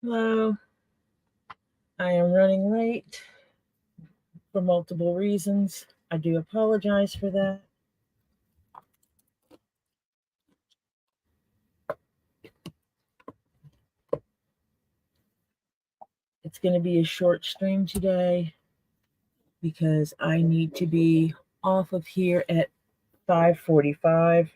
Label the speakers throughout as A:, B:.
A: Hello. I am running late for multiple reasons. I do apologize for that. It's going to be a short stream today because I need to be off of here at 5:45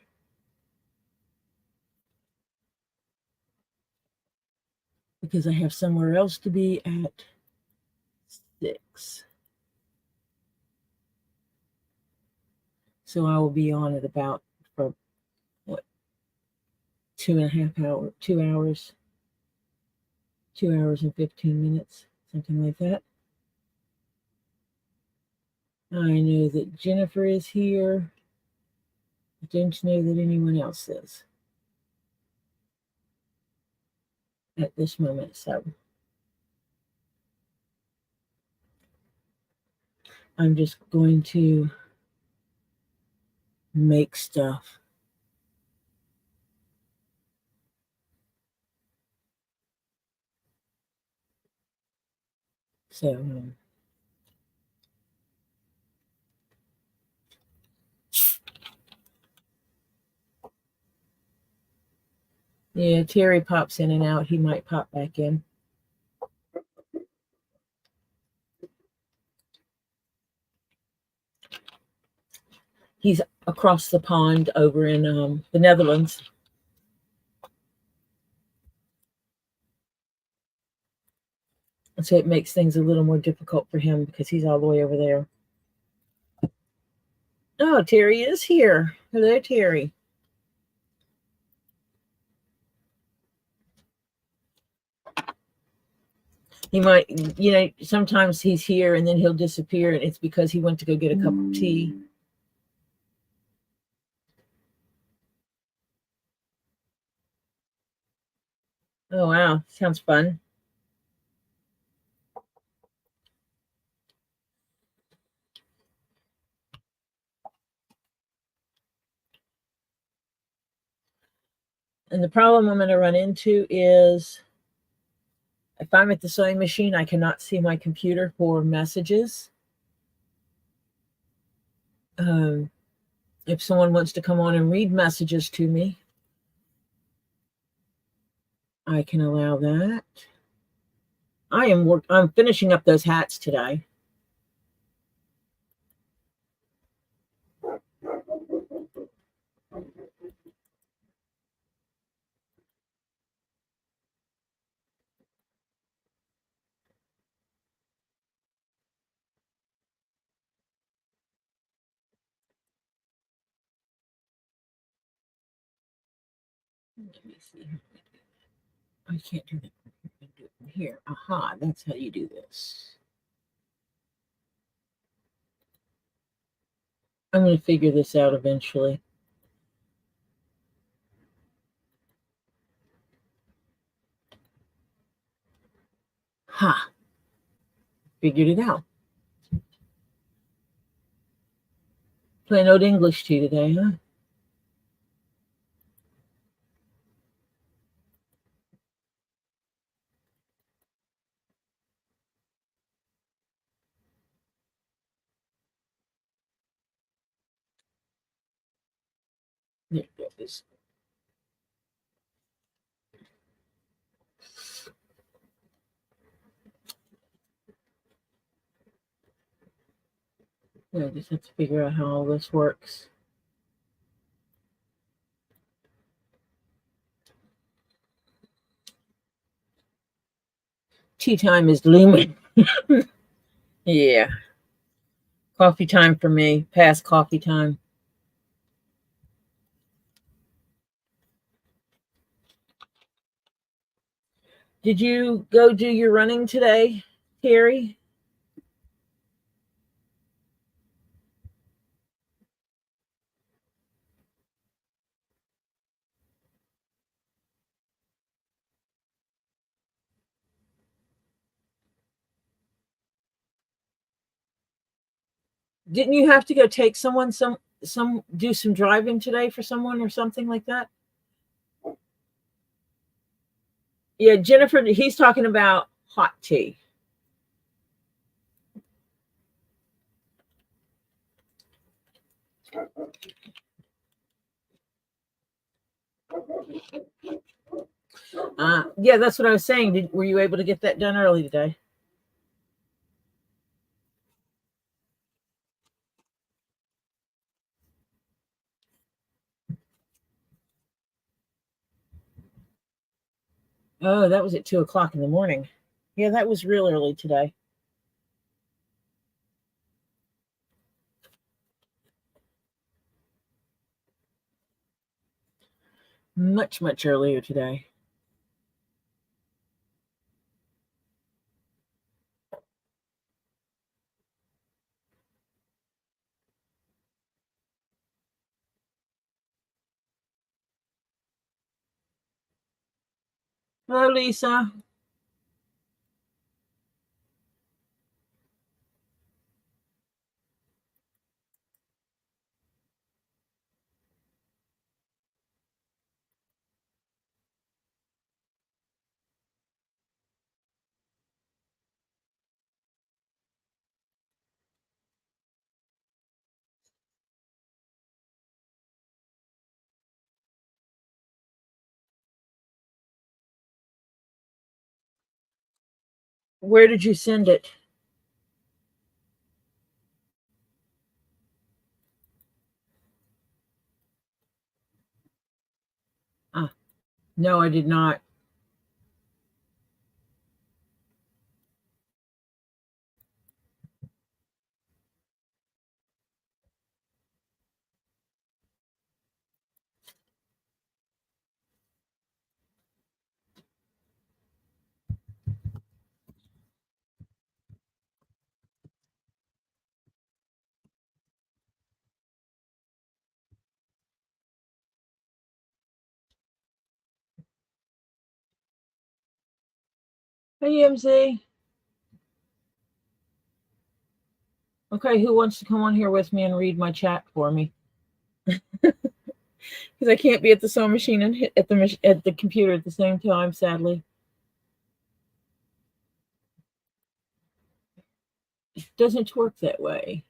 A: because I have somewhere else to be at 6. So I will be on at about for what 2.5 hours, 2 hours and 15 minutes, something like that. I know that Jennifer is here. I don't know that anyone else is at this moment. So I'm just going to make stuff. So yeah, Terry pops in and out. He might pop back in. He's across the pond over in the Netherlands. So it makes things a little more difficult for him because he's all the way over there. Oh, Terry is here. Hello, Terry. He might, sometimes he's here and then he'll disappear, and it's because he went to go get a cup of tea. Oh, wow. Sounds fun. And the problem I'm going to run into is if I'm at the sewing machine, I cannot see my computer for messages. If someone wants to come on and read messages to me, I can allow that. I'm finishing up those hats today. Let me see. I can't do that. Do it from here. Aha, that's how you do this. I'm going to figure this out eventually. Ha! Figured it out. Plain old English tea today, huh? There it is. I just have to figure out how all this works. Tea time is looming. Yeah. Coffee time for me. Past coffee time. Did you go do your running today, Terry? Didn't you have to go take someone do some driving today for someone or something like that? Yeah, Jennifer, he's talking about hot tea. Yeah, that's what I was saying. Were you able to get that done early today? Oh, that was at 2 o'clock in the morning. Yeah, that was real early today. Much, much earlier today. Hello, Lisa. Where did you send it? No, I did not. Hey, EMZ. Okay, who wants to come on here with me and read my chat for me? Because I can't be at the sewing machine and hit at the computer at the same time, sadly. It doesn't work that way.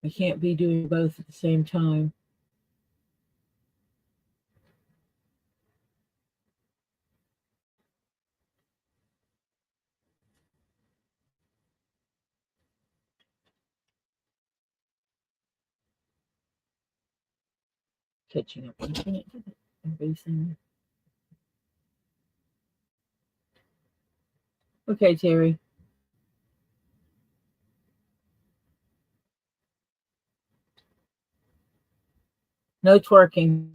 A: I can't be doing both at the same time. Catching up on it. Everything. Okay, Terry. No twerking.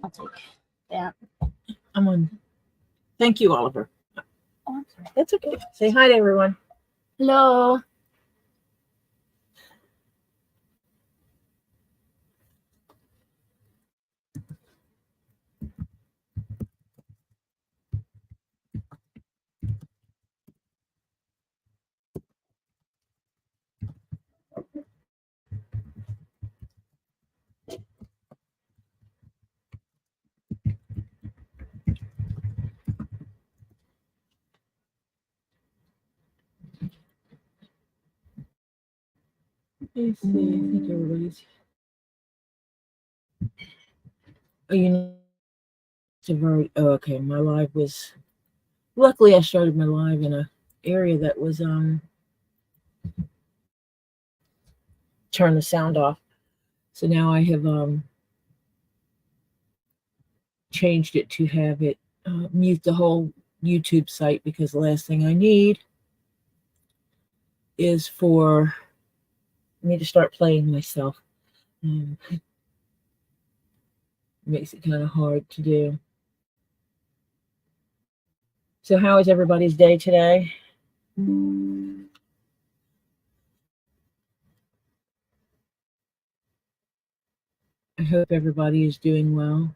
B: I'll take that.
A: I'm on. Thank you, Oliver. Oh, I'm sorry. That's okay. Say hi to everyone.
B: Hello.
A: Let's see. I think everybody's. Oh, you know, oh, okay. My live was. Luckily, I started my live in a area that was turn the sound off. So now I have changed it to have it mute the whole YouTube site, because the last thing I need is for me to start playing myself. It makes it kind of hard to do. So how is everybody's day today? I hope everybody is doing well.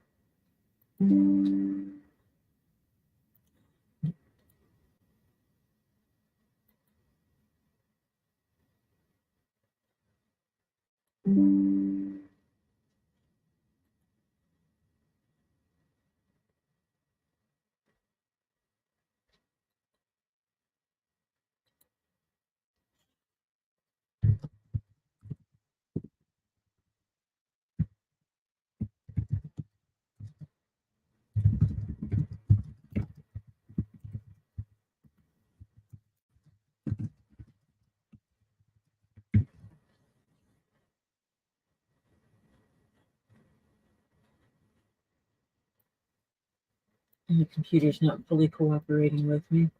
A: And the computer's not fully cooperating with me.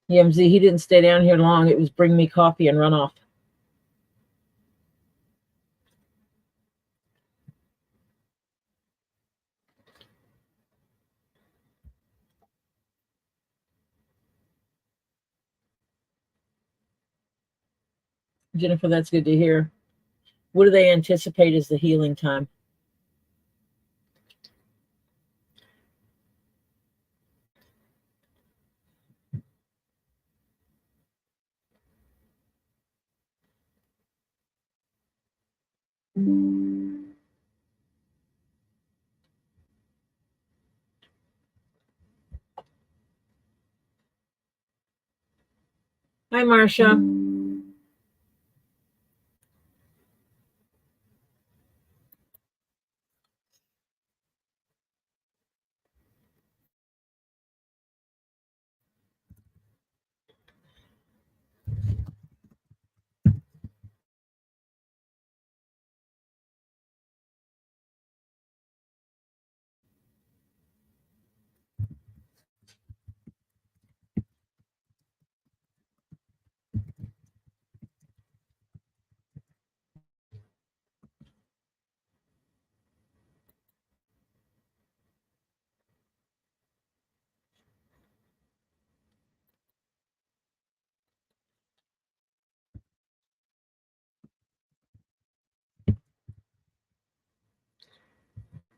A: MZ, he didn't stay down here long. It was bring me coffee and run off. Jennifer, that's good to hear. What do they anticipate as the healing time? Hi, Marcia.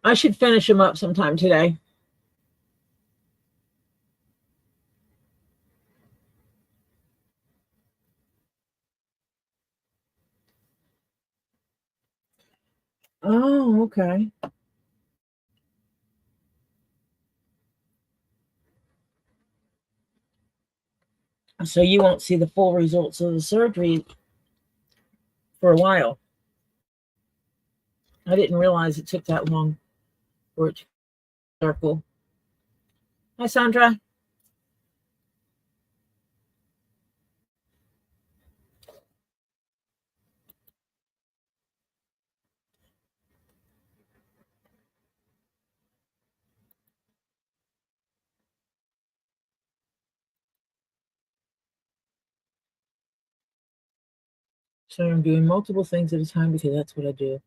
A: I should finish them up sometime today. Oh, okay. So you won't see the full results of the surgery for a while. I didn't realize it took that long for it to circle. Hi, Sandra. So I'm doing multiple things at a time because that's what I do.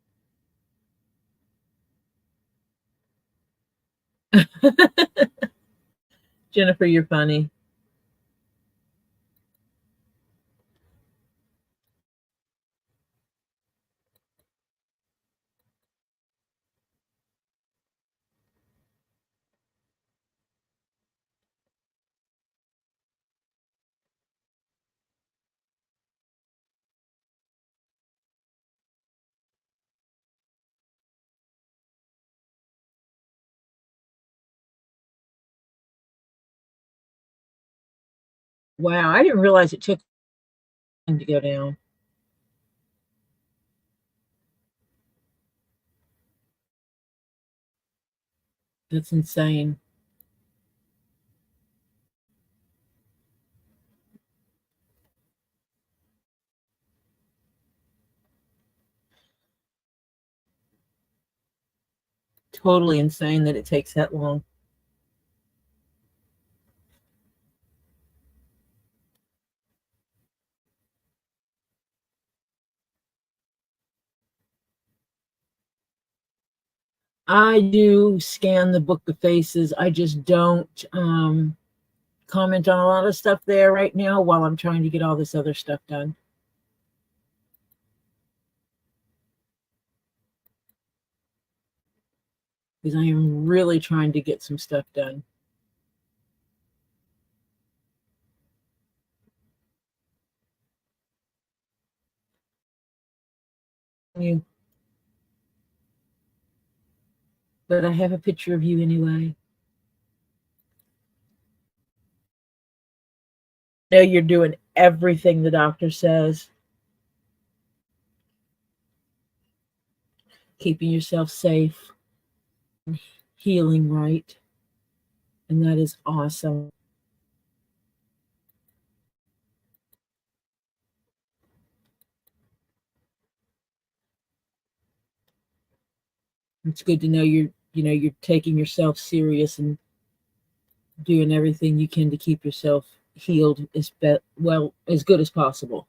A: Jennifer, you're funny. Wow, I didn't realize it took time to go down. That's insane. totally insane that it takes that long. I do scan the book of faces. I just don't comment on a lot of stuff there right now while I'm trying to get all this other stuff done. Because I am really trying to get some stuff done. But I have a picture of you anyway. Now you're doing everything the doctor says. Keeping yourself safe, healing right. And that is awesome. It's good to know you're taking yourself serious and doing everything you can to keep yourself healed as good as possible.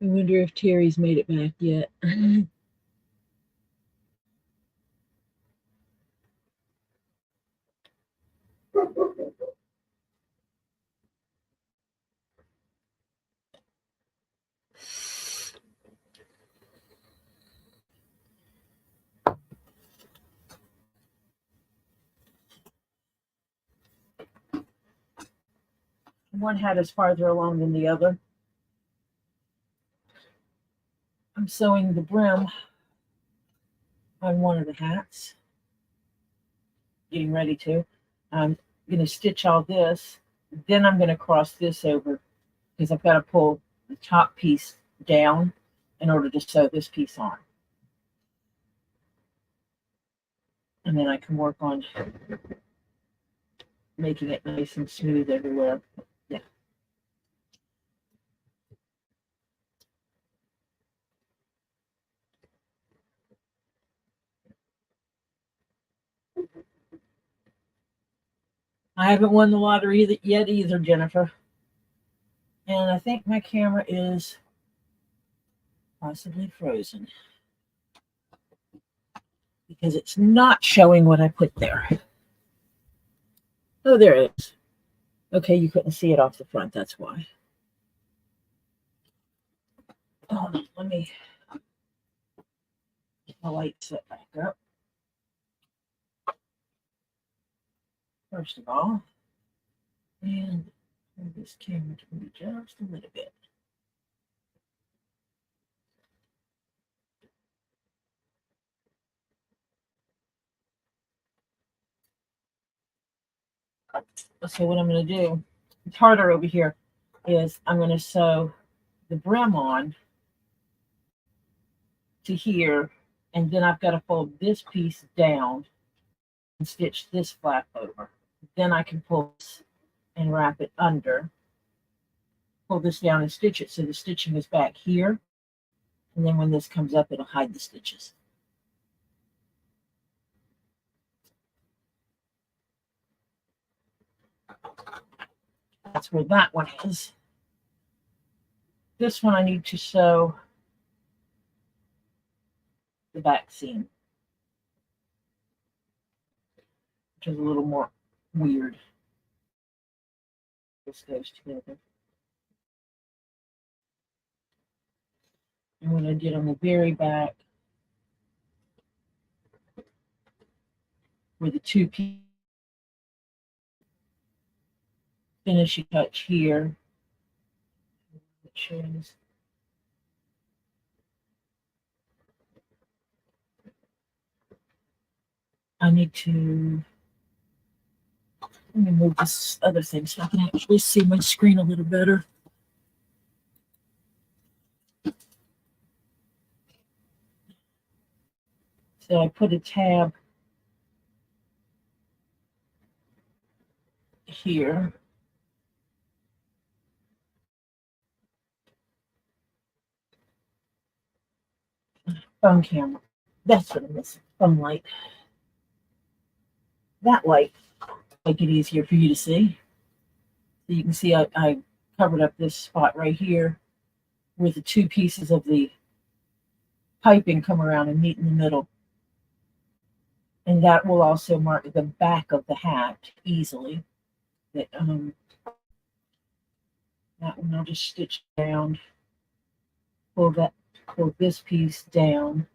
A: I wonder if Terry's made it back yet. One hat is farther along than the other. I'm sewing the brim on one of the hats. Getting ready to. I'm going to stitch all this. Then I'm going to cross this over because I've got to pull the top piece down in order to sew this piece on. And then I can work on making it nice and smooth everywhere. Yeah. I haven't won the lottery yet either, Jennifer. And I think my camera is possibly frozen because it's not showing what I put there. Oh, there it is. Okay, you couldn't see it off the front, that's why. Hold on, let me get the light set back up. First of all, and move this camera to me just a little bit. So what I'm going to do, it's harder over here, is I'm going to sew the brim on to here, and then I've got to fold this piece down and stitch this flap over. Then I can pull this and wrap it under, pull this down and stitch it so the stitching is back here, and then when this comes up, it'll hide the stitches. That's where that one is. This one I need to sew the back seam, which is a little more weird. This goes together. And what I did on the very back, where the two pieces finishing touch here. It shows. I need to, let me move this other thing so I can actually see my screen a little better. So I put a tab here. Phone camera. That's what I'm missing. Phone light. That light make it easier for you to see. So you can see I covered up this spot right here where the two pieces of the piping come around and meet in the middle. And that will also mark the back of the hat easily. That one I'll just stitch down. Pull this piece down.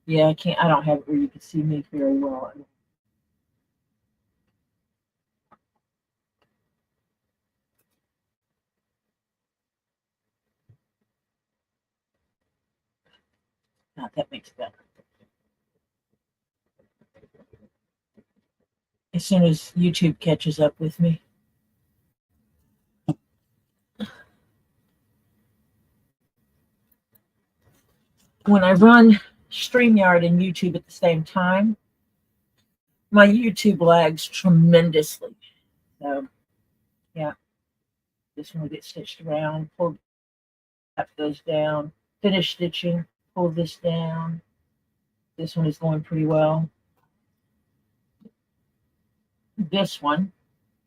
A: Yeah, I don't have it where you can see me very well. That makes it better. As soon as YouTube catches up with me. When I run StreamYard and YouTube at the same time, my YouTube lags tremendously. So, yeah, this one will get stitched around, pull that goes down, finish stitching, pull this down. This one is going pretty well. This one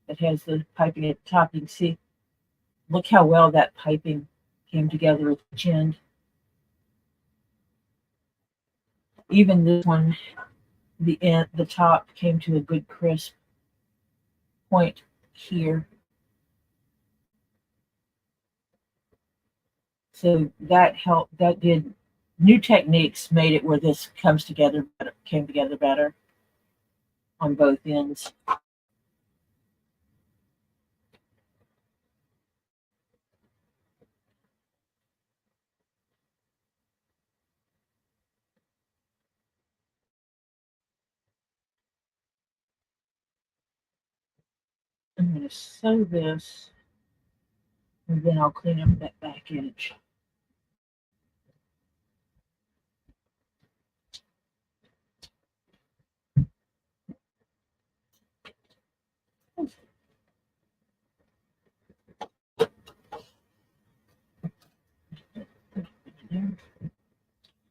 A: that has the piping at the top, you can see, look how well that piping came together at each end. Even this one, the top came to a good crisp point here. So that helped. That did. New techniques made it where this comes together better, came together better on both ends. I'm going to sew this, and then I'll clean up that back edge.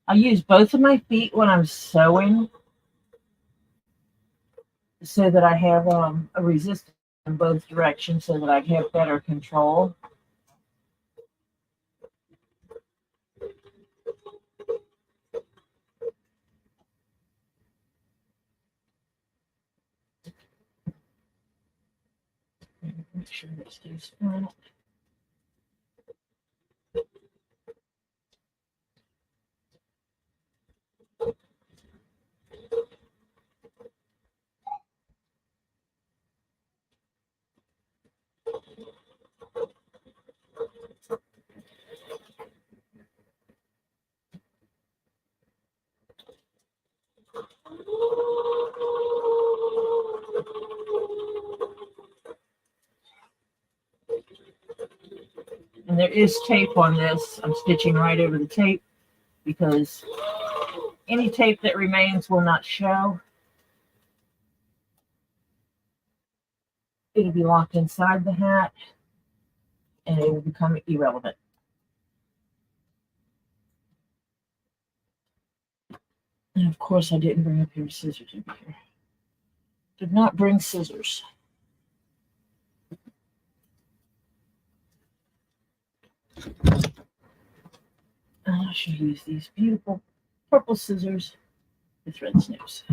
A: I use both of my feet when I'm sewing so that I have a resistance in both directions so that I have better control. Make sure that stays flat. And there is tape on this. I'm stitching right over the tape because any tape that remains will not show. It'll be locked inside the hat and it will become irrelevant. And of course I didn't bring a pair of scissors over here. Did not bring scissors. I should use these beautiful purple scissors with red snips.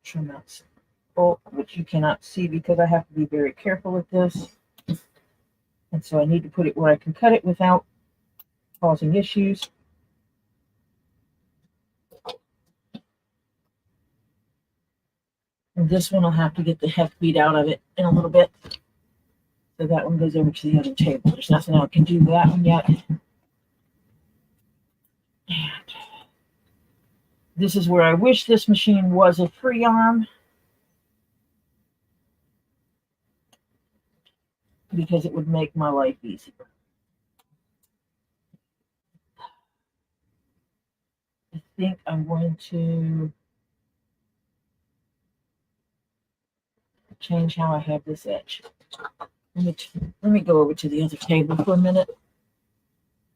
A: Trim out some bulk, which you cannot see because I have to be very careful with this. And so I need to put it where I can cut it without causing issues. And this one I'll have to get the heck beat out of it in a little bit. So that one goes over to the other table. There's nothing I can do with that one yet. And this is where I wish this machine was a free arm, because it would make my life easier. I think I'm going to change how I have this edge. Let me go over to the other table for a minute.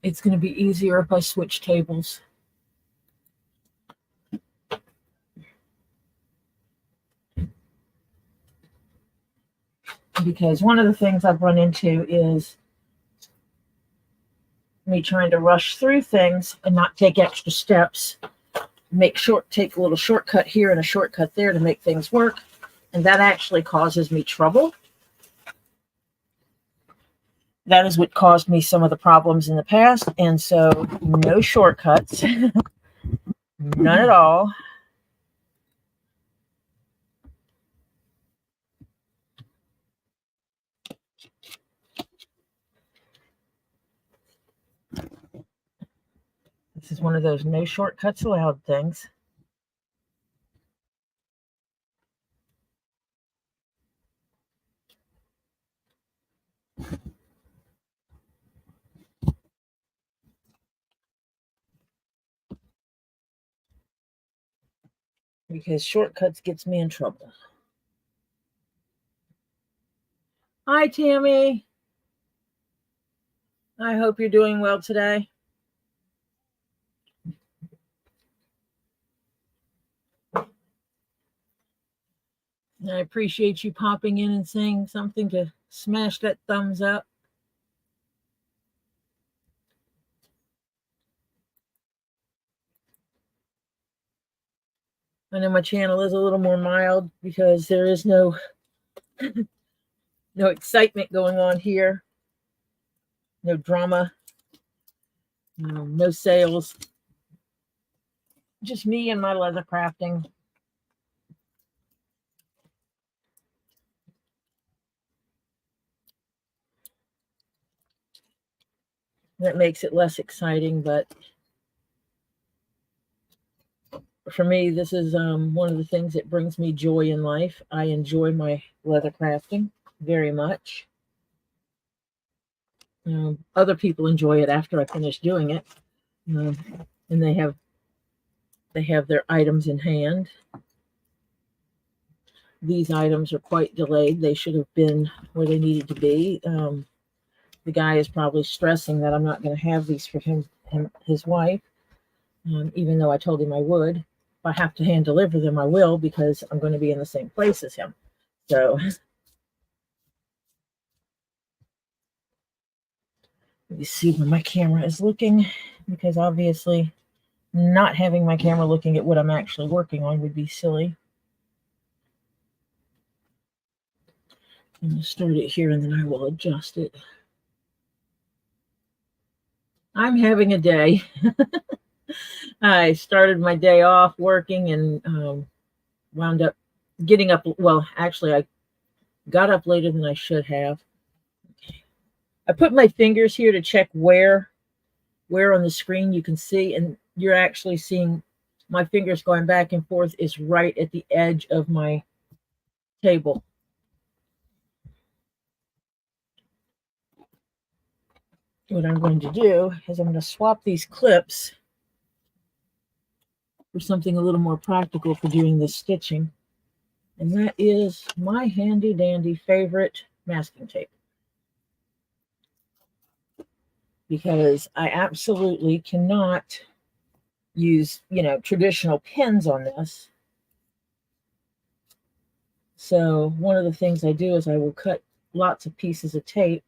A: It's going to be easier if I switch tables. Because one of the things I've run into is me trying to rush through things and not take extra steps. Take a little shortcut here and a shortcut there to make things work. And that actually causes me trouble. That is what caused me some of the problems in the past. And so no shortcuts, none at all. This is one of those no shortcuts allowed things. Because shortcuts gets me in trouble. Hi, Tammy. I hope you're doing well today. I appreciate you popping in and saying something to smash that thumbs up. I know my channel is a little more mild because there is no excitement going on here. No drama. No sales. Just me and my leather crafting. That makes it less exciting, but for me, this is one of the things that brings me joy in life. I enjoy my leather crafting very much. Other people enjoy it after I finish doing it, and they have their items in hand. These items are quite delayed. They should have been where they needed to be. The guy is probably stressing that I'm not going to have these for his wife, even though I told him I would. If I have to hand deliver them, I will, because I'm going to be in the same place as him. So let me see where my camera is looking, because obviously not having my camera looking at what I'm actually working on would be silly. I'm going to start it here and then I will adjust it. I'm having a day. I started my day off working and wound up getting up. Well, actually, I got up later than I should have. I put my fingers here to check where on the screen you can see, and you're actually seeing my fingers going back and forth is right at the edge of my table. What I'm going to do is I'm going to swap these clips for something a little more practical for doing this stitching. And that is my handy dandy favorite masking tape. Because I absolutely cannot use, traditional pins on this. So one of the things I do is I will cut lots of pieces of tape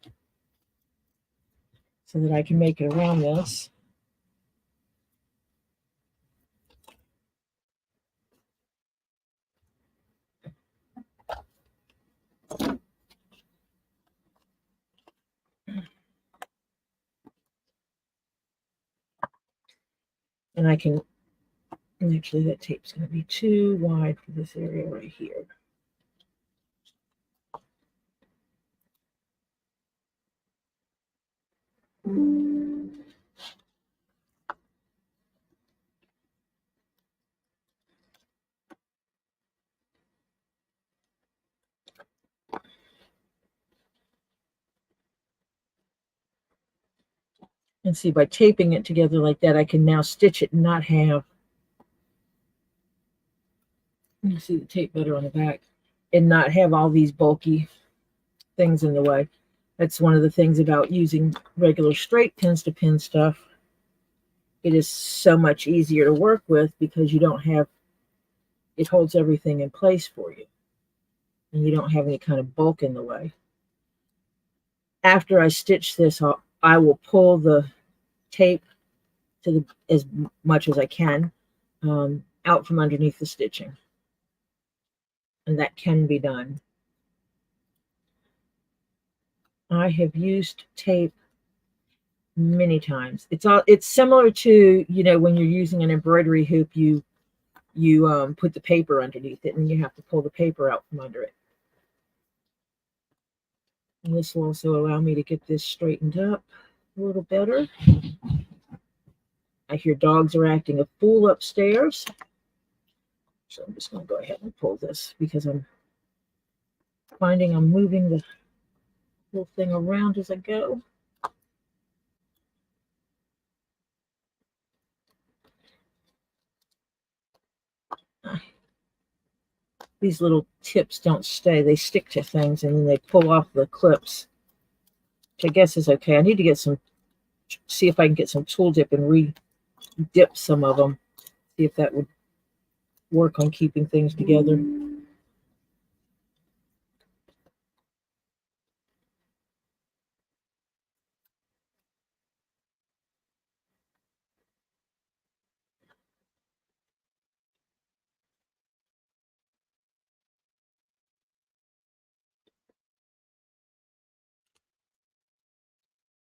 A: so that I can make it around this. And I can, actually that tape's going to be too wide for this area right here. And see, by taping it together like that, I can now stitch it and not have, you see the tape better on the back, and not have all these bulky things in the way. That's one of the things about using regular straight pins to pin stuff. It is so much easier to work with because you don't have, it holds everything in place for you. And you don't have any kind of bulk in the way. After I stitch this, I will pull the tape to as much as I can out from underneath the stitching. And that can be done. I have used tape many times. It's similar to, you know, when you're using an embroidery hoop, you put the paper underneath it and you have to pull the paper out from under it. And this will also allow me to get this straightened up a little better. I hear dogs are acting a fool upstairs. So I'm just going to go ahead and pull this because I'm finding I'm moving the whole thing around as I go. These little tips don't stay. They stick to things and then they pull off the clips, which I guess is okay. I need to get some, see if I can get some tool dip and re-dip some of them. See if that would work on keeping things together.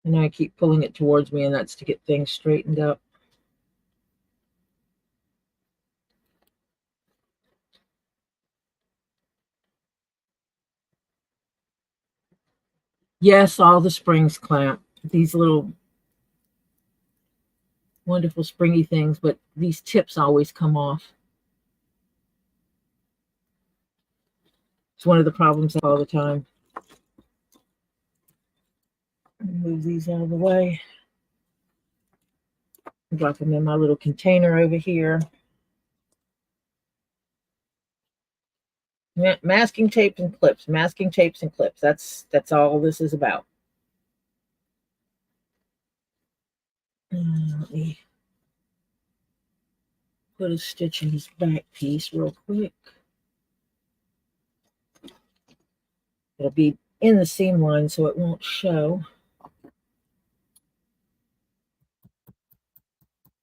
A: And I keep pulling it towards me, and that's to get things straightened up. Yes, all the springs clamp. These little wonderful springy things, but these tips always come off. It's one of the problems all the time. Move these out of the way. Drop them in my little container over here. Masking tape and clips. Masking tapes and clips. That's all this is about. Let me put a stitch in this back piece real quick. It'll be in the seam line so it won't show.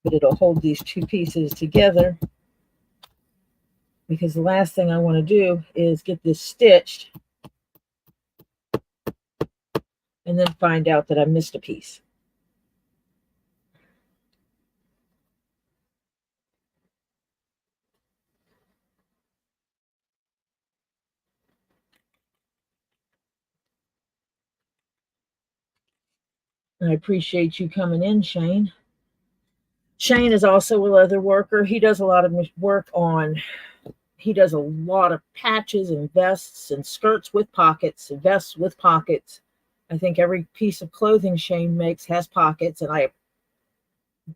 A: But it'll hold these two pieces together, because the last thing I want to do is get this stitched and then find out that I missed a piece. I appreciate you coming in, Shane. Shane is also a leather worker. He does a lot of work on, he does a lot of patches and vests and skirts with pockets and vests with pockets. I think every piece of clothing Shane makes has pockets, and I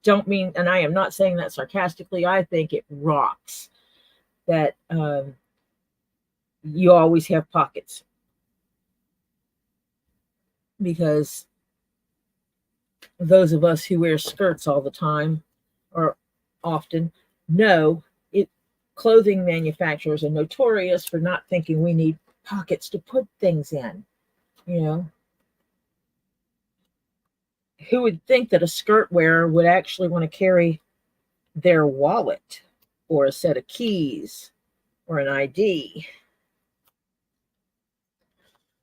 A: don't mean, and I am not saying that sarcastically. I think it rocks that you always have pockets, because those of us who wear skirts all the time or often know it. Clothing manufacturers are notorious for not thinking we need pockets to put things in. You know, who would think that a skirt wearer would actually want to carry their wallet or a set of keys or an ID?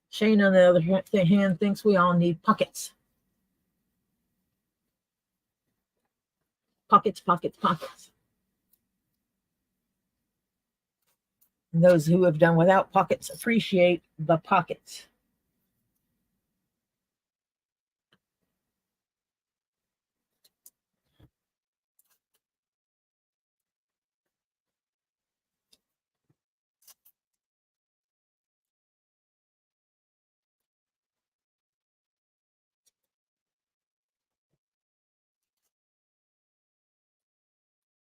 A: Shane, on the other hand, thinks we all need pockets. Pockets, pockets, pockets. And those who have done without pockets appreciate the pockets.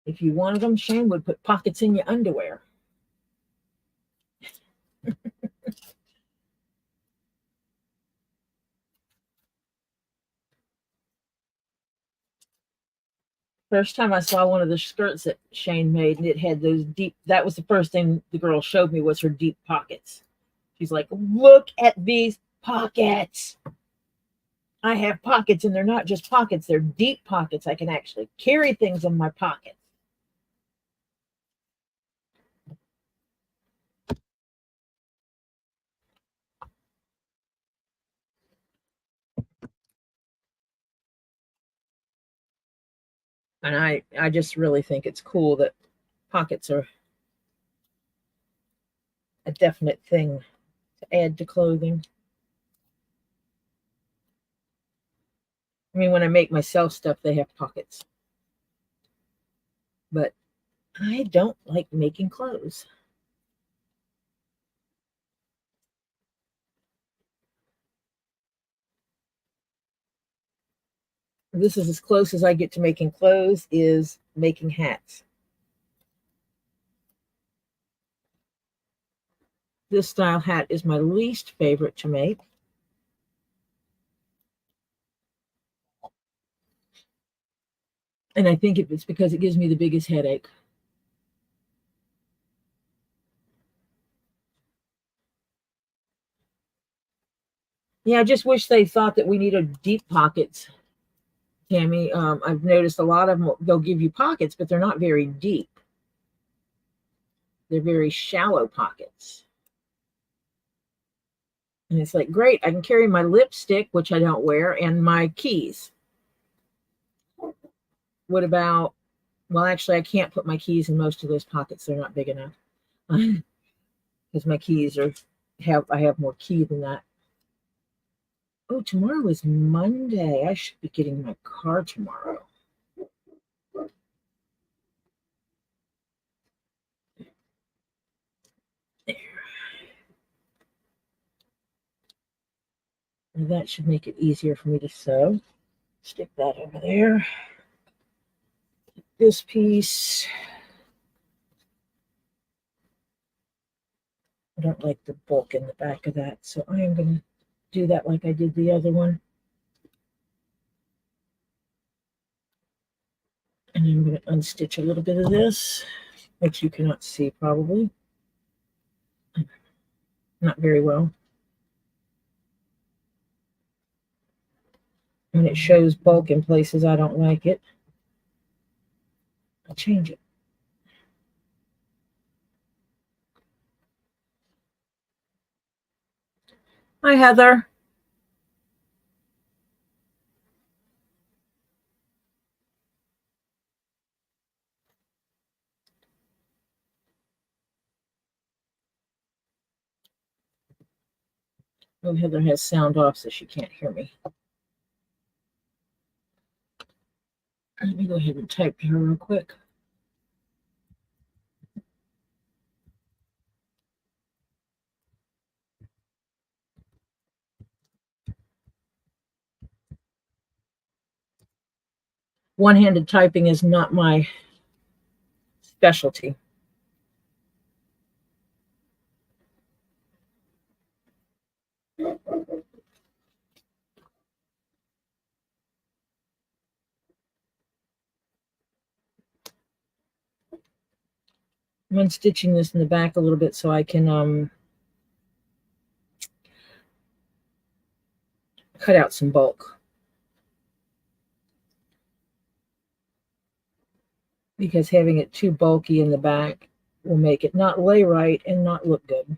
A: If you wanted them, Shane would put pockets in your underwear. First time I saw one of the skirts that Shane made, and it had those deep, that was the first thing the girl showed me was her deep pockets. She's like, look at these pockets. I have pockets, and they're not just pockets, they're deep pockets. I can actually carry things in my pockets. And I just really think it's cool that pockets are a definite thing to add to clothing. I mean, when I make myself stuff, they have pockets. But I don't like making clothes. This is as close as I get to making clothes, is making hats. This style hat is my least favorite to make. And I think it's because it gives me the biggest headache. Yeah, I just wish they thought that we needed deep pockets, Tammy. I've noticed a lot of them, they'll give you pockets, but they're not very deep. They're very shallow pockets. And it's like, great, I can carry my lipstick, which I don't wear, and my keys. What about, well, actually, I can't put my keys in most of those pockets. They're not big enough. Because my keys I have more key than that. Oh, tomorrow is Monday. I should be getting my car tomorrow. There. And that should make it easier for me to sew. Stick that over there. This piece. I don't like the bulk in the back of that, so I am going to do that like I did the other one. And I'm going to unstitch a little bit of this, which you cannot see probably. Not very well. When it shows bulk in places I don't like it, I'll change it. Hi, Heather. Oh, Heather has sound off, so she can't hear me. Let me go ahead and type to her real quick. One-handed typing is not my specialty. I'm unstitching this in the back a little bit so I can cut out some bulk. Because having it too bulky in the back will make it not lay right and not look good.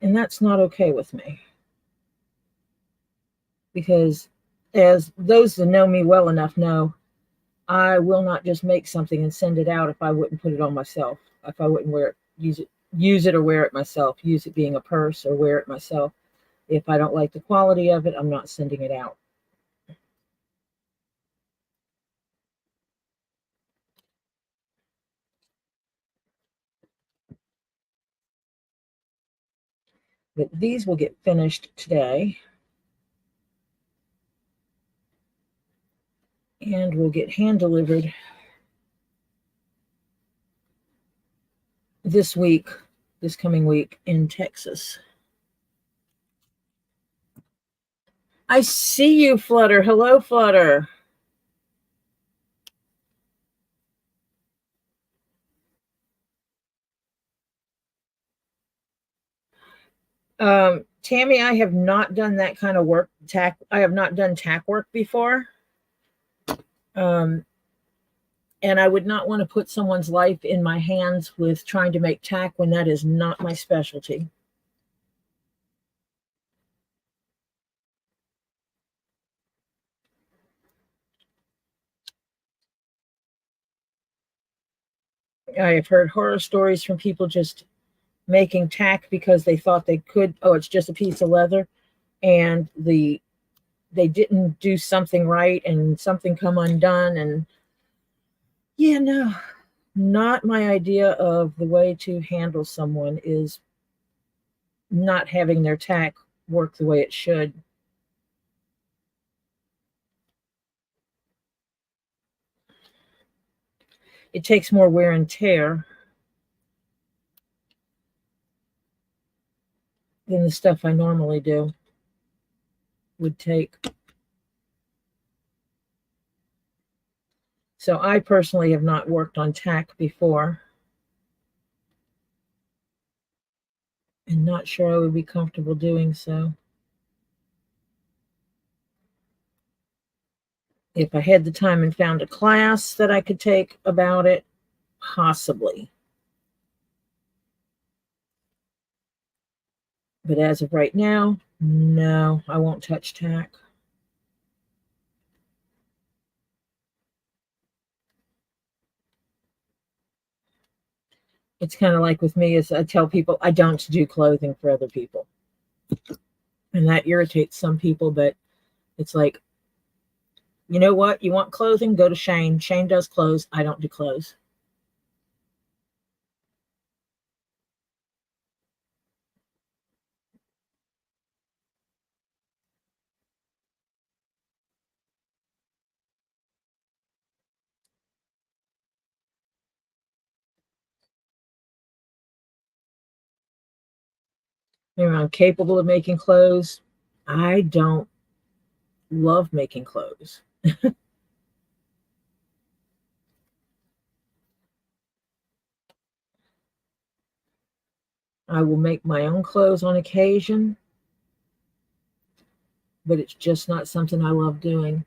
A: And that's not okay with me. Because as those that know me well enough know, I will not just make something and send it out if I wouldn't put it on myself. If I wouldn't wear it, use it or wear it myself. Use it being a purse or wear it myself. If I don't like the quality of it, I'm not sending it out. But these will get finished today. and will get hand delivered this coming week in Texas. I see you, Flutter. Hello, Flutter. Tammy, I have not done that kind of work. I have not done tack work before. And I would not want to put someone's life in my hands with trying to make tack when that is not my specialty. I have heard horror stories from people just making tack because they thought they could. Oh, it's just a piece of leather, and they didn't do something right, and something come undone. And yeah, no, not my idea of the way to handle someone is not having their tack work the way it should. It takes more wear and tear than the stuff I normally do would take. So I personally have not worked on tack before, and not sure I would be comfortable doing so. If I had the time and found a class that I could take about it, possibly. But as of right now, no, I won't touch tack. It's kind of like with me, as I tell people, I don't do clothing for other people. And that irritates some people, but it's like, you know what? You want clothing? Go to Shane. Shane does clothes. I don't do clothes. Maybe I'm capable of making clothes. I don't love making clothes. I will make my own clothes on occasion, but it's just not something I love doing.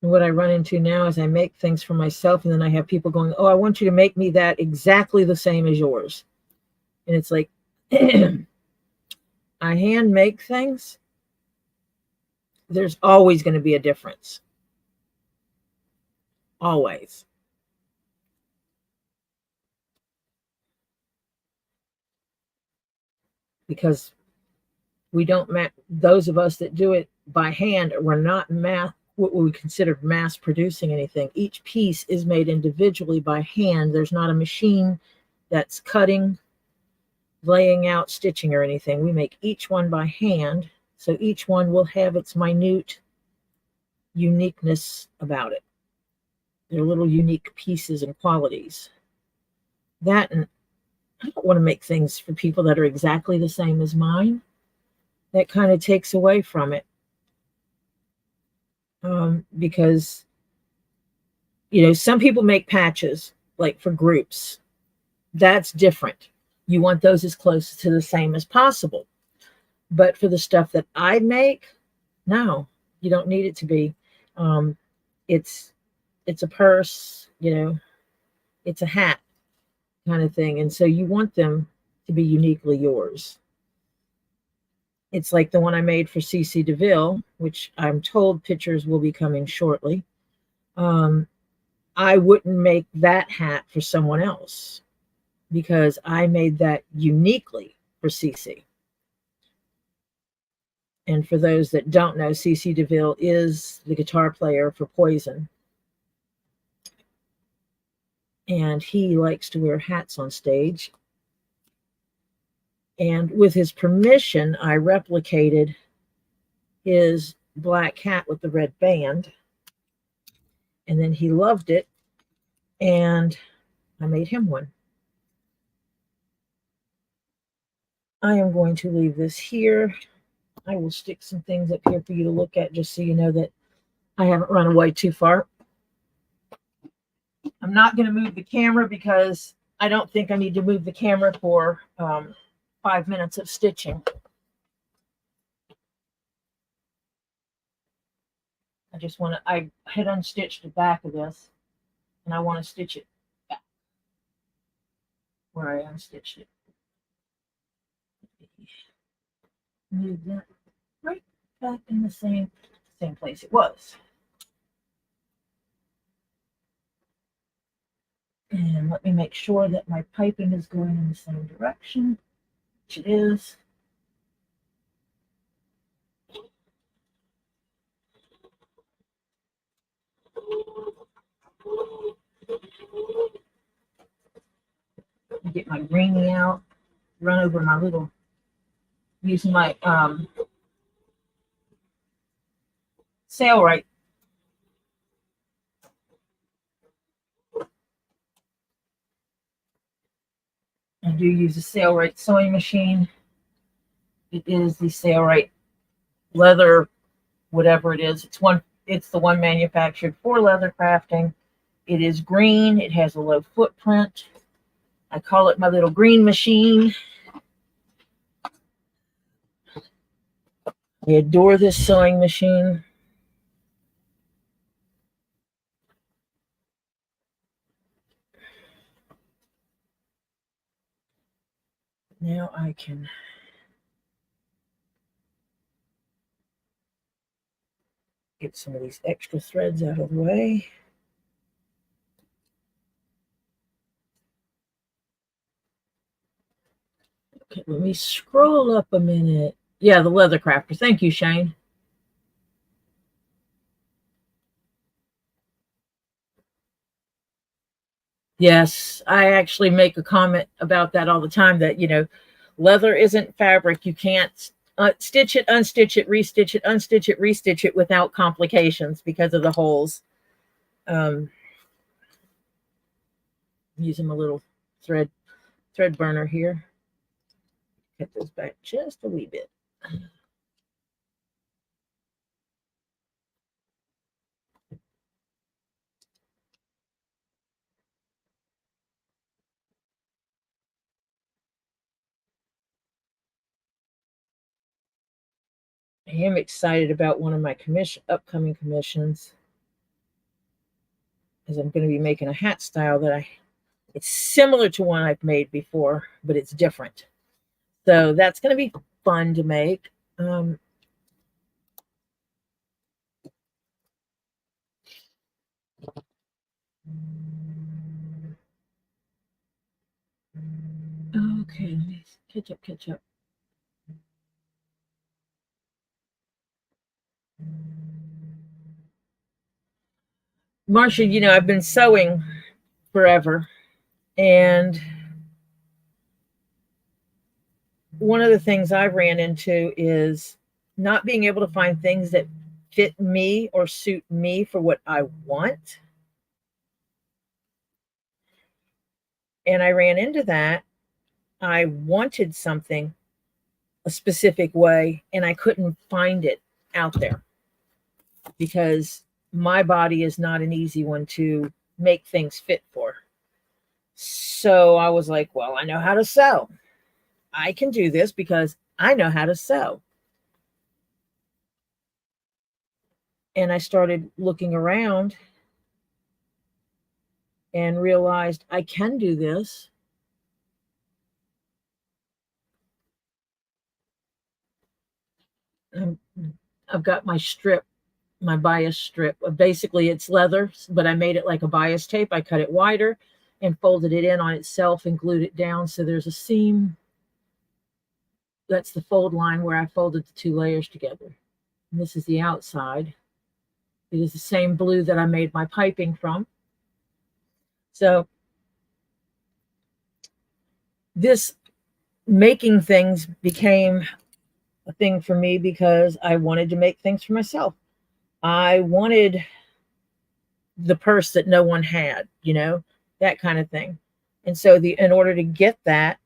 A: And what I run into now is I make things for myself, and then I have people going, oh, I want you to make me that exactly the same as yours. And it's like, I hand make things. There's always going to be a difference. Always. Because we don't, those of us that do it by hand, we're not what we consider mass producing anything. Each piece is made individually by hand. There's not a machine that's cutting, laying out, stitching, or anything. We make each one by hand, so each one will have its minute uniqueness about it. They're little unique pieces and qualities. That, and I don't want to make things for people that are exactly the same as mine. That kind of takes away from it. Because, some people make patches, like for groups. That's different. You want those as close to the same as possible. But for the stuff that I make, no, you don't need it to be. It's a purse, it's a hat kind of thing. And so you want them to be uniquely yours. It's like the one I made for CC DeVille, which I'm told pictures will be coming shortly. I wouldn't make that hat for someone else because I made that uniquely for CC. And for those that don't know, CC DeVille is the guitar player for Poison. And he likes to wear hats on stage. And with his permission, I replicated his black hat with the red band. And then he loved it. And I made him one. I am going to leave this here. I will stick some things up here for you to look at just so you know that I haven't run away too far. I'm not going to move the camera because I don't think I need to move the camera for 5 minutes of stitching. I just want to, I had unstitched the back of this and I want to stitch it back where I unstitched it. Move that right back in the same place it was. And let me make sure that my piping is going in the same direction, which it is. Get my greenie out, run over my little, using my Sailrite. I do use a Sailrite sewing machine. It is the Sailrite leather, whatever it is. It's the one manufactured for leather crafting. It is green. It has a low footprint. I call it my little green machine. I adore this sewing machine. Now I can get some of these extra threads out of the way. Okay, let me scroll up a minute. Yeah, the Leather Crafter. Thank you, Shane. Yes, I actually make a comment about that all the time, that, you know, leather isn't fabric. You can't stitch it, unstitch it, restitch it, unstitch it, restitch it without complications because of the holes. Using a little thread burner here. Cut this back just a wee bit. I am excited about one of my upcoming commissions, as I'm going to be making a hat style that it's similar to one I've made before, but it's different. So that's going to be fun to make. Okay, catch up. Marcia, you know, I've been sewing forever, and one of the things I ran into is not being able to find things that fit me or suit me for what I want. And I ran into that. I wanted something a specific way, and I couldn't find it out there because my body is not an easy one to make things fit for. So I was like, well, I know how to sew. I can do this because I know how to sew. And I started looking around and realized I can do this. I've got my strip, my bias strip. Basically, it's leather, but I made it like a bias tape. I cut it wider and folded it in on itself and glued it down so there's a seam. that's the fold line where I folded the 2 layers together. And this is the outside. It is the same blue that I made my piping from. So this making things became a thing for me because I wanted to make things for myself. I wanted the purse that no one had, that kind of thing. And so in order to get that,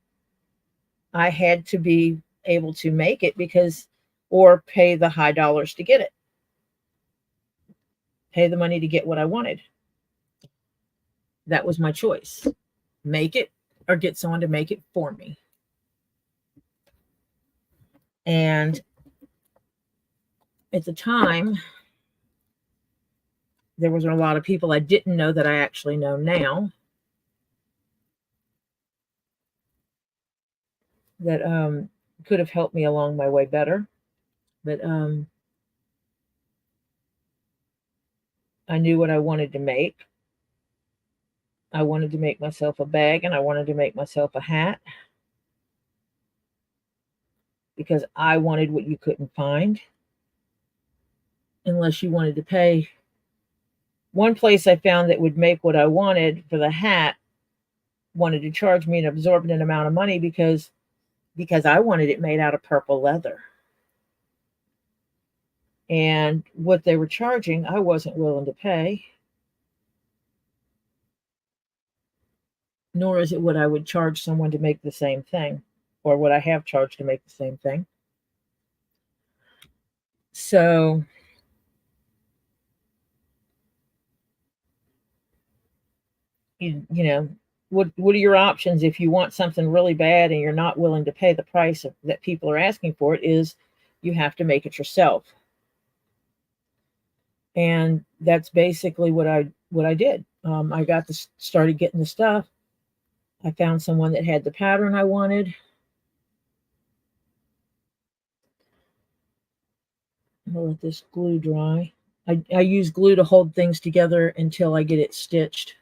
A: I had to be able to make it or pay the high dollars to get it, pay the money to get what I wanted. That was my choice. Make it or get someone to make it for me. And at the time, there was a lot of people I didn't know that I actually know now that could have helped me along my way better. But I knew what I wanted to make. I wanted to make myself a bag and I wanted to make myself a hat because I wanted what you couldn't find unless you wanted to pay. One place I found that would make what I wanted for the hat wanted to charge me an absorbent amount of money because I wanted it made out of purple leather. And what they were charging, I wasn't willing to pay. Nor is it what I would charge someone to make the same thing, or what I have charged to make the same thing. So you know, what are your options if you want something really bad and you're not willing to pay the price that people are asking for it? Is you have to make it yourself. And that's basically what I did. I started getting the stuff. I found someone that had the pattern I wanted. I'm gonna let this glue dry. I use glue to hold things together until I get it stitched,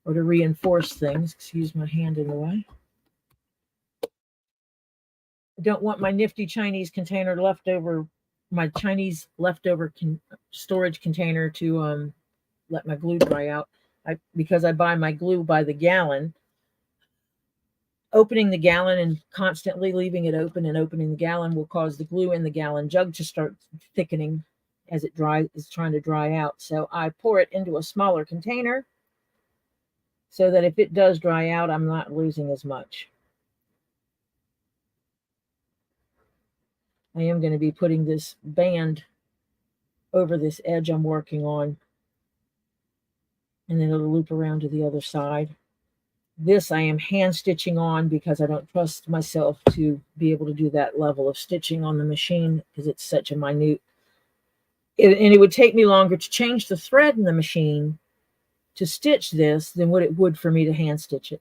A: or to reinforce things. Excuse my hand in the way. I don't want my nifty Chinese container leftover, my Chinese leftover storage container to let my glue dry out. Because I buy my glue by the gallon. Opening the gallon and constantly leaving it open and opening the gallon will cause the glue in the gallon jug to start thickening as it is trying to dry out. So I pour it into a smaller container so that if it does dry out, I'm not losing as much. I am going to be putting this band over this edge I'm working on, and then it'll loop around to the other side. This I am hand stitching on because I don't trust myself to be able to do that level of stitching on the machine because it's such a minute. And it would take me longer to change the thread in the machine to stitch this than what it would for me to hand stitch it.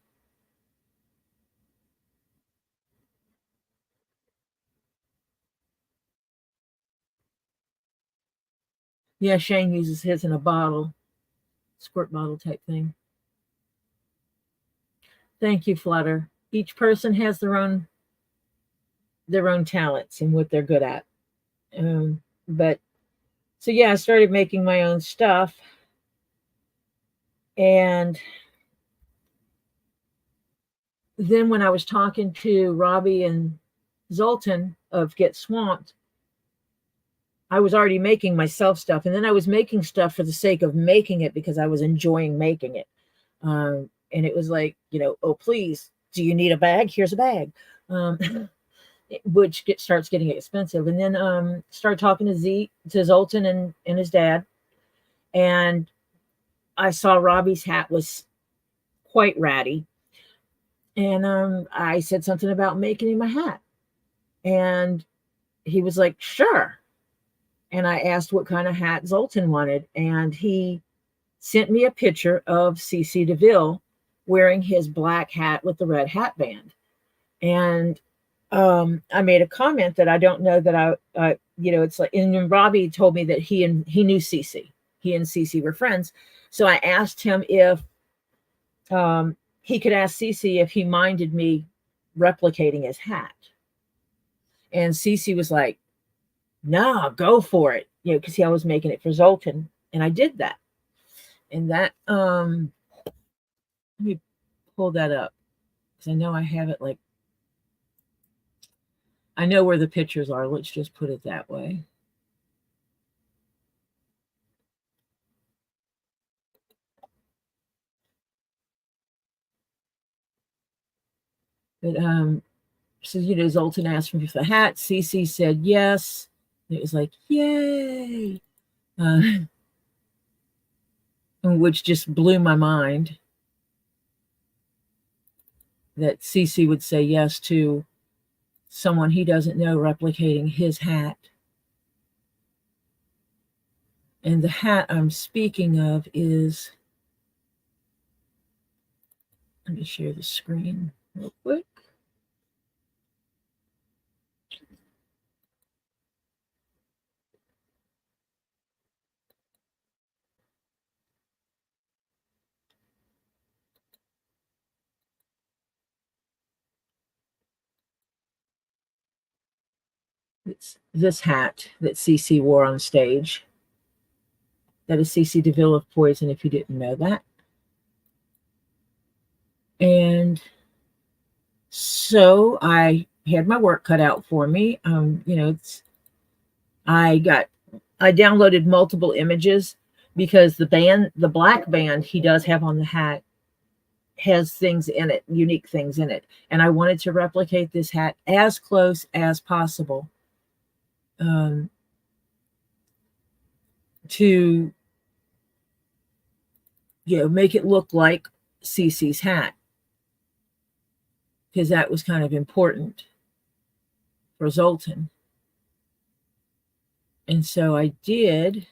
A: Yeah, Shane uses his in a bottle, squirt bottle type thing. Thank you, Flutter. Each person has their own talents and what they're good at. But so yeah, I started making my own stuff, and then when I was talking to Robbie and Zoltan of Get Swamped, I was already making myself stuff, and then I was making stuff for the sake of making it because I was enjoying making it. And it was like, oh, please, do you need a bag? Here's a bag. Which starts getting expensive. And then started talking to Zoltan and his dad. And I saw Robbie's hat was quite ratty. And I said something about making him a hat. And he was like, sure. And I asked what kind of hat Zoltan wanted. And he sent me a picture of CC DeVille wearing his black hat with the red hat band. And I made a comment that I don't know that it's like, and Robbie told me that he knew CC. He and CC were friends. So I asked him if he could ask CC if he minded me replicating his hat. And Cece was like, "Nah, go for it," because I was making it for Zoltan, and I did that. And that let me pull that up because I know I have it like I know where the pictures are. Let's just put it that way. But so Zoltan asked me for the hat. Cece said yes. And it was like, yay. Which just blew my mind that Cece would say yes to someone he doesn't know replicating his hat. And the hat I'm speaking of is, let me share the screen real quick. It's this hat that Cece wore on stage. That is Cece DeVille of Poison, if you didn't know that. And so I had my work cut out for me. I downloaded multiple images because the black band he does have on the hat has things in it, unique things in it. And I wanted to replicate this hat as close as possible to make it look like Cece's hat, because that was kind of important for Zoltan. And so I did,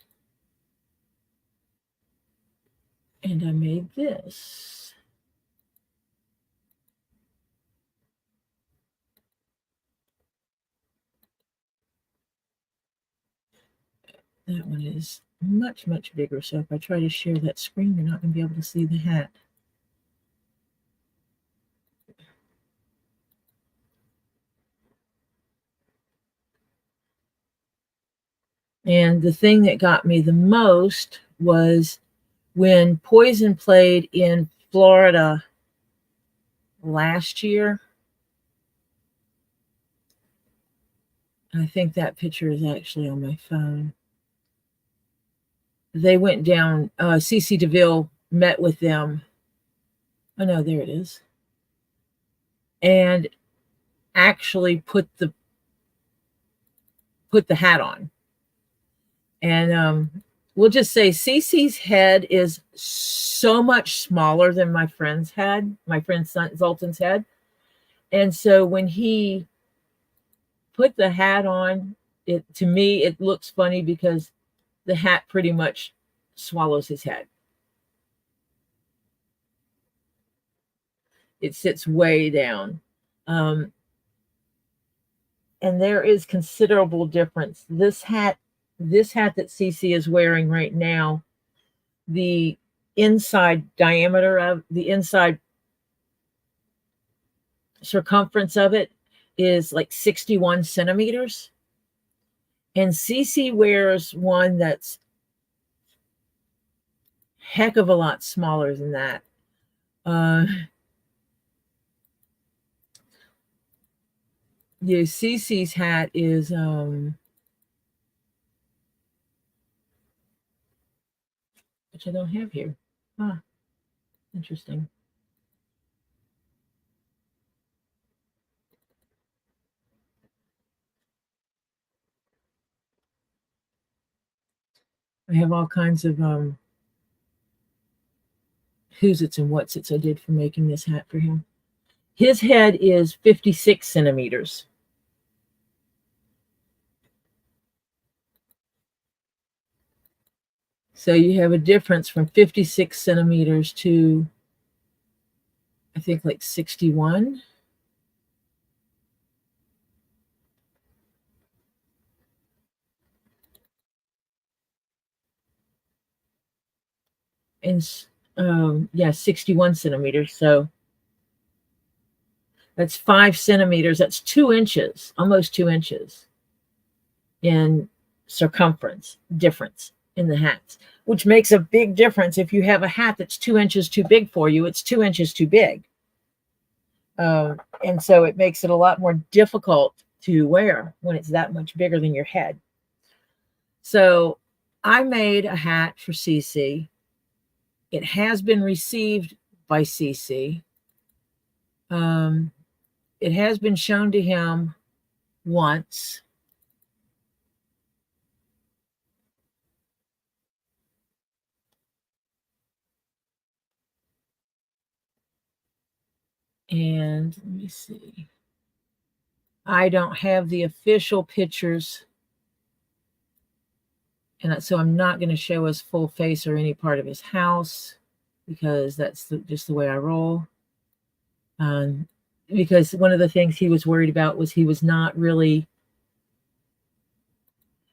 A: and I made this. That one is much, much bigger. So if I try to share that screen, you're not going to be able to see the hat. And the thing that got me the most was when Poison played in Florida last year. I think that picture is actually on my phone. They went down, Cece DeVille met with them. Oh no, there it is. And actually put the hat on. And we'll just say Cece's head is so much smaller than my friend's head, my friend Zoltan's head. And so when he put the hat on, to me, it looks funny because the hat pretty much swallows his head. It sits way down. And there is considerable difference. This hat that Cece is wearing right now, the inside diameter of the inside circumference of it is like 61 centimeters. And Cece wears one that's heck of a lot smaller than that. Cece's hat is which I don't have here. Interesting. I have all kinds of who's its and what's its I did for making this hat for him. His head is 56 centimeters. So you have a difference from 56 centimeters to, I think, like 61. And 61 centimeters. So That's 5 centimeters. That's 2 inches, almost 2 inches in circumference difference in the hats, which makes a big difference. If you have a hat that's 2 inches too big for you, it's 2 inches too big. And so it makes it a lot more difficult to wear when it's that much bigger than your head. So I made a hat for CC. It has been received by CC. It has been shown to him once. And let me see. I don't have the official pictures. And so I'm not going to show his full face or any part of his house because that's just the way I roll. Because one of the things he was worried about was he was not really,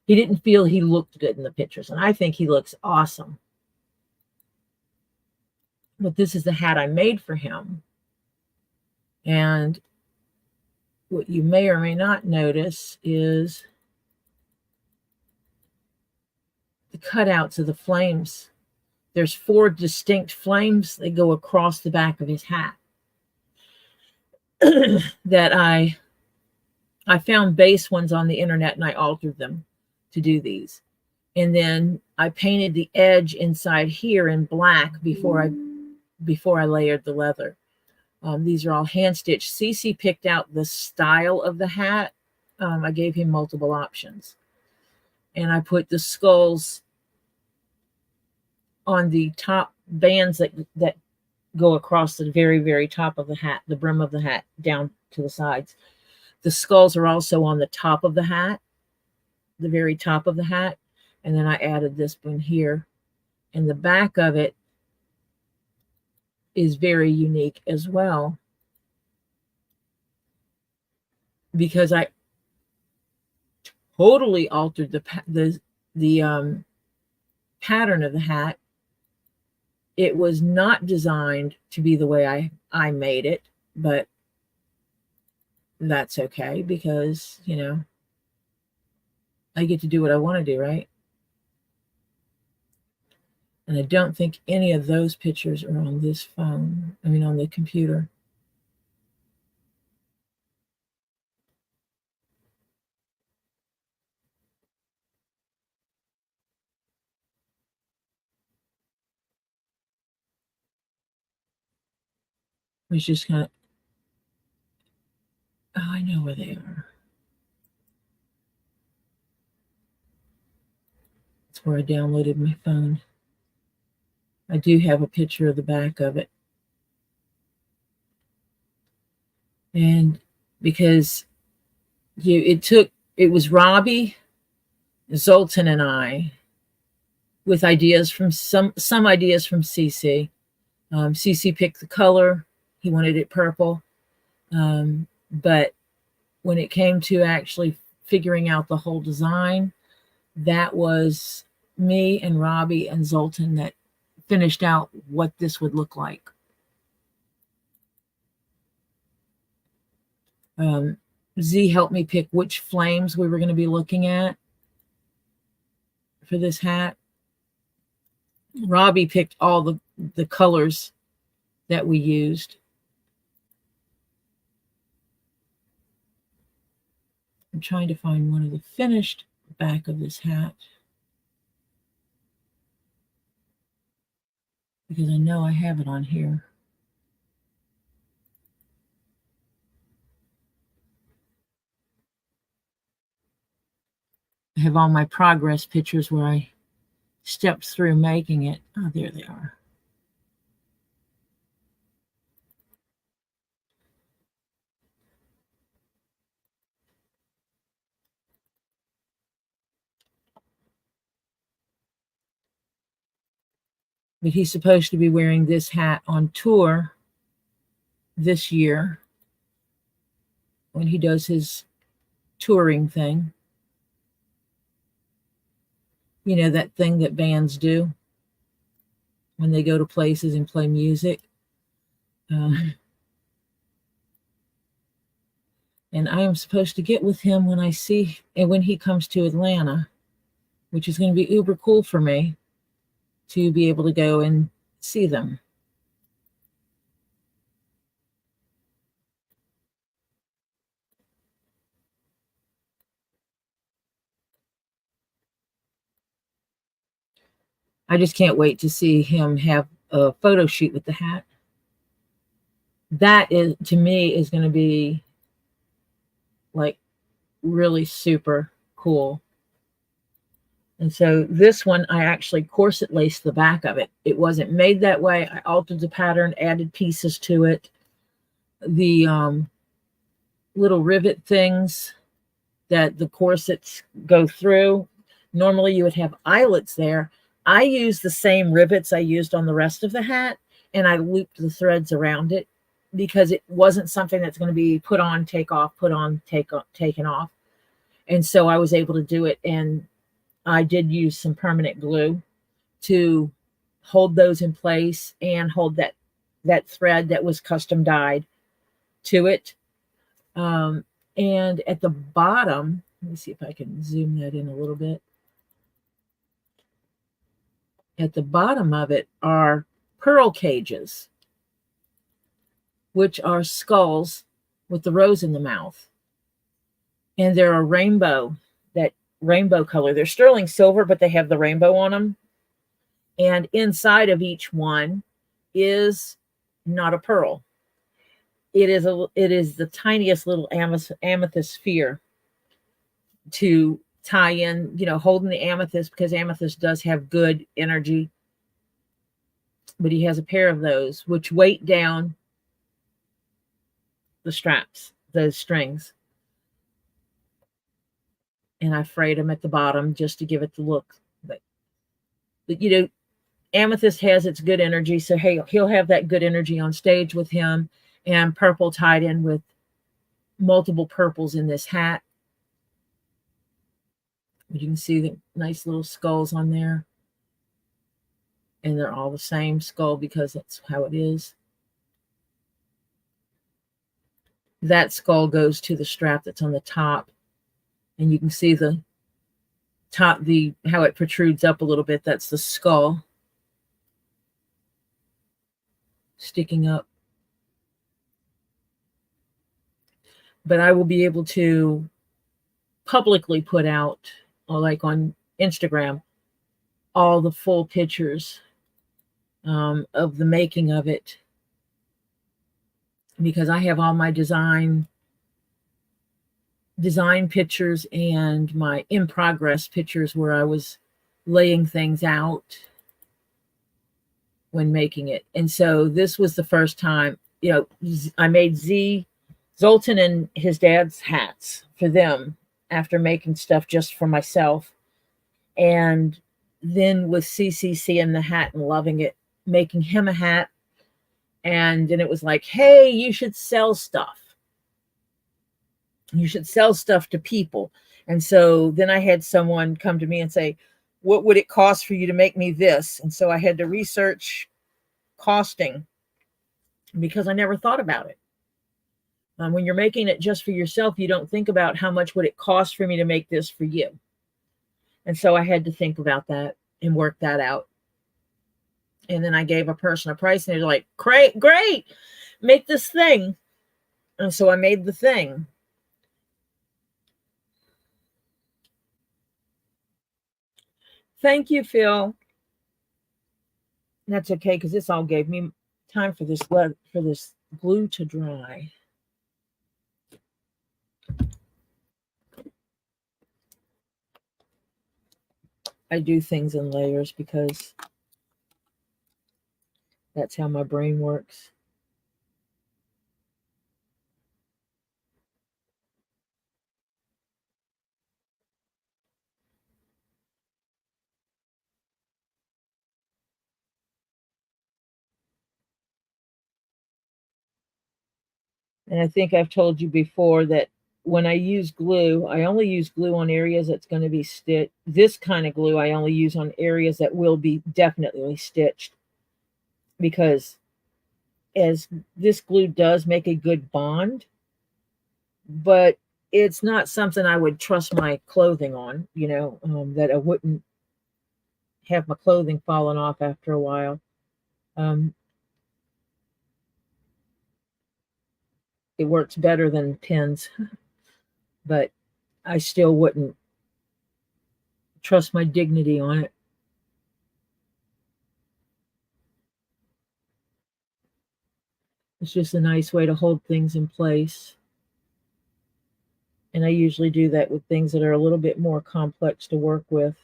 A: he didn't feel he looked good in the pictures. And I think he looks awesome. But this is the hat I made for him. And what you may or may not notice is the cutouts of the flames. There's 4 distinct flames that go across the back of his hat that I found base ones on the internet and I altered them to do these. And then I painted the edge inside here in black before I layered the leather. These are all hand stitched. CC picked out the style of the hat. I gave him multiple options. And I put the skulls on the top bands that go across the very, very top of the hat, the brim of the hat down to the sides. The skulls are also on the top of the hat, the very top of the hat. And then I added this one here. And the back of it is very unique as well, because I totally altered the pattern of the hat. It was not designed to be the way I made it, but that's okay because, you know, I get to do what I want to do, right? And I don't think any of those pictures are on this phone. I mean, on the computer. It's just kind of, oh, I know where they are. That's where I downloaded my phone. I do have a picture of the back of it. And because it was Robbie, Zoltan, and I with ideas from some ideas from CC. CC picked the color. He wanted it purple. But when it came to actually figuring out the whole design, that was me and Robbie and Zoltan that finished out what this would look like. Z helped me pick which flames we were going to be looking at for this hat. Robbie picked all the colors that we used. I'm trying to find one of the finished back of this hat because I know I have it on here. I have all my progress pictures where I stepped through making it. Oh, there they are. But he's supposed to be wearing this hat on tour this year when he does his touring thing. You know, that thing that bands do when they go to places and play music. And I am supposed to get with him when when he comes to Atlanta, which is going to be uber cool for me to be able to go and see them. I just can't wait to see him have a photo shoot with the hat. That is, to me, is going to be like really super cool. And so this one, I actually corset laced the back of it. It wasn't made that way. I altered the pattern, added pieces to it. The little rivet things that the corsets go through. Normally you would have eyelets there. I used the same rivets I used on the rest of the hat, and I looped the threads around it because it wasn't something that's going to be put on, take off, put on, taken off. And so I was able to do it. And I did use some permanent glue to hold those in place and hold that thread that was custom dyed to it. And at the bottom, let me see if I can zoom that in a little bit. At the bottom of it are pearl cages, which are skulls with the rose in the mouth. And they're a rainbow, that rainbow color. They're sterling silver, but they have the rainbow on them. And inside of each one is not a pearl. It is the tiniest little amethyst sphere to tie in, holding the amethyst, because amethyst does have good energy. But he has a pair of those which weight down the straps, those strings. And I frayed them at the bottom just to give it the look. But amethyst has its good energy, so hey, he'll have that good energy on stage with him. And purple tied in with multiple purples in this hat. You can see the nice little skulls on there. And they're all the same skull because that's how it is. That skull goes to the strap that's on the top. And you can see the top, how it protrudes up a little bit. That's the skull sticking up. But I will be able to publicly put out, or like on Instagram, all the full pictures of the making of it, because I have all my design pictures and my in progress pictures where I was laying things out when making it. And so this was the first time, I made Zoltan and his dad's hats for them after making stuff just for myself. And then with CCC and the hat and loving it, making him a hat. And then it was like, hey, you should sell stuff. You should sell stuff to people. And so then I had someone come to me and say, what would it cost for you to make me this? And so I had to research costing because I never thought about it. When you're making it just for yourself, you don't think about how much would it cost for me to make this for you. And so I had to think about that and work that out. And then I gave a person a price, and they're like, great, make this thing. And so I made the thing. Thank you, Phil. That's okay, because this all gave me time for this glue to dry. I do things in layers because that's how my brain works. And I think I've told you before that when I use glue, I only use glue on areas that's going to be stitched. This kind of glue I only use on areas that will be definitely stitched, because as this glue does make a good bond, but it's not something I would trust my clothing on, that I wouldn't have my clothing falling off after a while. Um, it works better than pins, but I still wouldn't trust my dignity on it. It's just a nice way to hold things in place. And I usually do that with things that are a little bit more complex to work with.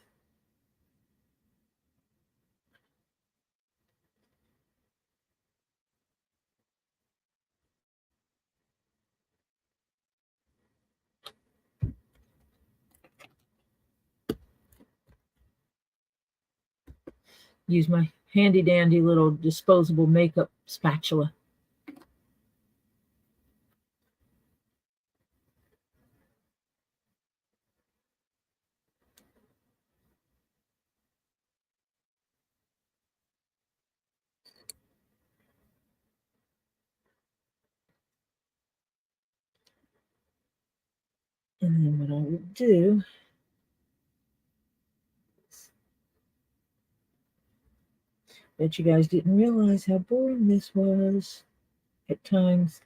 A: Use my handy dandy little disposable makeup spatula. And then what I would do, bet you guys didn't realize how boring this was at times.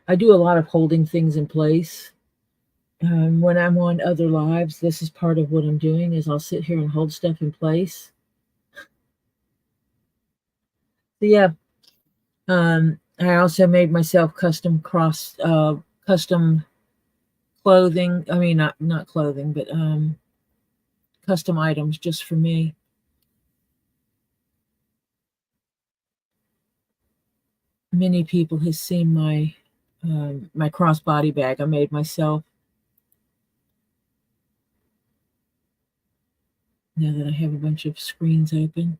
A: I do a lot of holding things in place. When I'm on other lives, this is part of what I'm doing is I'll sit here and hold stuff in place. So yeah, I also made myself custom custom clothing. I mean, not clothing, but custom items just for me. Many people have seen my crossbody bag I made myself. Now that I have a bunch of screens open.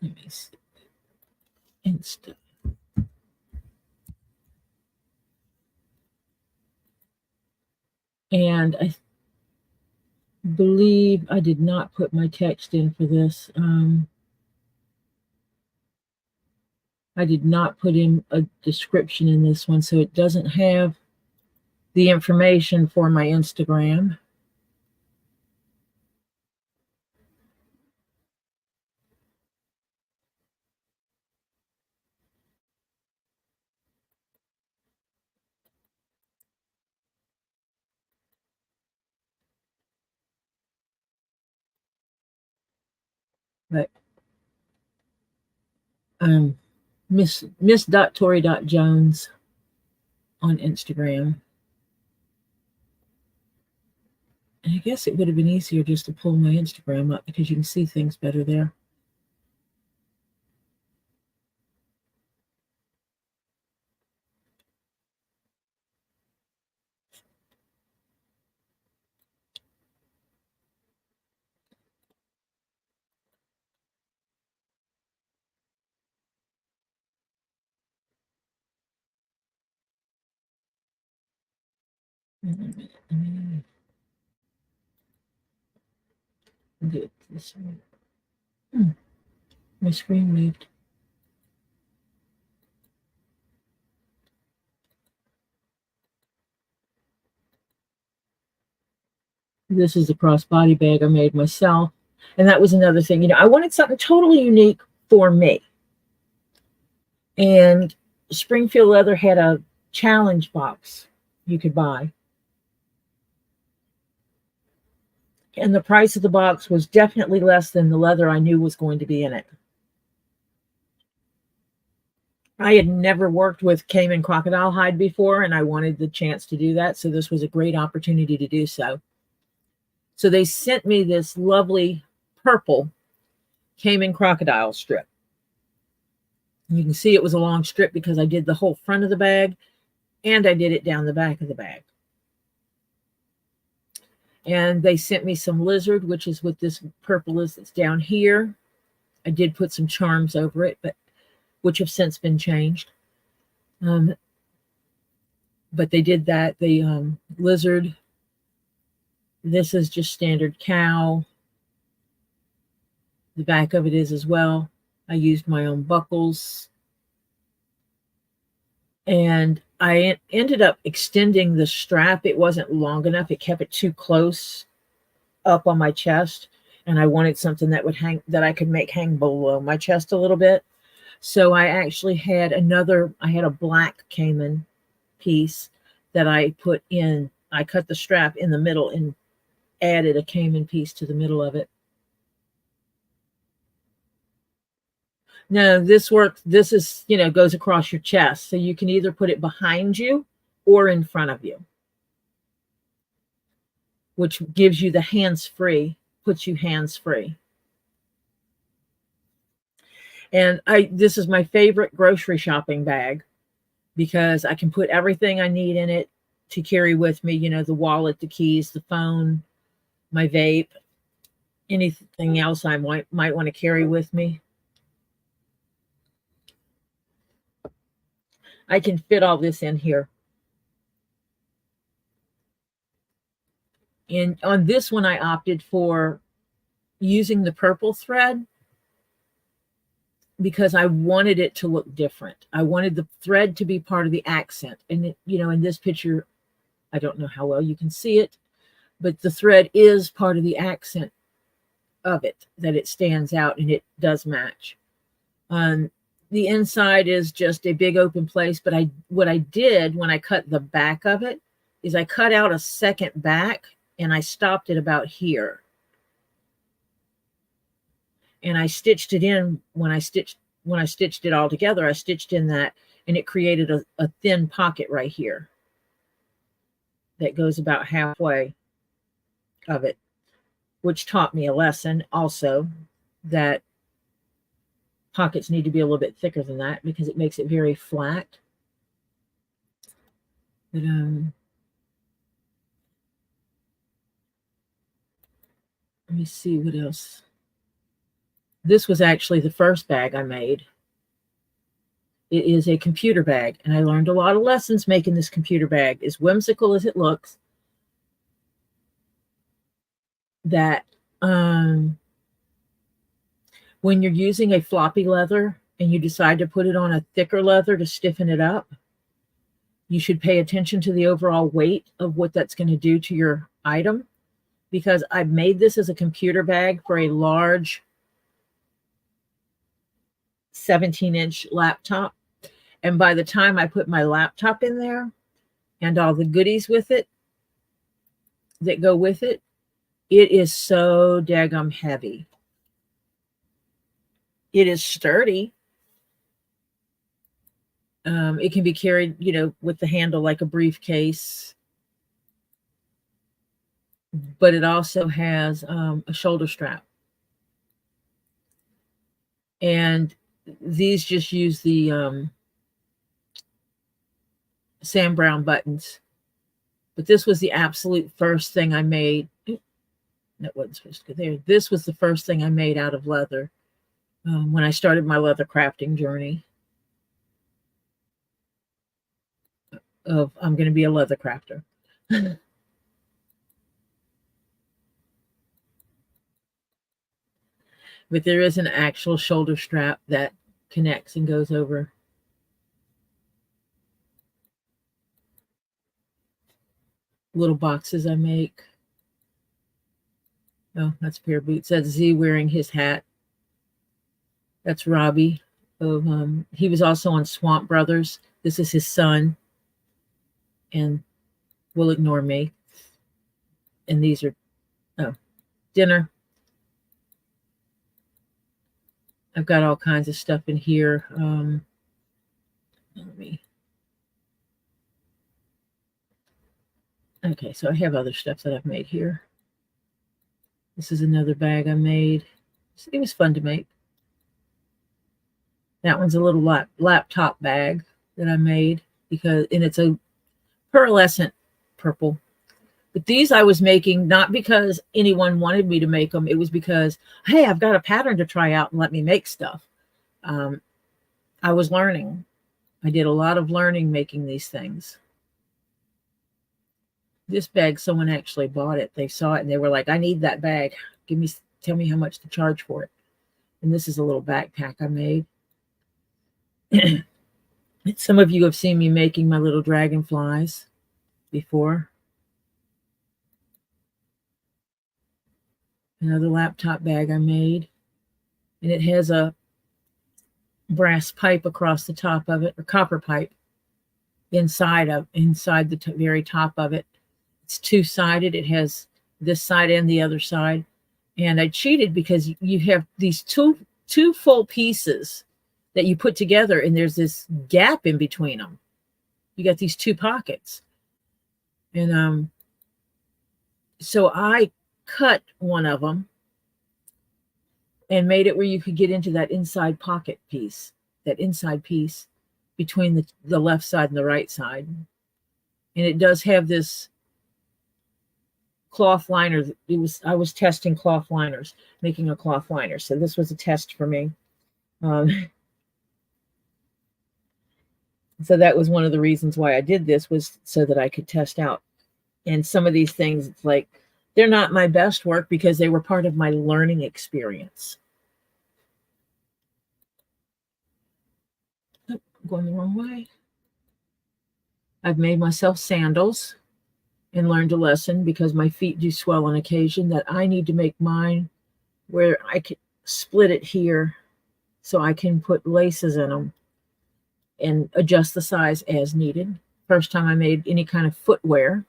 A: Let me see. Insta. And I believe I did not put my text in for this. I did not put in a description in this one, so it doesn't have the information for my Instagram. But Miss.Tori.Jones on Instagram. And I guess it would have been easier just to pull my Instagram up because you can see things better there. Let me do it this way. My screen moved. This is a crossbody bag I made myself. And that was another thing. I wanted something totally unique for me. And Springfield Leather had a challenge box you could buy. And the price of the box was definitely less than the leather I knew was going to be in it. I had never worked with Cayman crocodile hide before, and I wanted the chance to do that. So this was a great opportunity to do so. So they sent me this lovely purple Cayman crocodile strip. You can see it was a long strip because I did the whole front of the bag and I did it down the back of the bag. And they sent me some lizard, which is what this purple is that's down here. I did put some charms over it, but which have since been changed. But they did that. The lizard This is just standard cow. The back of it is as well. I used my own buckles. And I ended up extending the strap. It wasn't long enough. It kept it too close up on my chest. And I wanted something that would hang, that I could make hang below my chest a little bit. So I actually had I had a black caiman piece that I put in. I cut the strap in the middle and added a caiman piece to the middle of it. No, this works. This is, goes across your chest. So you can either put it behind you or in front of you, which gives you the hands-free, puts you hands-free. And this is my favorite grocery shopping bag because I can put everything I need in it to carry with me, the wallet, the keys, the phone, my vape, anything else I might want to carry with me. I can fit all this in here. And on this one, I opted for using the purple thread because I wanted it to look different. I wanted the thread to be part of the accent. And, in this picture, I don't know how well you can see it, but the thread is part of the accent of it, that it stands out and it does match. The inside is just a big open place, but what I did when I cut the back of it is I cut out a second back and I stopped it about here. And I stitched it in when I stitched it all together. I stitched in that, and it created a thin pocket right here that goes about halfway of it, which taught me a lesson also, that pockets need to be a little bit thicker than that because it makes it very flat. But let me see what else. This was actually the first bag I made. It is a computer bag, and I learned a lot of lessons making this computer bag. As whimsical as it looks, that when you're using a floppy leather and you decide to put it on a thicker leather to stiffen it up, you should pay attention to the overall weight of what that's going to do to your item, because I made this as a computer bag for a large 17-inch laptop. And by the time I put my laptop in there and all the goodies with it that go with it, it is so daggum heavy. It is sturdy. It can be carried, with the handle like a briefcase. But it also has a shoulder strap. And these just use the Sam Brown buttons. But this was the absolute first thing I made. That wasn't supposed to go there. This was the first thing I made out of leather when I started my leather crafting journey of I'm going to be a leather crafter. But there is an actual shoulder strap that connects and goes over. Little boxes I make. Oh, that's a pair of boots. That's Z wearing his hat. That's Robbie. He was also on Swamp Brothers. This is his son. And will ignore me. And these are, dinner. I've got all kinds of stuff in here. Okay, so I have other stuff that I've made here. This is another bag I made. It was fun to make. That one's a little laptop bag that I made and it's a pearlescent purple. But these I was making not because anyone wanted me to make them. It was because, hey, I've got a pattern to try out and let me make stuff. I was learning. I did a lot of learning making these things. This bag, someone actually bought it. They saw it and they were like, I need that bag. Tell me how much to charge for it. And this is a little backpack I made. Some of you have seen me making my little dragonflies before. Another laptop bag I made. And it has a brass pipe across the top of it, or copper pipe inside the very top of it. It's two-sided. It has this side and the other side. And I cheated because you have these two full pieces that you put together, and there's this gap in between them. You got these two pockets. And so I cut one of them and made it where you could get into that inside pocket piece, that inside piece between the left side and the right side. And it does have this cloth liner. I was testing cloth liners, making a cloth liner. So this was a test for me. So that was one of the reasons why I did this, was so that I could test out. And some of these things, it's like, they're not my best work because they were part of my learning experience. Oh, I'm going the wrong way. I've made myself sandals and learned a lesson, because my feet do swell on occasion, that I need to make mine where I can split it here so I can put laces in them and adjust the size as needed. First time I made any kind of footwear.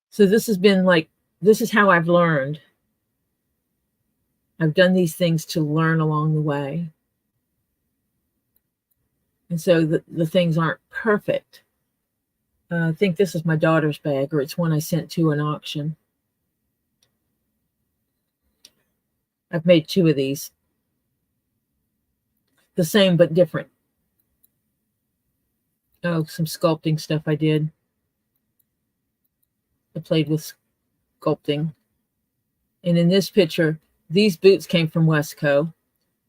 A: So this is how I've learned. I've done these things to learn along the way. And so the things aren't perfect. I think this is my daughter's bag, or it's one I sent to an auction. I've made two of these. The same but different. Oh, some sculpting stuff I did. I played with sculpting. And in this picture, these boots came from Westco.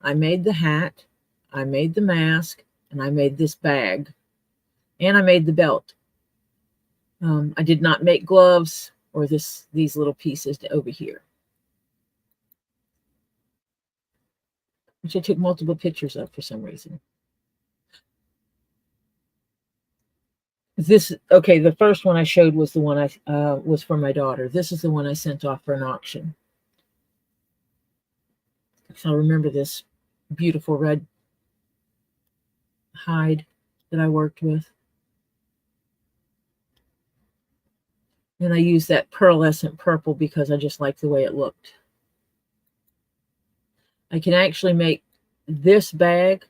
A: I made the hat, I made the mask, and I made this bag. And I made the belt. I did not make gloves or these little pieces over here, which I took multiple pictures of for some reason. The first one I showed was the one was for my daughter. This is the one I sent off for an auction. So I remember this beautiful red hide that I worked with. And I used that pearlescent purple because I just liked the way it looked. I can actually make this bag,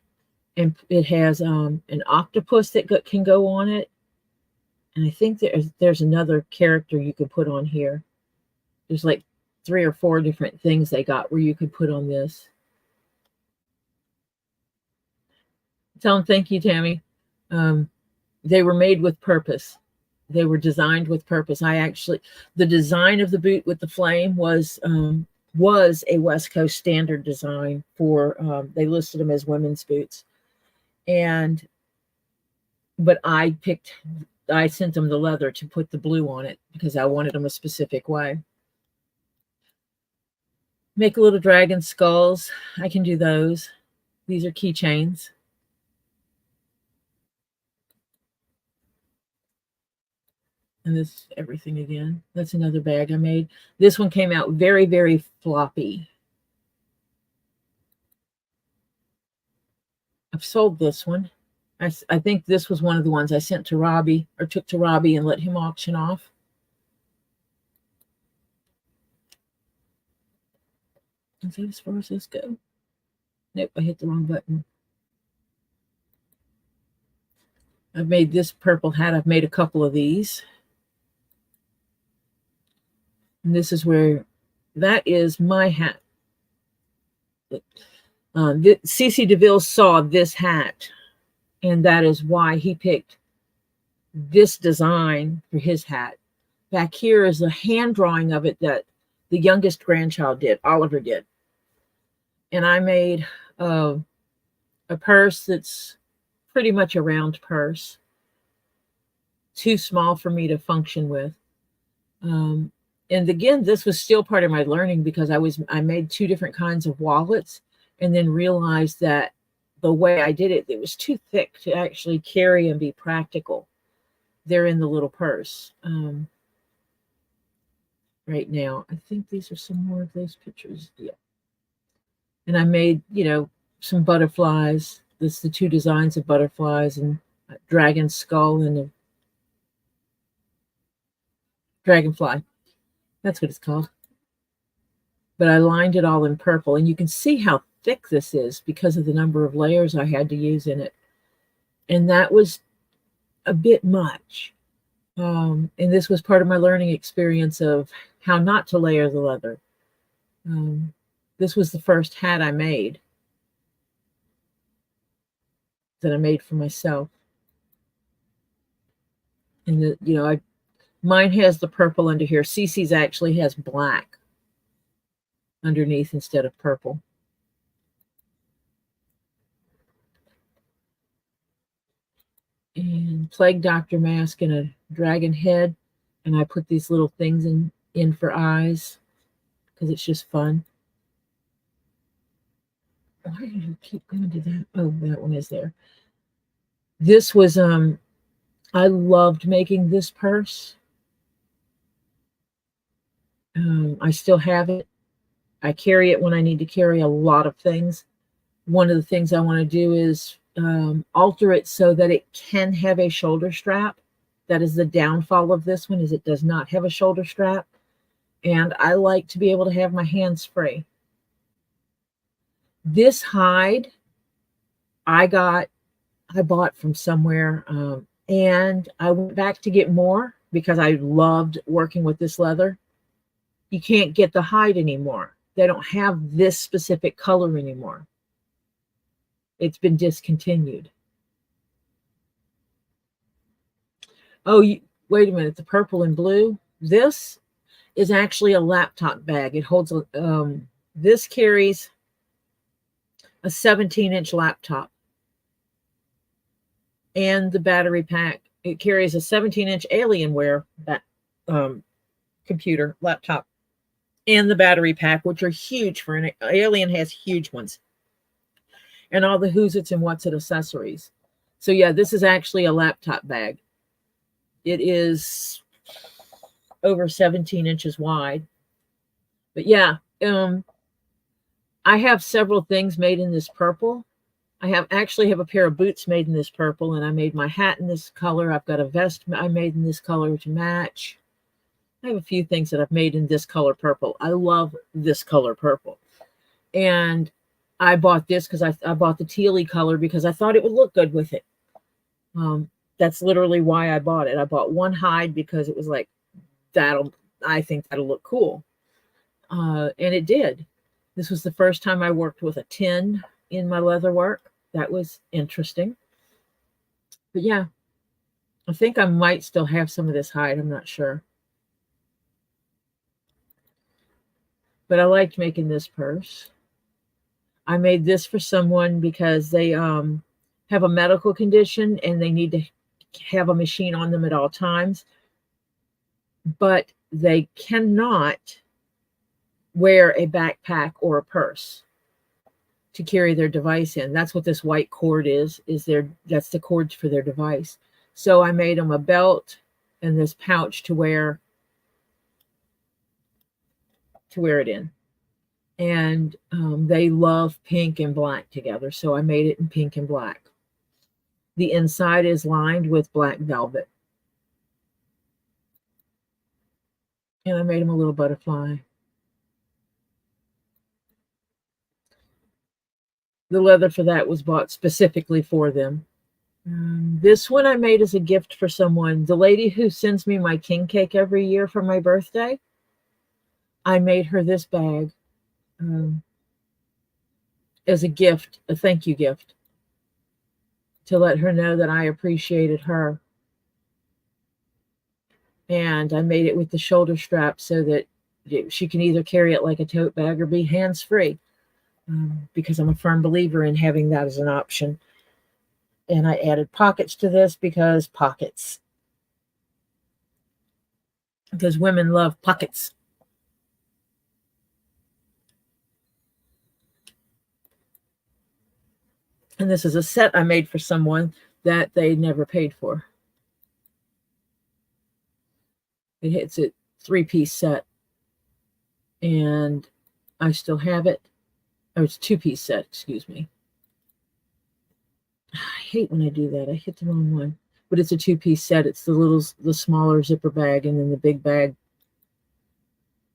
A: and it has an octopus that can go on it. And I think there's another character you could put on here. There's like 3 or 4 different things they got where you could put on this. Tell them thank you, Tammy. They were made with purpose. They were designed with purpose. The design of the boot with the flame was a West Coast standard design for, they listed them as women's boots. But I sent them the leather to put the blue on it because I wanted them a specific way. Make little dragon skulls. I can do those. These are keychains. And this everything again. That's another bag I made. This one came out very, very floppy. I've sold this one. I think this was one of the ones I sent to Robbie, or took to Robbie and let him auction off. Is that as far as this go? Nope, I hit the wrong button. I've made this purple hat. I've made a couple of these. And this is where, that is my hat. CC DeVille saw this hat, and that is why he picked this design for his hat. Back here is a hand drawing of it that the youngest grandchild did, Oliver did. And I made a purse that's pretty much a round purse. too small for me to function with. And again, this was still part of my learning because I made 2 different kinds of wallets and then realized that the way I did it, it was too thick to actually carry and be practical. They're in the little purse. Right now, I think these are some more of those pictures. Yeah. And I made, some butterflies. This is the 2 designs of butterflies and a dragon skull and a dragonfly. That's what it's called. But I lined it all in purple, and you can see how thick this is because of the number of layers I had to use in it. And that was a bit much. And this was part of my learning experience of how not to layer the leather. This was the first hat I made that I made for myself. And mine has the purple under here. Cece's actually has black underneath instead of purple. And Plague Doctor mask and a dragon head. And I put these little things in for eyes because it's just fun. Why do you keep going to that? Oh, that one is there. This was, I loved making this purse. I still have it. I carry it when I need to carry a lot of things. One of the things I want to do is alter it so that it can have a shoulder strap. That is the downfall of this one, is it does not have a shoulder strap. And I like to be able to have my hands free. This hide I bought from somewhere, and I went back to get more because I loved working with this leather. You can't get the hide anymore. They don't have this specific color anymore. It's been discontinued. Oh, wait a minute. The purple and blue. This is actually a laptop bag. It holds, this carries a 17-inch laptop and the battery pack. It carries a 17-inch Alienware computer laptop and the battery pack, which are huge for an Alien, has huge ones, and all the who's its and what's it accessories. So yeah, this is actually a laptop bag. It is over 17 inches wide. But yeah, I have several things made in this purple. I actually have a pair of boots made in this purple, and I made my hat in this color. I've got a vest I made in this color to match. I have a few things that I've made in this color purple. I love this color purple. And I bought this because I bought the tealy color because I thought it would look good with it. That's literally why I bought it. I bought one hide because it was like, I think that'll look cool. And it did. This was the first time I worked with a tin in my leather work. That was interesting. But yeah, I think I might still have some of this hide. I'm not sure. But I liked making this purse. I made this for someone because they have a medical condition and they need to have a machine on them at all times. But they cannot wear a backpack or a purse to carry their device in. That's what this white cord is that's the cord for their device. So I made them a belt and this pouch to wear it in. And they love pink and black together, so I made it in pink and black. The inside is lined with black velvet. And I made them a little butterfly. The leather for that was bought specifically for them. This one I made as a gift for someone. The lady who sends me my king cake every year for my birthday, I made her this bag as a gift, a thank you gift, to let her know that I appreciated her. And I made it with the shoulder strap so that she can either carry it like a tote bag or be hands-free, because I'm a firm believer in having that as an option. And I added pockets to this because pockets. because women love pockets. And this is a set I made for someone that they never paid for. It's a 3-piece set, and I still have it. Or it's a 2-piece set, excuse me. I hate when I do that. I hit the wrong one. But it's a 2-piece set. It's the smaller zipper bag and then the big bag.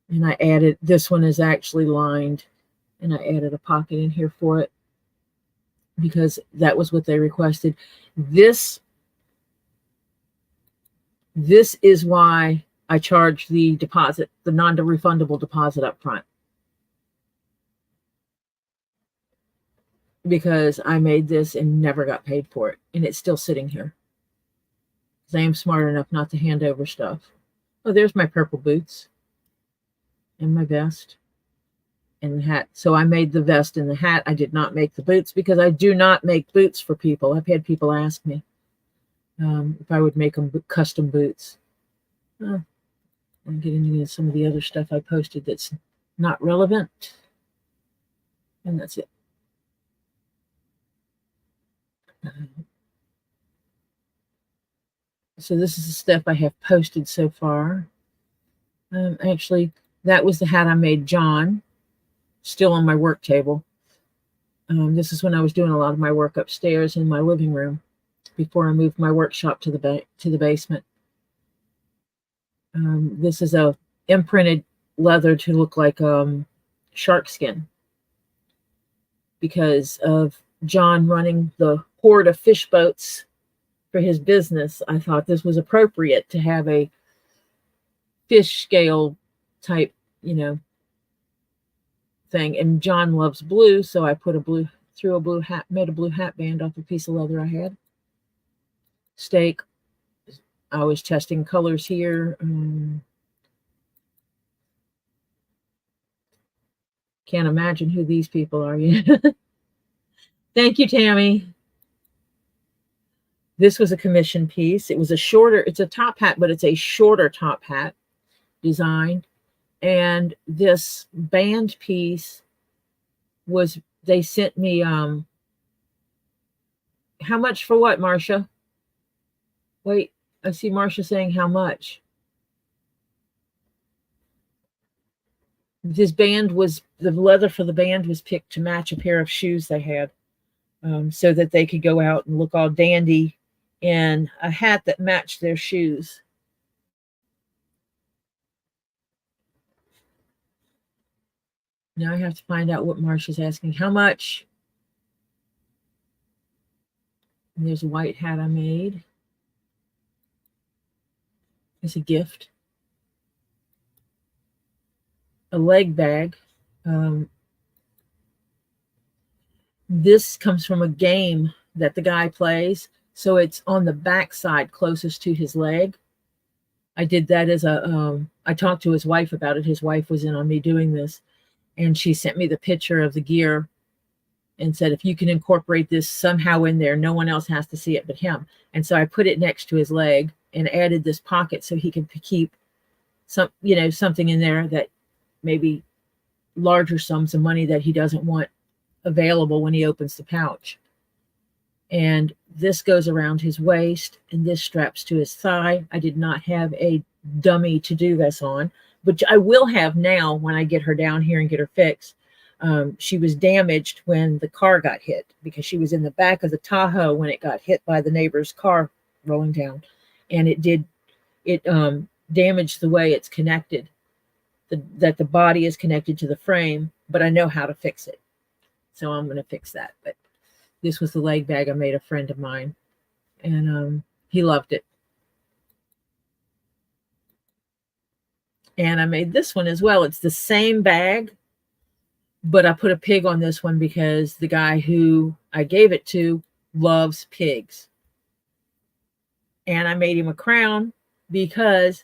A: And I added, this one is actually lined, and I added a pocket in here for it because that was what they requested. This is why I charge the deposit, the non-refundable deposit up front. Because I made this and never got paid for it. And it's still sitting here. Because I am smart enough not to hand over stuff. Oh, there's my purple boots. And my vest. And the hat. So I made the vest and the hat. I did not make the boots because I do not make boots for people. I've had people ask me if I would make them custom boots. I'm getting into some of the other stuff I posted that's not relevant. And that's it. So this is the stuff I have posted so far. Actually, that was the hat I made John, still on my work table. This is when I was doing a lot of my work upstairs in my living room before I moved my workshop to the basement. This is a imprinted leather to look like shark skin because of John running the horde of fish boats for his business. I thought this was appropriate to have a fish scale type, thing. And John loves blue, so I put made a blue hat band off a piece of leather I had. Steak. I was testing colors here. Can't imagine who these people are. Thank you, Tammy. This was a commission piece. It's a top hat, but it's a shorter top hat design. And this band piece they sent me, how much for what, Marcia? Wait, I see Marcia saying how much. The leather for the band was picked to match a pair of shoes they had, so that they could go out and look all dandy in a hat that matched their shoes. Now I have to find out what Marcia's asking. How much? And there's a white hat I made. It's a gift. A leg bag. This comes from a game that the guy plays. So it's on the back side closest to his leg. I did that as I talked to his wife about it. His wife was in on me doing this. And she sent me the picture of the gear and said, if you can incorporate this somehow in there, no one else has to see it but him. And so I put it next to his leg and added this pocket so he can keep something in there that maybe larger sums of money that he doesn't want available when he opens the pouch. And this goes around his waist and this straps to his thigh. I did not have a dummy to do this on, but I will have now when I get her down here and get her fixed. She was damaged when the car got hit because she was in the back of the Tahoe when it got hit by the neighbor's car rolling down. And it damaged the way it's connected, that the body is connected to the frame, but I know how to fix it. So I'm going to fix that. But this was the leg bag I made a friend of mine, and he loved it. And I made this one as well. It's the same bag, but I put a pig on this one because the guy who I gave it to loves pigs. And I made him a crown because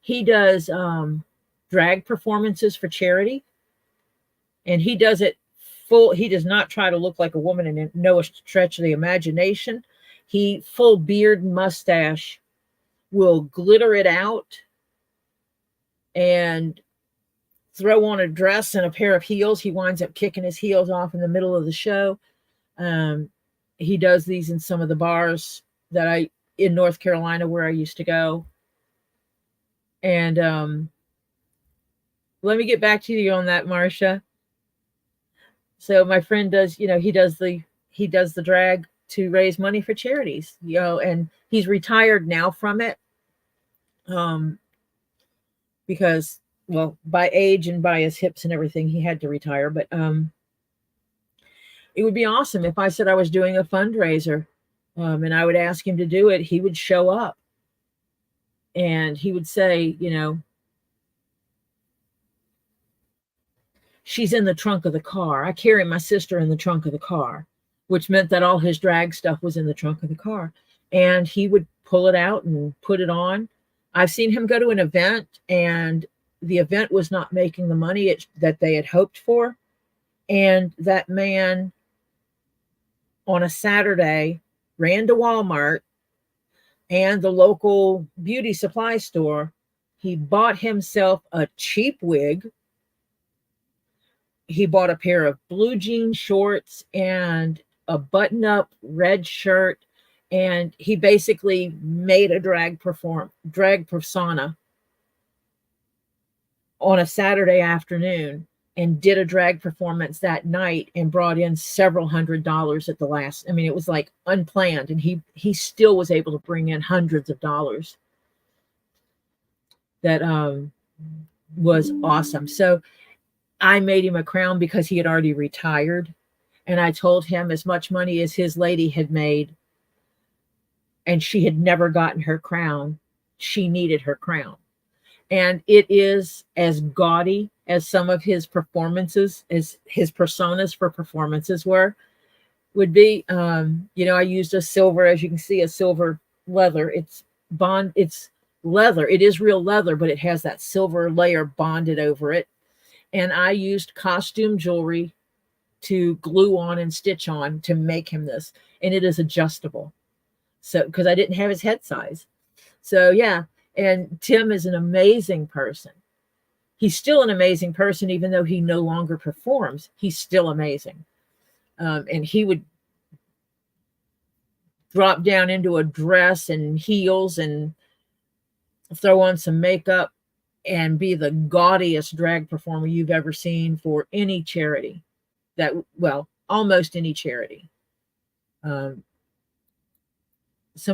A: he does drag performances for charity. And he does it full. He does not try to look like a woman in no stretch of the imagination. He full beard, mustache, will glitter it out and throw on a dress and a pair of heels. He winds up kicking his heels off in the middle of the show. He does these in some of the bars that in North Carolina where I used to go. And let me get back to you on that, Marcia. So my friend does, he does the drag to raise money for charities, and he's retired now from it. Because, well, by age and by his hips and everything, he had to retire. But it would be awesome if I said I was doing a fundraiser, and I would ask him to do it. He would show up and he would say, she's in the trunk of the car. I carry my sister in the trunk of the car, which meant that all his drag stuff was in the trunk of the car. And he would pull it out and put it on. I've seen him go to an event, and the event was not making the money that they had hoped for. And that man on a Saturday ran to Walmart and the local beauty supply store. He bought himself a cheap wig. He bought a pair of blue jean shorts and a button-up red shirt, and he basically made a drag persona on a Saturday afternoon and did a drag performance that night and brought in several $100s at the last. I mean, it was like unplanned, and he still was able to bring in hundreds of dollars. That was awesome. So I made him a crown because he had already retired. And I told him as much money as his lady had made, and she had never gotten her crown, she needed her crown. And it is as gaudy as some of his performances, as his personas for performances would be. I used a silver, as you can see, a silver leather. It's leather. It is real leather, but it has that silver layer bonded over it. And I used costume jewelry to glue on and stitch on to make him this. And it is adjustable. So, because I didn't have his head size. So, yeah. And Tim is an amazing person. He's still an amazing person, even though he no longer performs. He's still amazing. And he would drop down into a dress and heels and throw on some makeup and be the gaudiest drag performer you've ever seen for any charity. Almost any charity. Some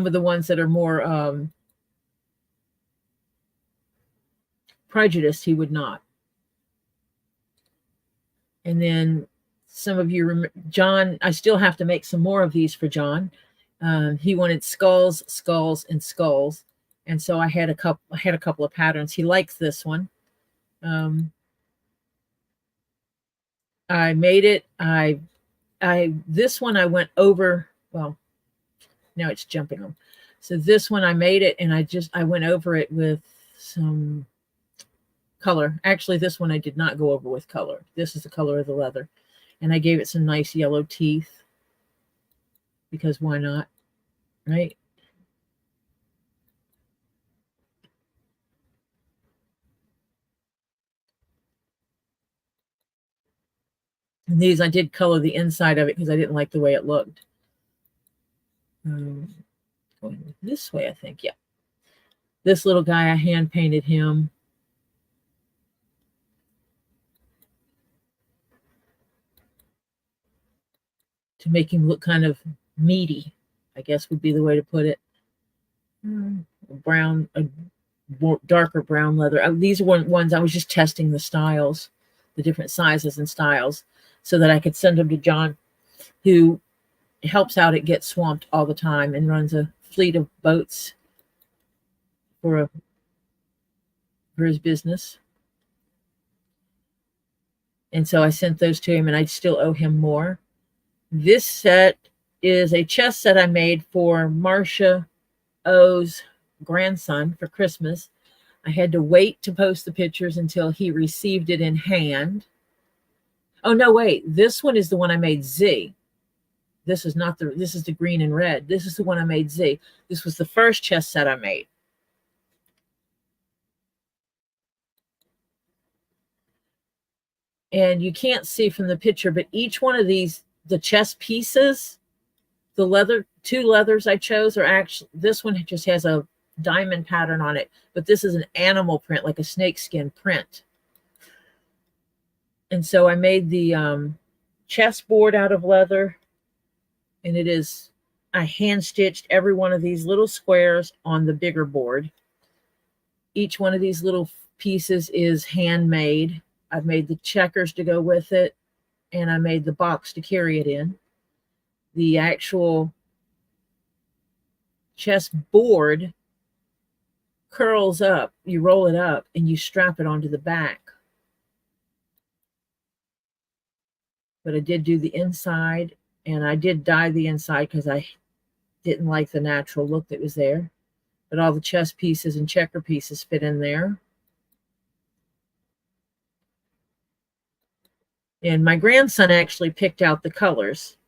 A: of the ones that are more prejudiced, he would not. And then some of you remember John. I still have to make some more of these for John. He wanted skulls, and skulls, and so I had a couple of patterns. He likes this one. I made it. This one I went over. Well, now it's jumping them. So this one I made it, and I went over it with some color. Actually, this one I did not go over with color. This is the color of the leather, and I gave it some nice yellow teeth because why not, right? And these I did color the inside of it because I didn't like the way it looked. Going this way, I think. Yeah. This little guy, I hand painted him. To make him look kind of meaty, I guess would be the way to put it. Brown, a darker brown leather. These are ones I was just testing the styles, the different sizes and styles, so that I could send them to John, who helps out at Get Swamped all the time and runs a fleet of boats for his business. And so I sent those to him, and I still owe him more. This set is a chest set I made for Marcia O's grandson for Christmas. I had to wait to post the pictures until he received it in hand. Oh, no, wait. This one is the one I made Z. This is the green and red. This is the one I made Z. This was the first chest set I made. And you can't see from the picture, but each one of these, the chest pieces, the leather, 2 leathers I chose are actually, this one just has a diamond pattern on it, but this is an animal print, like a snakeskin print. And so I made the chest board out of leather, and it is, I hand stitched every one of these little squares on the bigger board. Each one of these little pieces is handmade. I've made the checkers to go with it, and I made the box to carry it in. The actual chest board curls up. You roll it up and you strap it onto the back. But I did do the inside, and I did dye the inside because I didn't like the natural look that was there. But all the chest pieces and checker pieces fit in there. And my grandson actually picked out the colors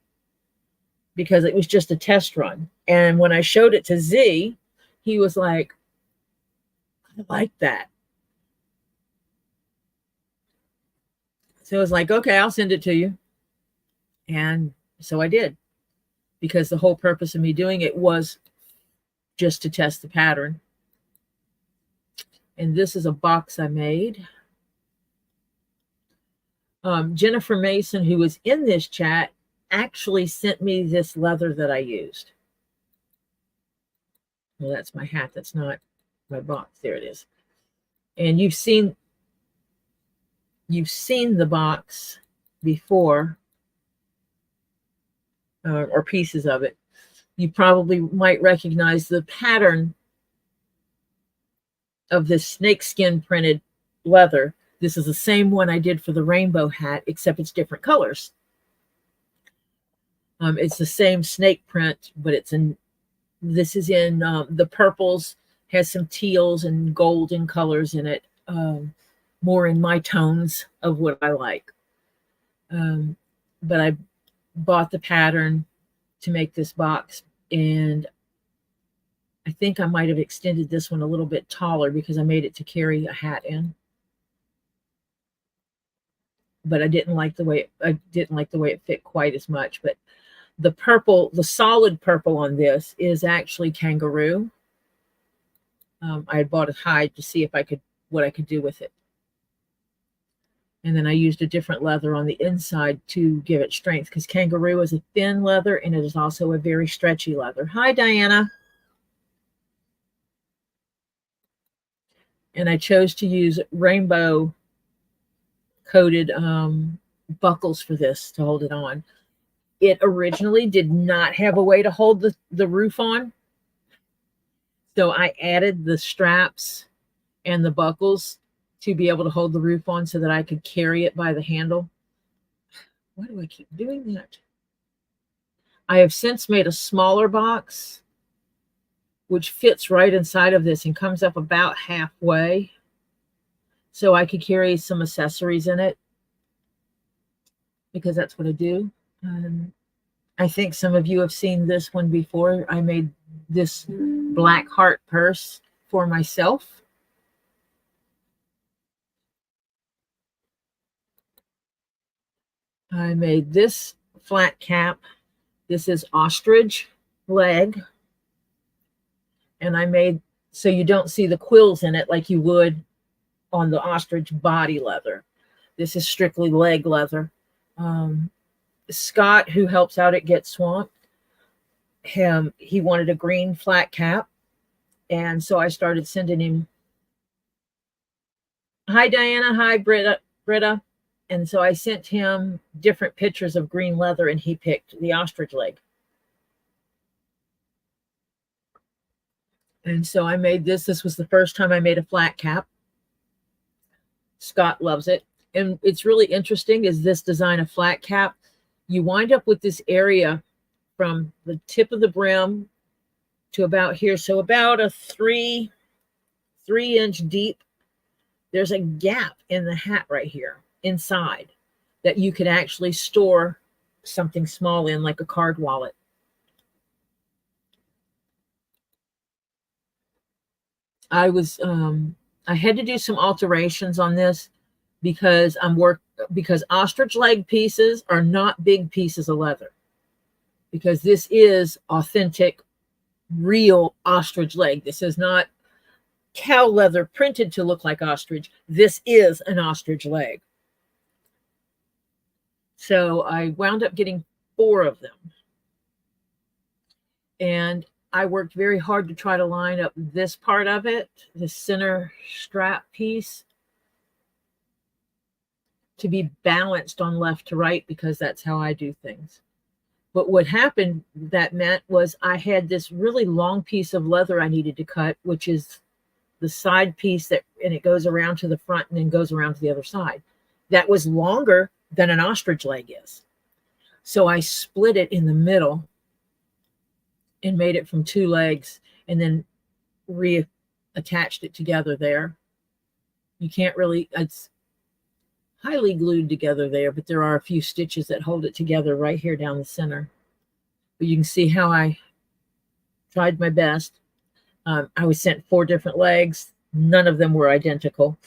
A: because it was just a test run. And when I showed it to Z, he was like, I like that. So I was like, okay, I'll send it to you. And so I did, because the whole purpose of me doing it was just to test the pattern. And this is a box I made. Jennifer Mason, who was in this chat, actually sent me this leather that I used. Well, that's my hat. That's not my box. There it is. And you've seen the box before, or pieces of it. You probably might recognize the pattern of this snakeskin printed leather. This is the same one I did for the rainbow hat, except it's different colors. It's the same snake print, but this is in the purples, has some teals and golden colors in it, more in my tones of what I like. But I bought the pattern to make this box, and I think I might have extended this one a little bit taller because I made it to carry a hat in. But I didn't like the way it fit quite as much. But the purple, the solid purple on this is actually kangaroo. I had bought a hide to see if what I could do with it. And then I used a different leather on the inside to give it strength, because kangaroo is a thin leather and it is also a very stretchy leather. Hi, Diana. And I chose to use rainbow coated buckles for this to hold it on. It originally did not have a way to hold the roof on. So I added the straps and the buckles to be able to hold the roof on so that I could carry it by the handle. Why do I keep doing that? I have since made a smaller box, which fits right inside of this and comes up about halfway, so I could carry some accessories in it, because that's what I do. I think some of you have seen this one before. I made this black heart purse for myself. I made this flat cap. This is ostrich leg. And I made, so you don't see the quills in it like you would on the ostrich body leather. This is strictly leg leather. Scott, who helps out at Get Swamped, he wanted a green flat cap. And so I started sending him. Hi, Diana. Hi, Britta. And so I sent him different pictures of green leather, and he picked the ostrich leg. And so I made this. This was the first time I made a flat cap. Scott loves it. And it's really interesting is this design of flat cap. You wind up with this area from the tip of the brim to about here. So about a 3-inch deep. There's a gap in the hat right here inside that you could actually store something small in, like a card wallet. I had to do some alterations on this because because ostrich leg pieces are not big pieces of leather, because this is authentic, real ostrich leg. This is not cow leather printed to look like ostrich. This is an ostrich leg. So I wound up getting 4 of them. And I worked very hard to try to line up this part of it, the center strap piece, to be balanced on left to right, because that's how I do things. But what happened that meant was I had this really long piece of leather I needed to cut, which is the side piece and it goes around to the front and then goes around to the other side. That was longer than an ostrich leg is. So I split it in the middle and made it from 2 legs and then reattached it together there. You can't really, it's highly glued together there, but there are a few stitches that hold it together right here down the center. But you can see how I tried my best. I was sent 4 different legs. None of them were identical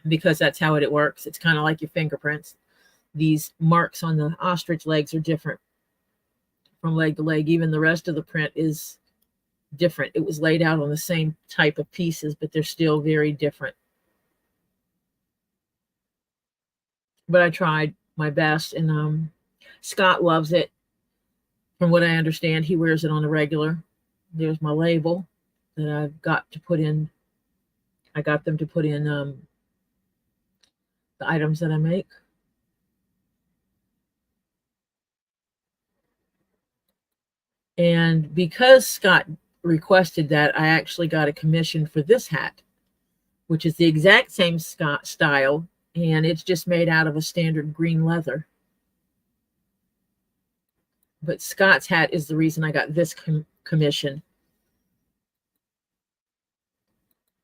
A: because that's how it works. It's kind of like your fingerprints. These marks on the ostrich legs are different from leg to leg. Even the rest of the print is different. It was laid out on the same type of pieces, but they're still very different. But I tried my best, and Scott loves it. From what I understand, he wears it on a regular. There's my label that I've got to put in. I got them to put in the items that I make. And because Scott requested that, I actually got a commission for this hat, which is the exact same style, and it's just made out of a standard green leather. But Scott's hat is the reason I got this commission.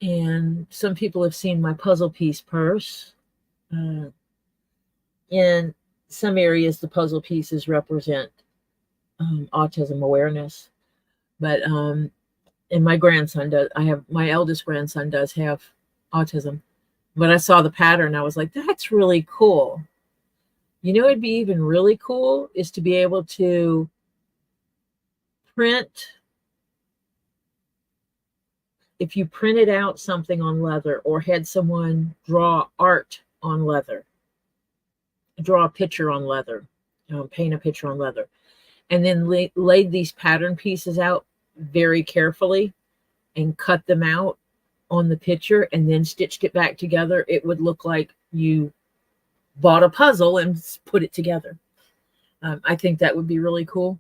A: And some people have seen my puzzle piece purse. In some areas, the puzzle pieces represent autism awareness. But and my grandson does. My eldest grandson does have autism. But I saw the pattern. I was like, that's really cool. You know, it'd be even really cool is to be able to print. If you printed out something on leather or had someone draw art on leather, draw a picture on leather, paint a picture on leather, and then laid these pattern pieces out very carefully and cut them out on the picture and then stitched it back together, it would look like you bought a puzzle and put it together. I think that would be really cool.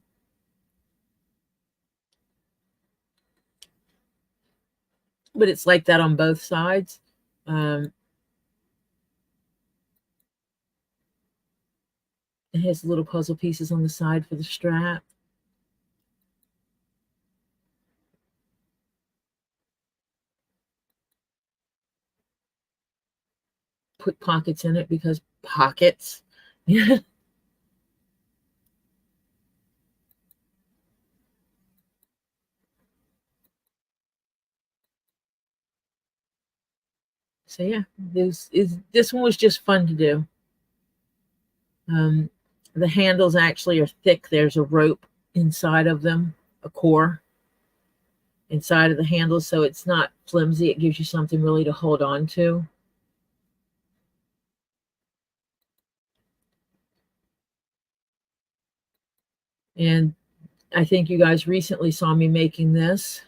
A: But it's like that on both sides. It has little puzzle pieces on the side for the strap. Put pockets in it because pockets. So yeah, this one was just fun to do. The handles actually are thick. There's a rope inside of them, a core inside of the handles, so it's not flimsy. It gives you something really to hold on to. And I think you guys recently saw me making this.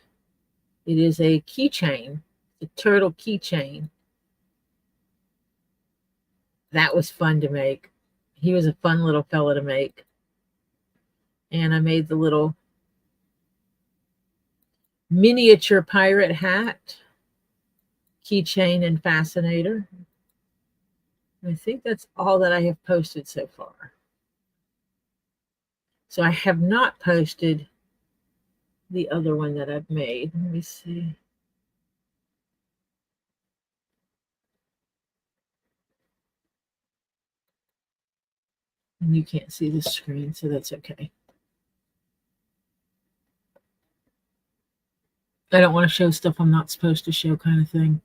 A: It is a keychain, a turtle keychain. That was fun to make. He was a fun little fella to make. And I made the little miniature pirate hat, keychain, and fascinator. I think that's all that I have posted so far. So I have not posted the other one that I've made. Let me see. And you can't see the screen, so that's okay. I don't want to show stuff I'm not supposed to show, kind of thing.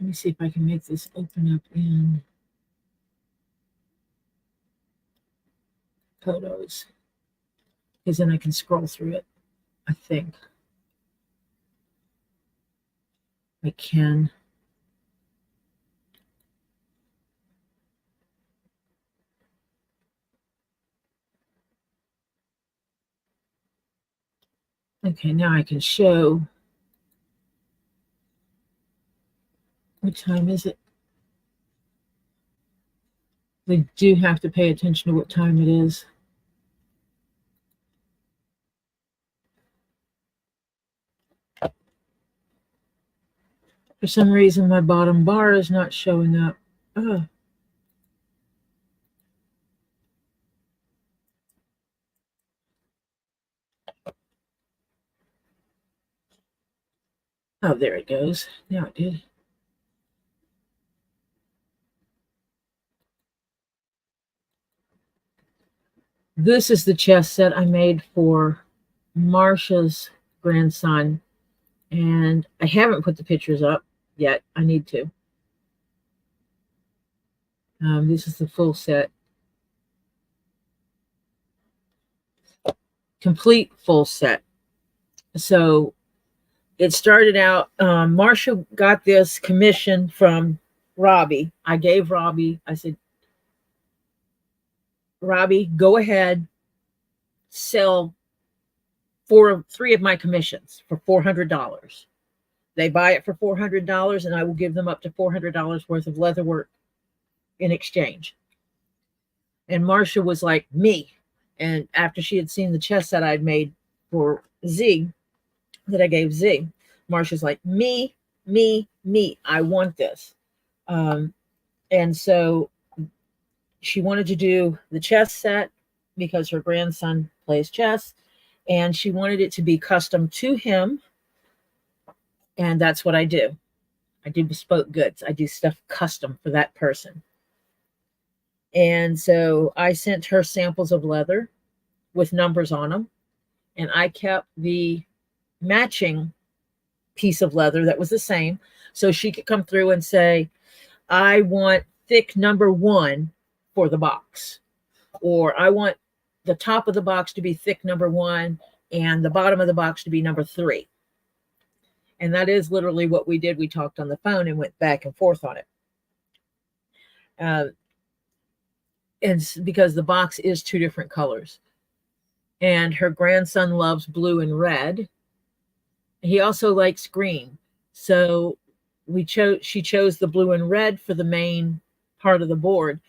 A: Let me see if I can make this open up in photos, because then I can scroll through it. I think I can. Okay, now I can show. What time is it? They do have to pay attention to what time it is. For some reason, my bottom bar is not showing up. Oh. Oh, there it goes. Now it did. This is the chess set I made for Marsha's grandson, and I haven't put the pictures up yet. I need to. This is the full set. Complete full set. So it started out, Marsha got this commission from Robbie. I gave Robbie, I said, Robbie, go ahead, sell three of my commissions for $400. They buy it for $400, and I will give them up to $400 worth of leatherwork in exchange. And Marsha was like, me. And after she had seen the chest set I'd made for Z, that I gave Z, Marsha's like, me. I want this. And so she wanted to do the chess set because her grandson plays chess, and she wanted it to be custom to him. And that's what I do. I do bespoke goods. I do stuff custom for that person. And so I sent her samples of leather with numbers on them, and I kept the matching piece of leather that was the same, so she could come through and say, I want thick number 1 for the box, or I want the top of the box to be thick number 1 and the bottom of the box to be number 3. And that is literally what we did. We talked on the phone and went back and forth on it. And because the box is 2 different colors. And her grandson loves blue and red. He also likes green. So she chose the blue and red for the main part of the board.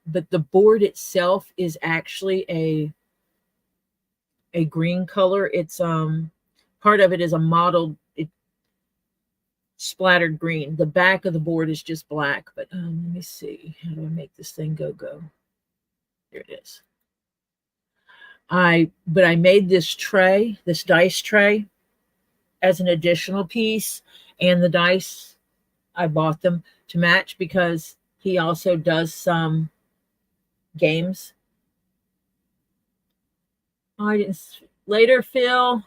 A: But the board itself is actually a green color. It's part of it is a mottled, splattered green. The back of the board is just black. But let me see. How do I make this thing go? There it is. But I made this tray, this dice tray, as an additional piece, and the dice, I bought them to match because he also does some games. I didn't later, Phil.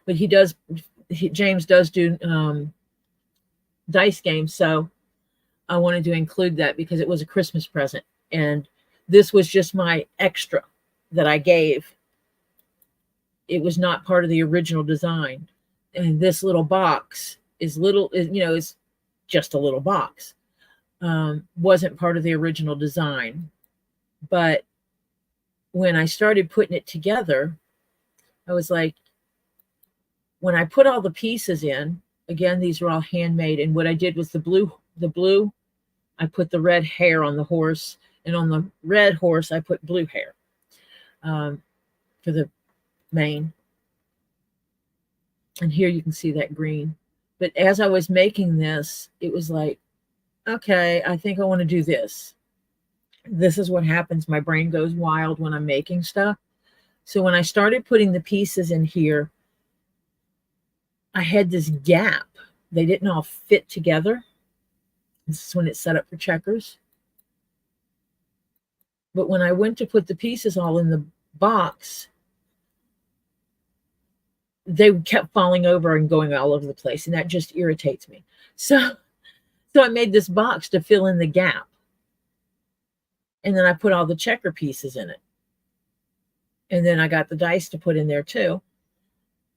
A: But James does do dice games, so I wanted to include that because it was a Christmas present, and this was just my extra that I gave. It was not part of the original design, and this little box is just a little box. Wasn't part of the original design, but when I started putting it together, I was like, when I put all the pieces in, again, these were all handmade, and what I did was the blue, I put the red hair on the horse, and on the red horse, I put blue hair for the mane. And here you can see that green. But as I was making this, it was like, okay, I think I want to do this. This is what happens. My brain goes wild when I'm making stuff. So when I started putting the pieces in here, I had this gap. They didn't all fit together. This is when it's set up for checkers. But when I went to put the pieces all in the box, they kept falling over and going all over the place, and that just irritates me. So I made this box to fill in the gap, and then I put all the checker pieces in it, and then I got the dice to put in there too.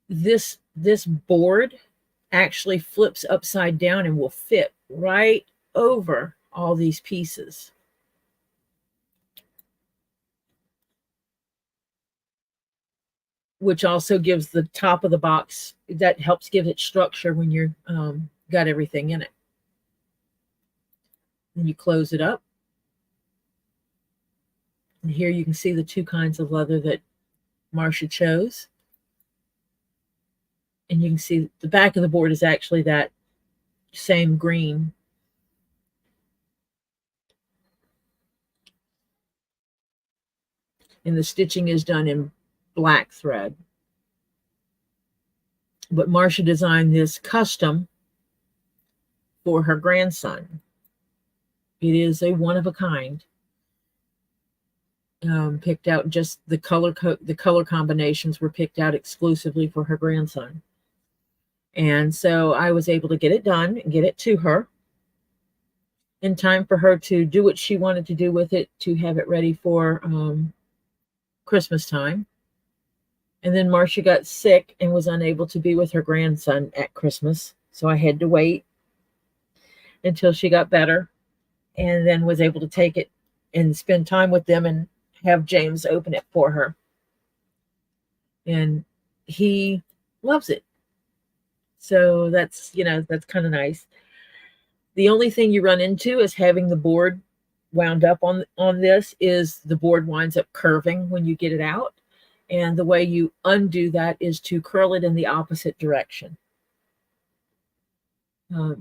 A: This board actually flips upside down and will fit right over all these pieces. Which also gives the top of the box, that helps give it structure when you're got everything in it. And you close it up. And here you can see the two kinds of leather that Marcia chose. And you can see the back of the board is actually that same green. And the stitching is done in black thread. But Marcia designed this custom for her grandson. It is a one of a kind. Picked out just the color combinations were picked out exclusively for her grandson. And so I was able to get it done and get it to her in time for her to do what she wanted to do with it, to have it ready for Christmas time. And then Marcia got sick and was unable to be with her grandson at Christmas. So I had to wait until she got better, and then was able to take it and spend time with them and have James open it for her. And he loves it. So that's, that's kind of nice. The only thing you run into is having the board wound up on this is the board winds up curving when you get it out. And the way you undo that is to curl it in the opposite direction.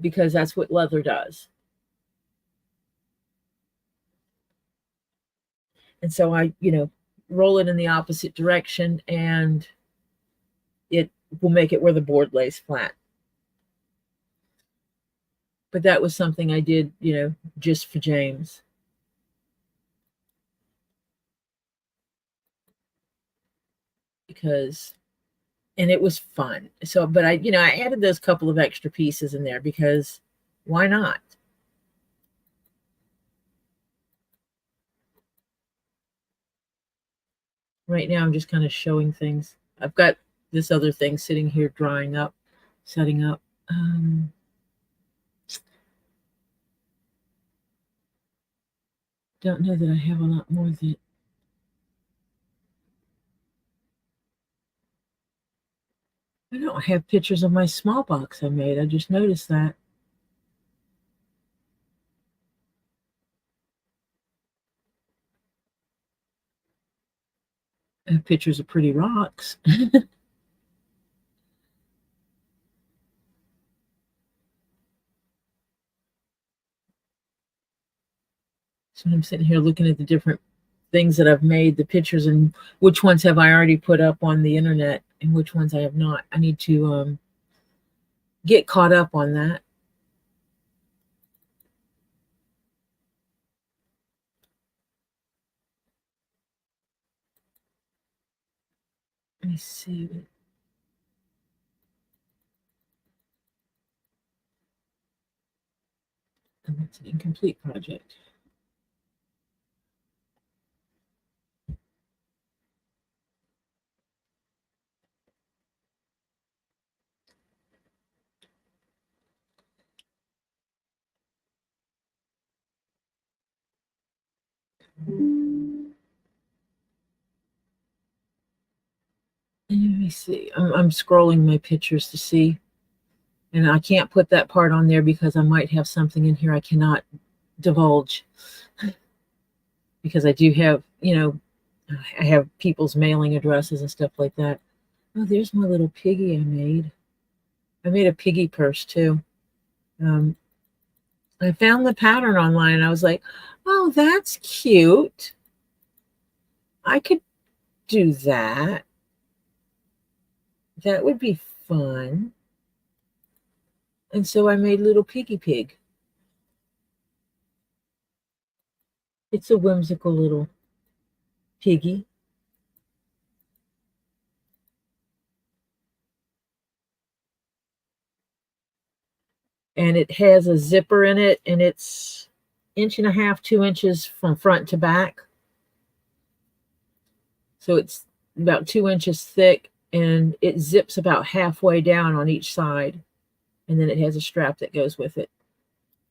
A: Because that's what leather does. And so I, roll it in the opposite direction, and it will make it where the board lays flat. But that was something I did, just for James. And it was fun. So, but I added those couple of extra pieces in there because why not? Right now, I'm just kind of showing things. I've got this other thing sitting here drying up, setting up. Don't know that I have a lot more that. I don't have pictures of my small box I made. I just noticed that. I have pictures of pretty rocks. So I'm sitting here looking at the different things that I've made, the pictures, and which ones have I already put up on the internet and which ones I have not. I need to get caught up on that. Let me see. And that's an incomplete project. Let me see. I'm scrolling my pictures to see. And I can't put that part on there because I might have something in here I cannot divulge. Because I do have, I have people's mailing addresses and stuff like that. Oh, there's my little piggy I made. I made a piggy purse too. I found the pattern online. I was like, oh, that's cute. I could do that. That would be fun. And so I made little piggy pig. It's a whimsical little piggy. and it has a zipper in it, and it's 1.5 to 2 inches from front to back. So it's about 2 inches thick, and it zips about halfway down on each side. And then it has a strap that goes with it.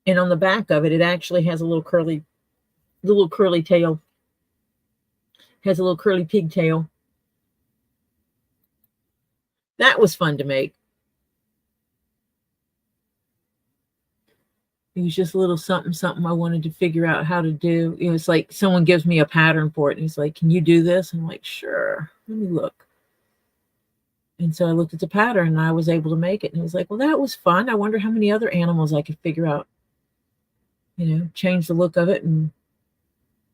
A: And on the back of it, it actually has a little curly tail. Has a little curly pigtail. That was fun to make. It was just a little something I wanted to figure out how to do. It was like someone gives me a pattern for it, and he's like, "Can you do this?" I'm like, "Sure, let me look." And so I looked at the pattern, and I was able to make it. And it was like, well, that was fun. I wonder how many other animals I could figure out. Change the look of it and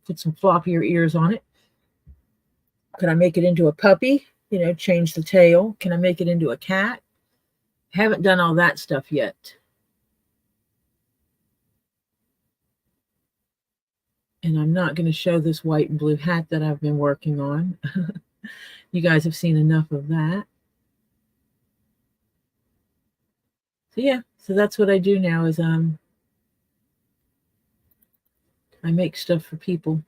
A: put some floppier ears on it. Could I make it into a puppy? Change the tail. Can I make it into a cat? Haven't done all that stuff yet. And I'm not going to show this white and blue hat that I've been working on. You guys have seen enough of that. So yeah, so that's what I do now is I make stuff for people.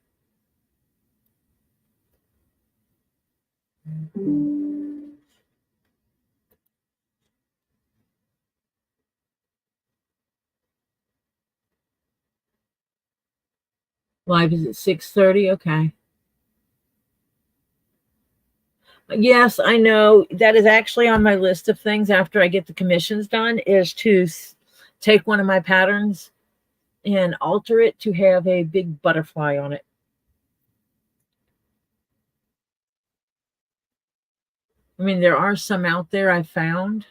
A: Live is at 6:30. Okay. Yes, I know. That is actually on my list of things after I get the commissions done, is to take one of my patterns and alter it to have a big butterfly on it. I mean, there are some out there I found,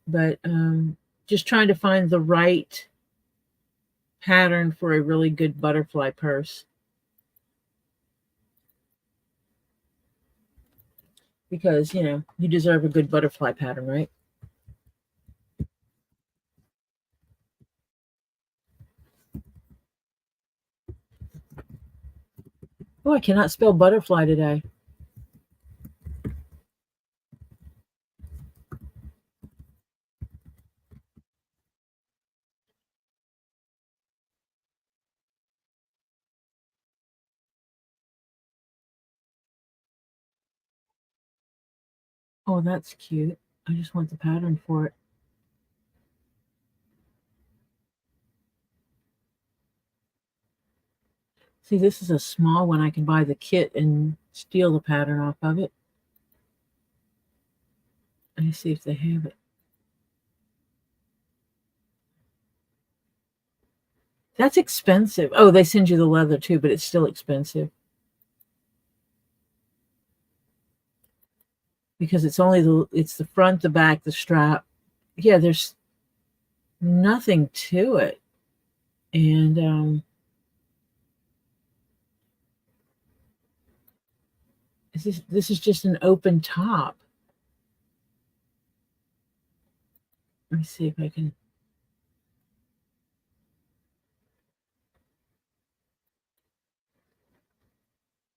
A: but just trying to find the right pattern for a really good butterfly purse. Because, you deserve a good butterfly pattern, right? Oh, I cannot spell butterfly today. Oh, that's cute. I just want the pattern for it. See, this is a small one. I can buy the kit and steal the pattern off of it. Let me see if they have it. That's expensive. Oh, they send you the leather too, but it's still expensive. Because it's the front, the back, the strap. Yeah, there's nothing to it. And this is just an open top. Let me see if I can.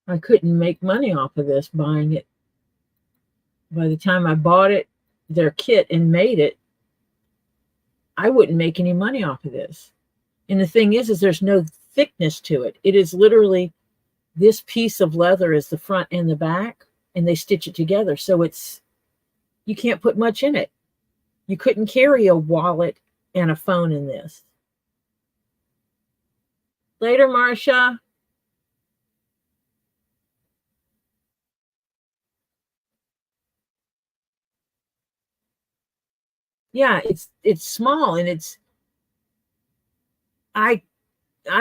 A: I couldn't make money off of this buying it. By the time I bought it, their kit, and made it, I wouldn't make any money off of this. And the thing is there's no thickness to it. It is literally this piece of leather is the front and the back, and they stitch it together. So you can't put much in it. You couldn't carry a wallet and a phone in this. Later, Marcia. Yeah, it's small, and I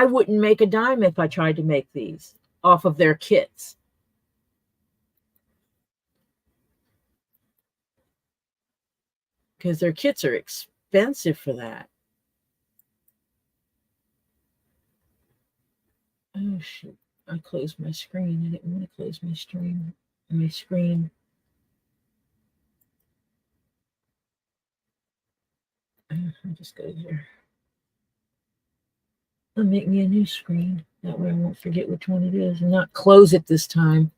A: wouldn't make a dime if I tried to make these off of their kits. Because their kits are expensive for that. Oh shoot. I closed my screen. I didn't want to close my screen. I'll just go there. I'll make me a new screen. That way I won't forget which one it is and not close it this time.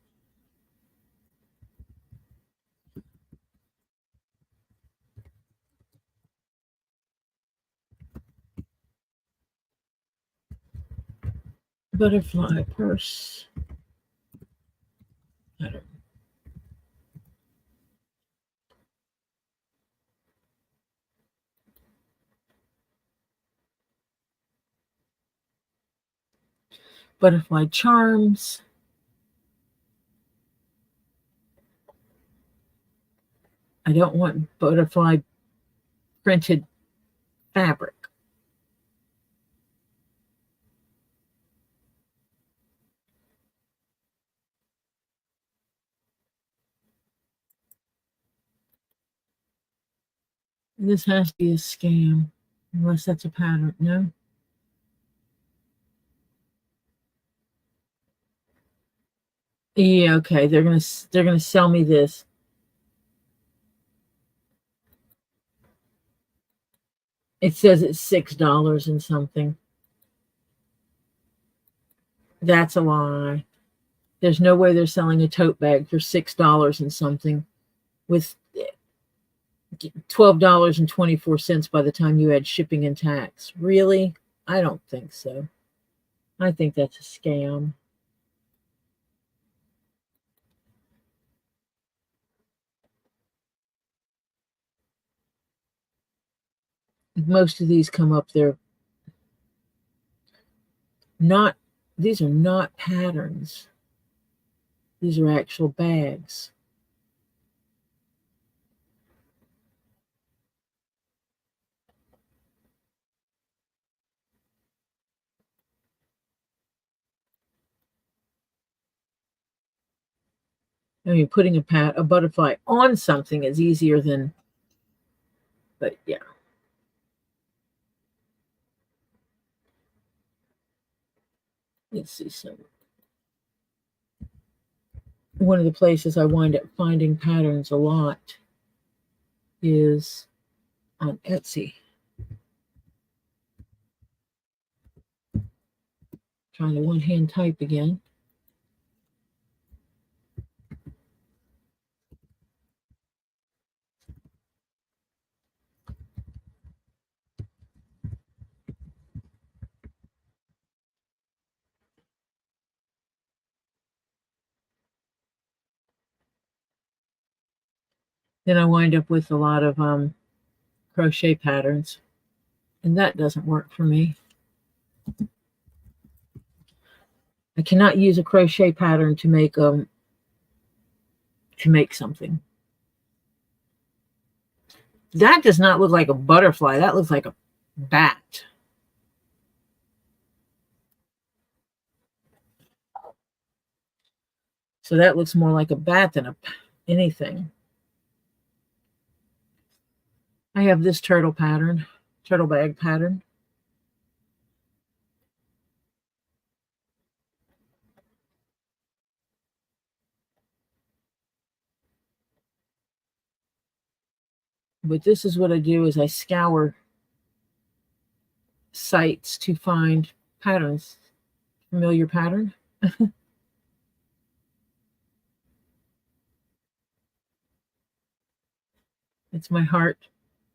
A: butterfly purse pattern. Butterfly charms. I don't want butterfly printed fabric. This has to be a scam, unless that's a pattern. No. Yeah, okay. They're gonna sell me this. It says it's $6 and something. That's a lie. There's no way they're selling a tote bag for $6 and something with $12.24 by the time you add shipping and tax. Really? I don't think so. I think that's a scam. Most of these come up, they're not, these are not patterns. These are actual bags. I mean, putting a butterfly on something is easier than, but yeah. Let's see some. One of the places I wind up finding patterns a lot is on Etsy. Trying to one-hand type again. Then I wind up with a lot of crochet patterns, and that doesn't work for me. I cannot use a crochet pattern to make something. That does not look like a butterfly. That looks like a bat. So that looks more like a bat than anything. I have this turtle bag pattern. But this is what I do is I scour sites to find patterns. Familiar pattern. It's my heart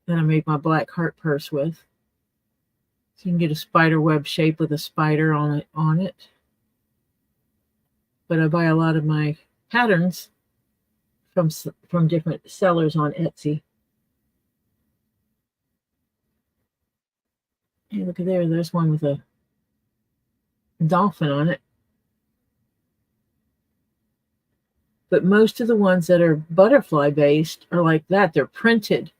A: that I made my black heart purse with. So you can get a spider web shape with a spider on it. But I buy a lot of my patterns from different sellers on Etsy. Hey, look at there. There's one with a dolphin on it. But most of the ones that are butterfly based are like that. They're printed.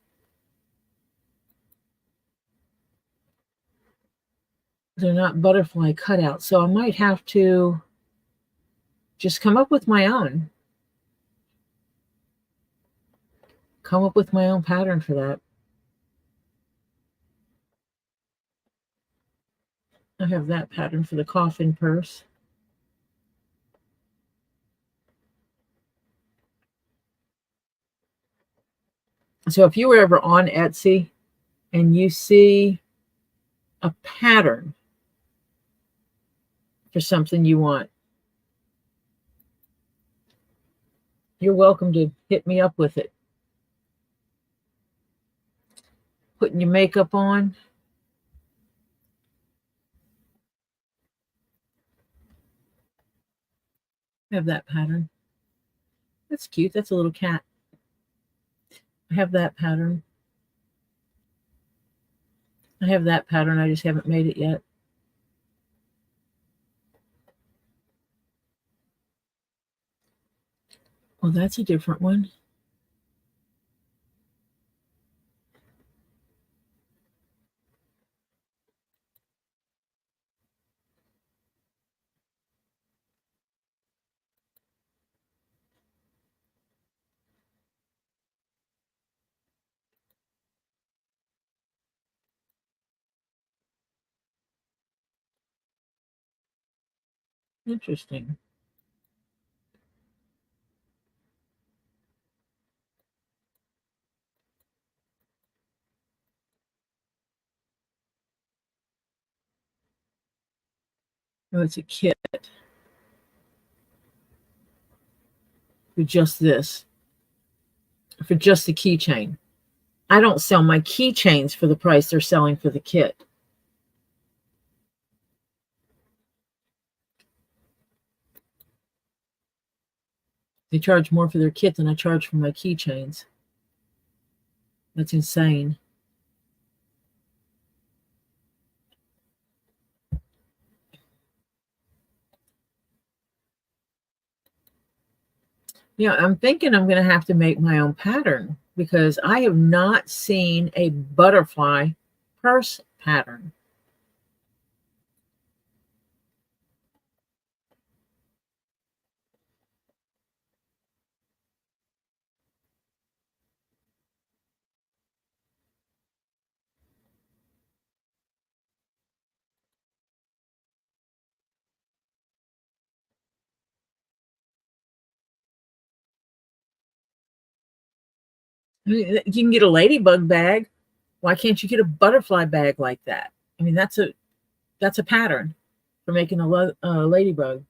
A: They're not butterfly cutouts. So I might have to just come up with my own. Come up with my own pattern for that. I have that pattern for the coffin purse. So if you were ever on Etsy and you see a pattern for something you want, you're welcome to hit me up with it. Putting your makeup on. I have that pattern. That's cute. That's a little cat. I have that pattern. I have that pattern. I just haven't made it yet. Well, that's a different one. Interesting. Oh, it's a kit for just this, for just the keychain. I don't sell my keychains for the price they're selling for the kit. They charge more for their kit than I charge for my keychains. That's insane. Yeah, I'm thinking I'm going to have to make my own pattern because I have not seen a butterfly purse pattern. I mean, you can get a ladybug bag. Why can't you get a butterfly bag like that? I mean, that's a pattern for making a ladybug.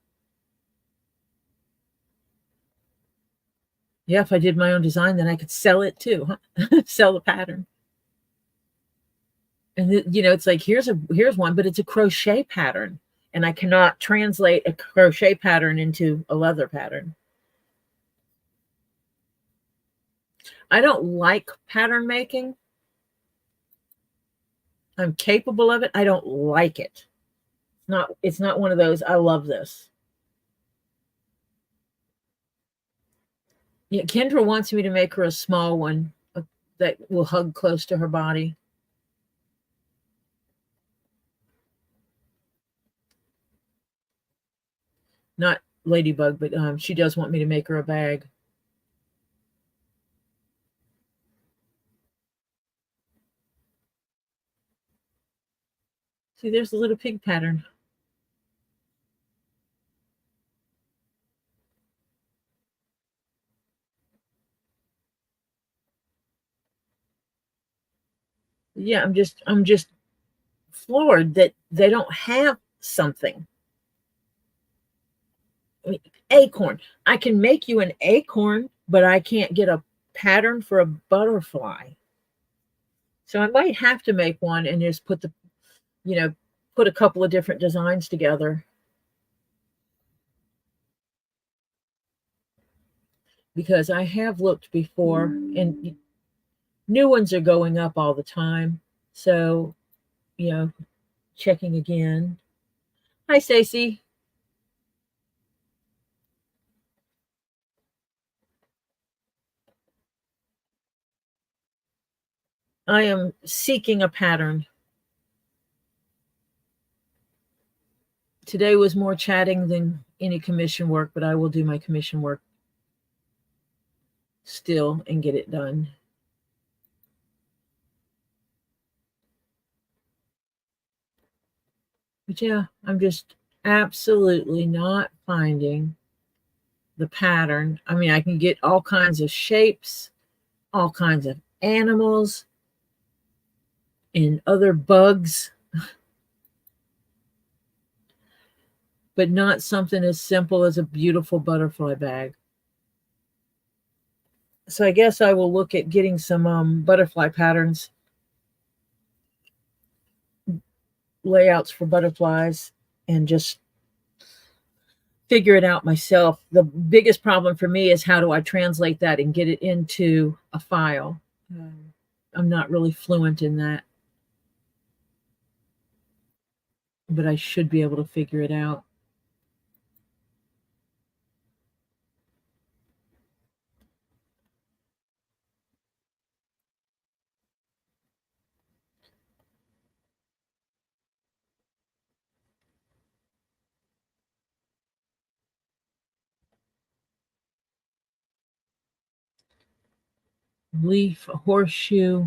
A: Yeah, if I did my own design, then I could sell it too. Huh? Sell the pattern. And it's like here's one, but it's a crochet pattern, and I cannot translate a crochet pattern into a leather pattern. I don't like pattern making. I'm capable of it. I don't like it. It's not one of those, I love this. Yeah, Kendra wants me to make her a small one that will hug close to her body. Not ladybug, but she does want me to make her a bag. See, there's the little pig pattern. Yeah, I'm just floored that they don't have something. I mean, acorn. I can make you an acorn, but I can't get a pattern for a butterfly. So I might have to make one and just put put a couple of different designs together. Because I have looked before and new ones are going up all the time. So, checking again. Hi, Stacy. I am seeking a pattern. Today was more chatting than any commission work, but I will do my commission work still and get it done. But yeah, I'm just absolutely not finding the pattern. I mean, I can get all kinds of shapes, all kinds of animals, and other bugs, but not something as simple as a beautiful butterfly bag. So I guess I will look at getting some butterfly patterns, layouts for butterflies, and just figure it out myself. The biggest problem for me is how do I translate that and get it into a file? I'm not really fluent in that, but I should be able to figure it out. Leaf, a horseshoe.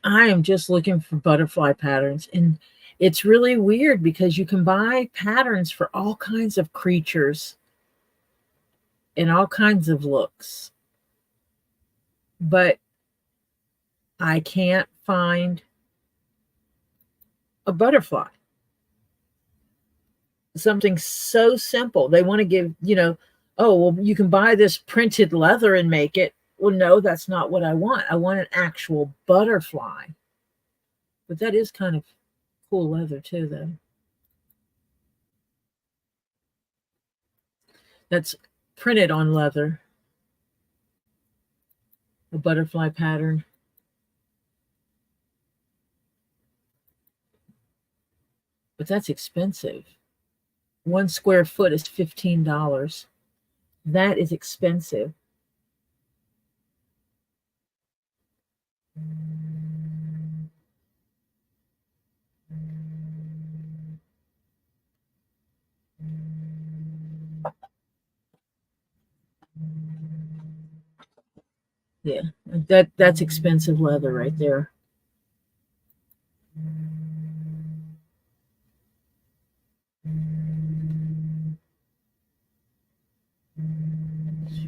A: I am just looking for butterfly patterns. And it's really weird because you can buy patterns for all kinds of creatures and all kinds of looks. But I can't find a butterfly. Something so simple. They want to give, oh, well, you can buy this printed leather and make it. Well, no, that's not what I want. I want an actual butterfly. But that is kind of cool leather too, though. That's printed on leather. A butterfly pattern. But that's expensive. 1 square foot is $15. That is expensive. Yeah, that's expensive leather right there.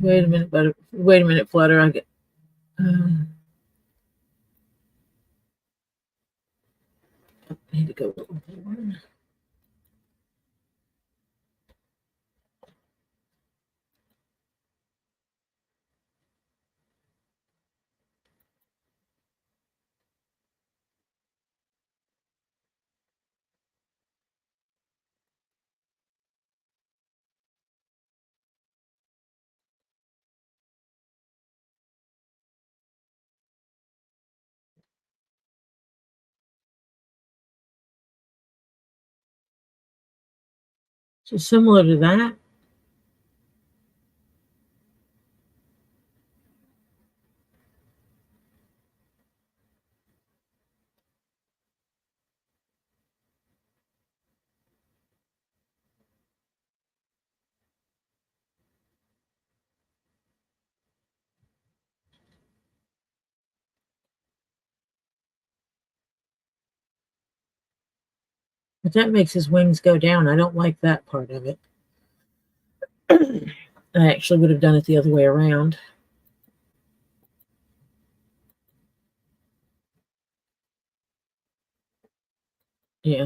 A: Wait a minute, Flutter. I need to go overboard. So similar to that. But that makes his wings go down. I don't like that part of it. I actually would have done it the other way around. Yeah.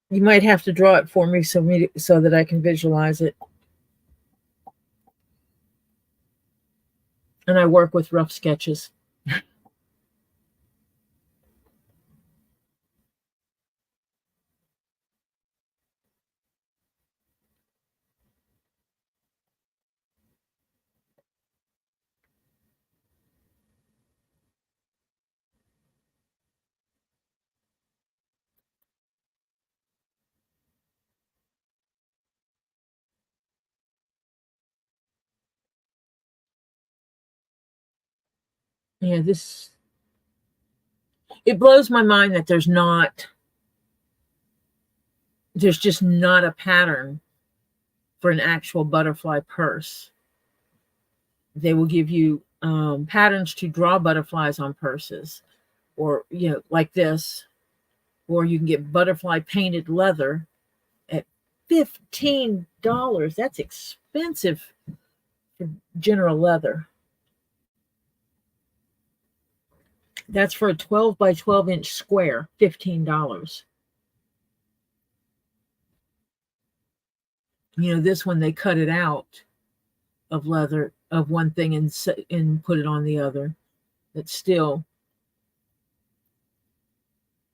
A: You might have to draw it for me so that I can visualize it. And I work with rough sketches. Yeah, it blows my mind that there's just not a pattern for an actual butterfly purse. They will give you patterns to draw butterflies on purses, or like this, or you can get butterfly painted leather at $15. That's expensive for General Leather. That's for a 12 by 12 inch square, $15. You know, this one they cut it out of leather of one thing and put it on the other. But still,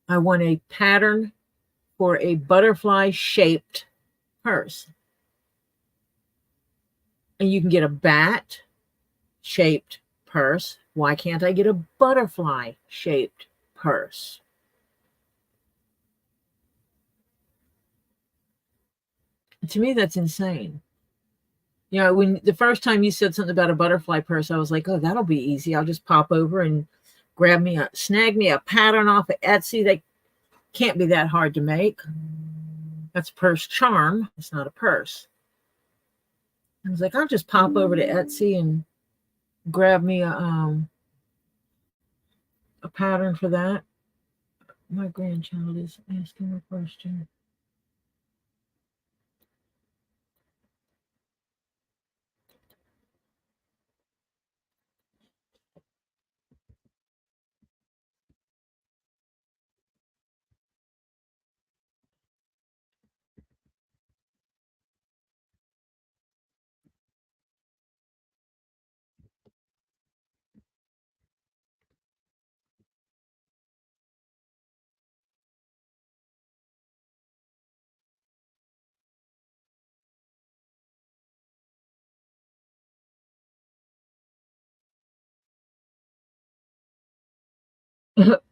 A: I want a pattern for a butterfly shaped purse. And you can get a bat shaped purse. Why can't I get a butterfly shaped purse? To me, that's insane. You know, when the first time you said something about a butterfly purse, I was like, oh, that'll be easy. I'll just pop over and snag me a pattern off of Etsy. They can't be that hard to make. That's purse charm. It's not a purse. I was like, I'll just pop over to Etsy and grab me a pattern for that. My grandchild is asking a question.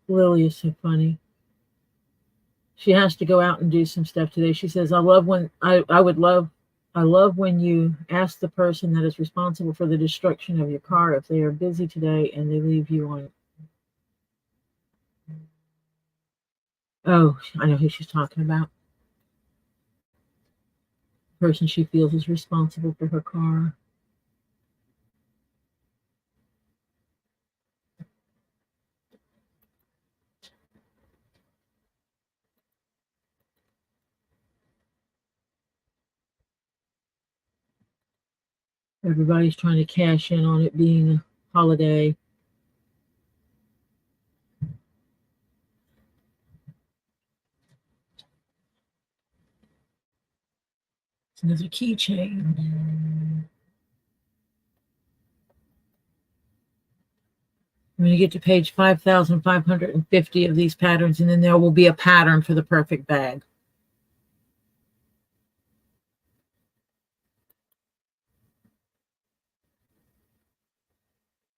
A: Lily is so funny. She has to go out and do some stuff today. She says, I love when you ask the person that is responsible for the destruction of your car if they are busy today and they leave you on. Oh, I know who she's talking about. The person she feels is responsible for her car. Everybody's trying to cash in on it being a holiday. It's another keychain. I'm going to get to page 5,550 of these patterns, and then there will be a pattern for the perfect bag.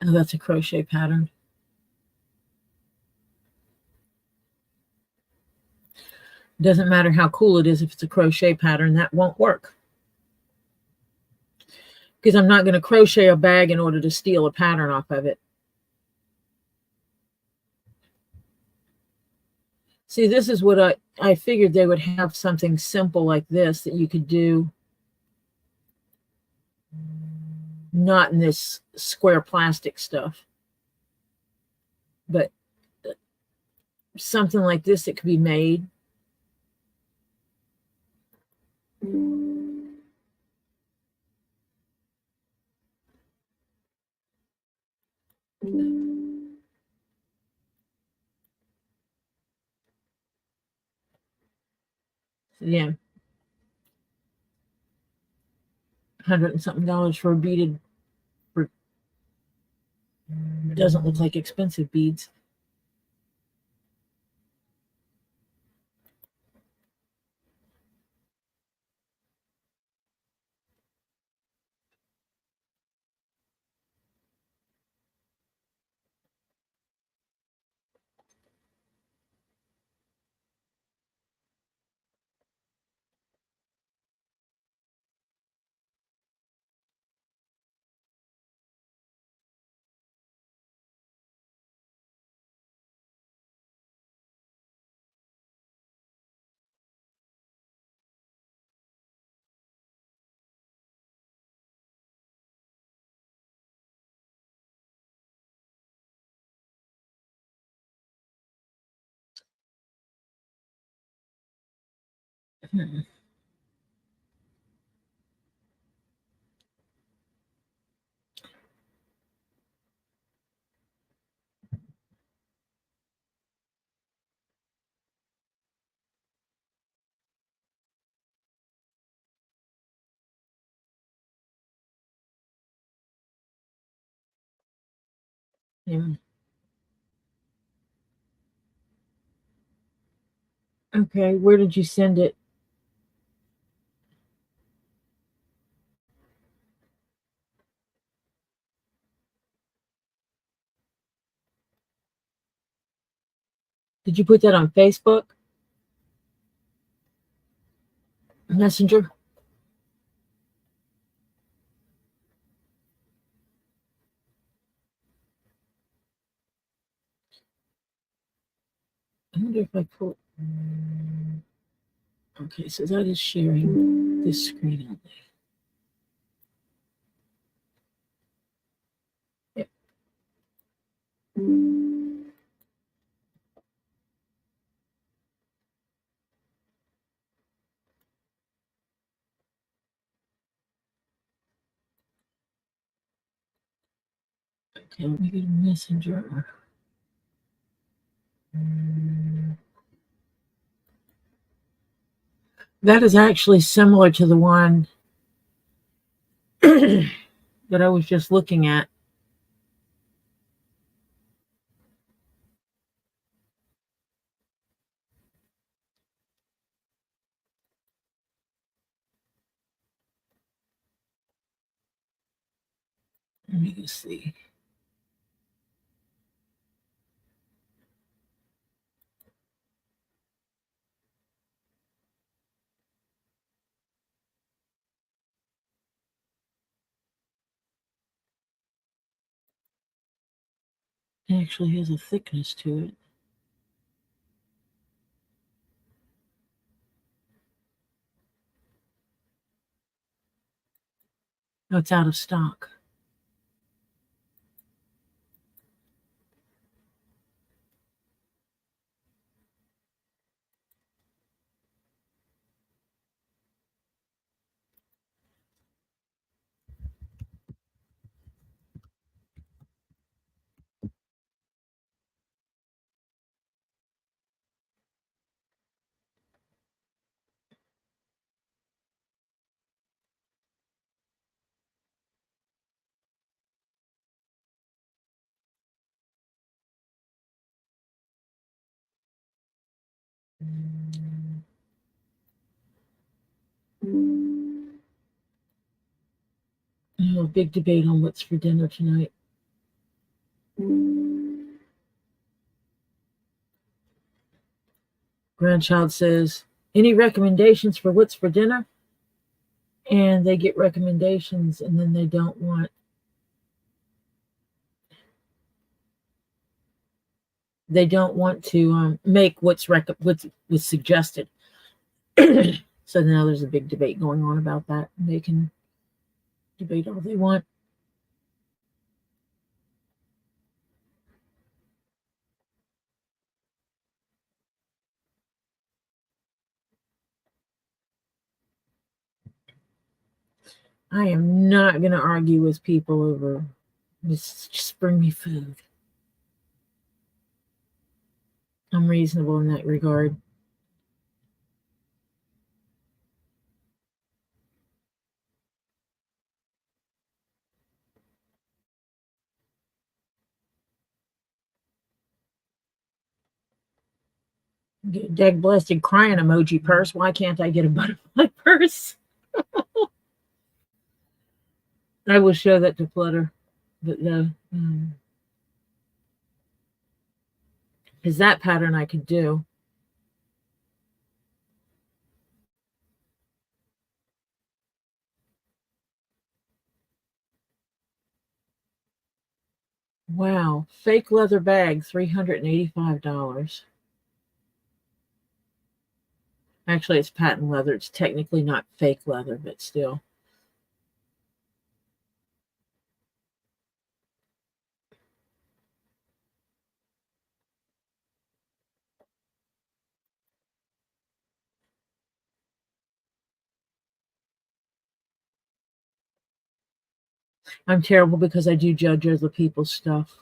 A: Oh, that's a crochet pattern. It doesn't matter how cool it is if it's a crochet pattern, that won't work. Because I'm not going to crochet a bag in order to steal a pattern off of it. See, this is what I figured they would have something simple like this that you could do, not in this square plastic stuff, but something like this that could be made. Yeah, $100 and something for a beaded. Doesn't look like expensive beads. Yeah. Okay, where did you send it? Did you put that on Facebook? Messenger? I wonder if I put. Okay, so that is sharing this screen only. Yep. Okay, let me get a messenger. That is actually similar to the one that I was just looking at. Let me just see. It actually has a thickness to it. No, it's out of stock. A big debate on what's for dinner tonight. Grandchild says, any recommendations for what's for dinner? And they get recommendations and then they don't want to make what's suggested. So now there's a big debate going on about that. They can debate all they want. I am not going to argue with people over just bring me food. I'm reasonable in that regard. Dag blasted crying emoji purse. Why can't I get a butterfly purse? I will show that to Flutter. But is that pattern I could do? Wow. Fake leather bag, $385. Actually, it's patent leather. It's technically not fake leather, but still. I'm terrible because I do judge other people's stuff.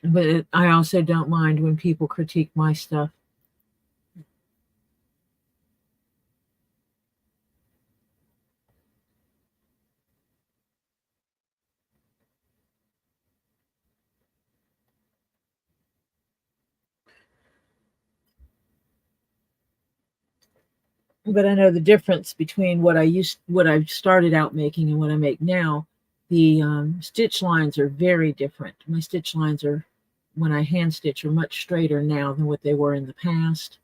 A: But I also don't mind when people critique my stuff. But I know the difference between what I started out making and what I make now. The stitch lines are very different. My stitch lines are, when I hand stitch, are much straighter now than what they were in the past.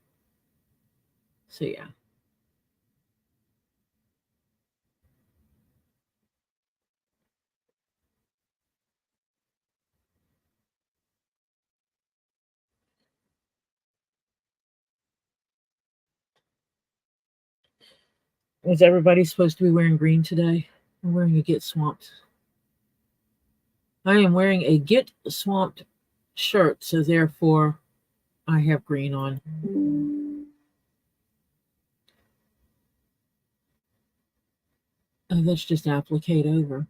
A: So yeah. Is everybody supposed to be wearing green today? I'm wearing a Get Swamped. I am wearing a Get Swamped shirt, so therefore I have green on. Oh, that's just applique over.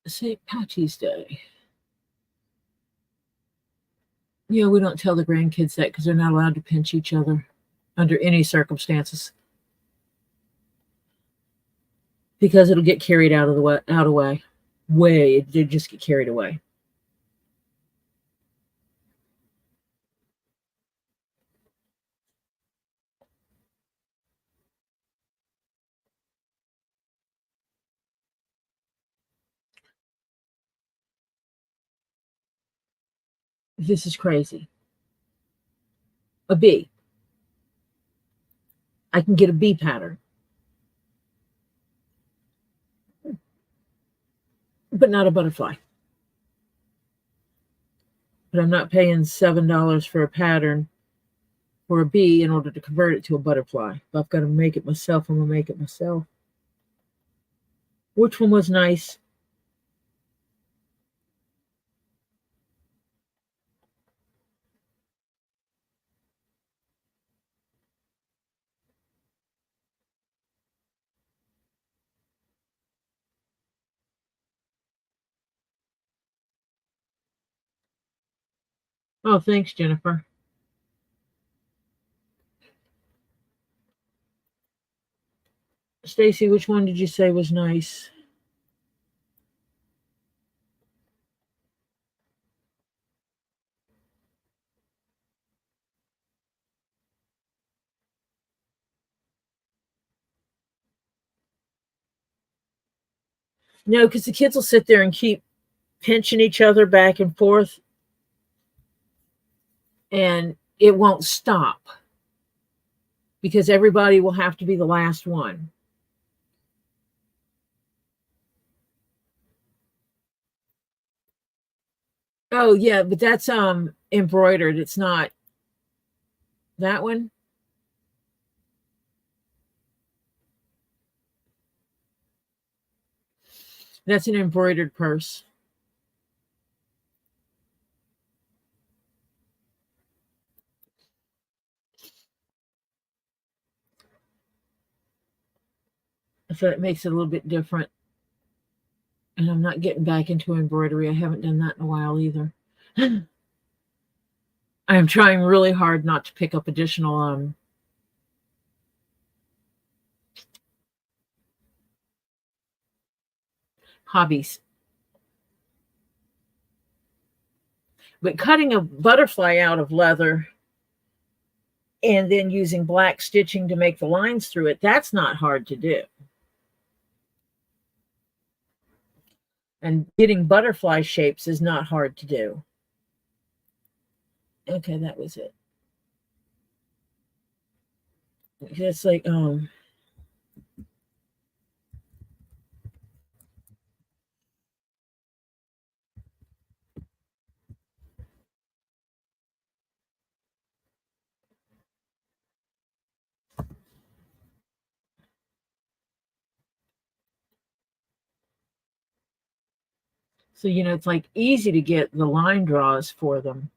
A: St. Patty's Day. Yeah, we don't tell the grandkids that because they're not allowed to pinch each other under any circumstances because it'll get carried out of the way, way. They just get carried away. This is crazy. A bee. I can get a bee pattern, but not a butterfly. But I'm not paying $7 for a pattern for a bee in order to convert it to a butterfly. If I've got to make it myself, I'm gonna make it myself. Which one was nice? Oh, thanks, Jennifer. Stacy, which one did you say was nice? No, because the kids will sit there and keep pinching each other back and forth, and it won't stop because everybody will have to be the last one. Oh yeah, but that's embroidered. It's not that one. That's an embroidered purse. So it makes it a little bit different. And I'm not getting back into embroidery. I haven't done that in a while either. I am trying really hard not to pick up additional hobbies. But cutting a butterfly out of leather and then using black stitching to make the lines through it, that's not hard to do. And getting butterfly shapes is not hard to do. Okay, that was it. It's like, so, it's like easy to get the line draws for them.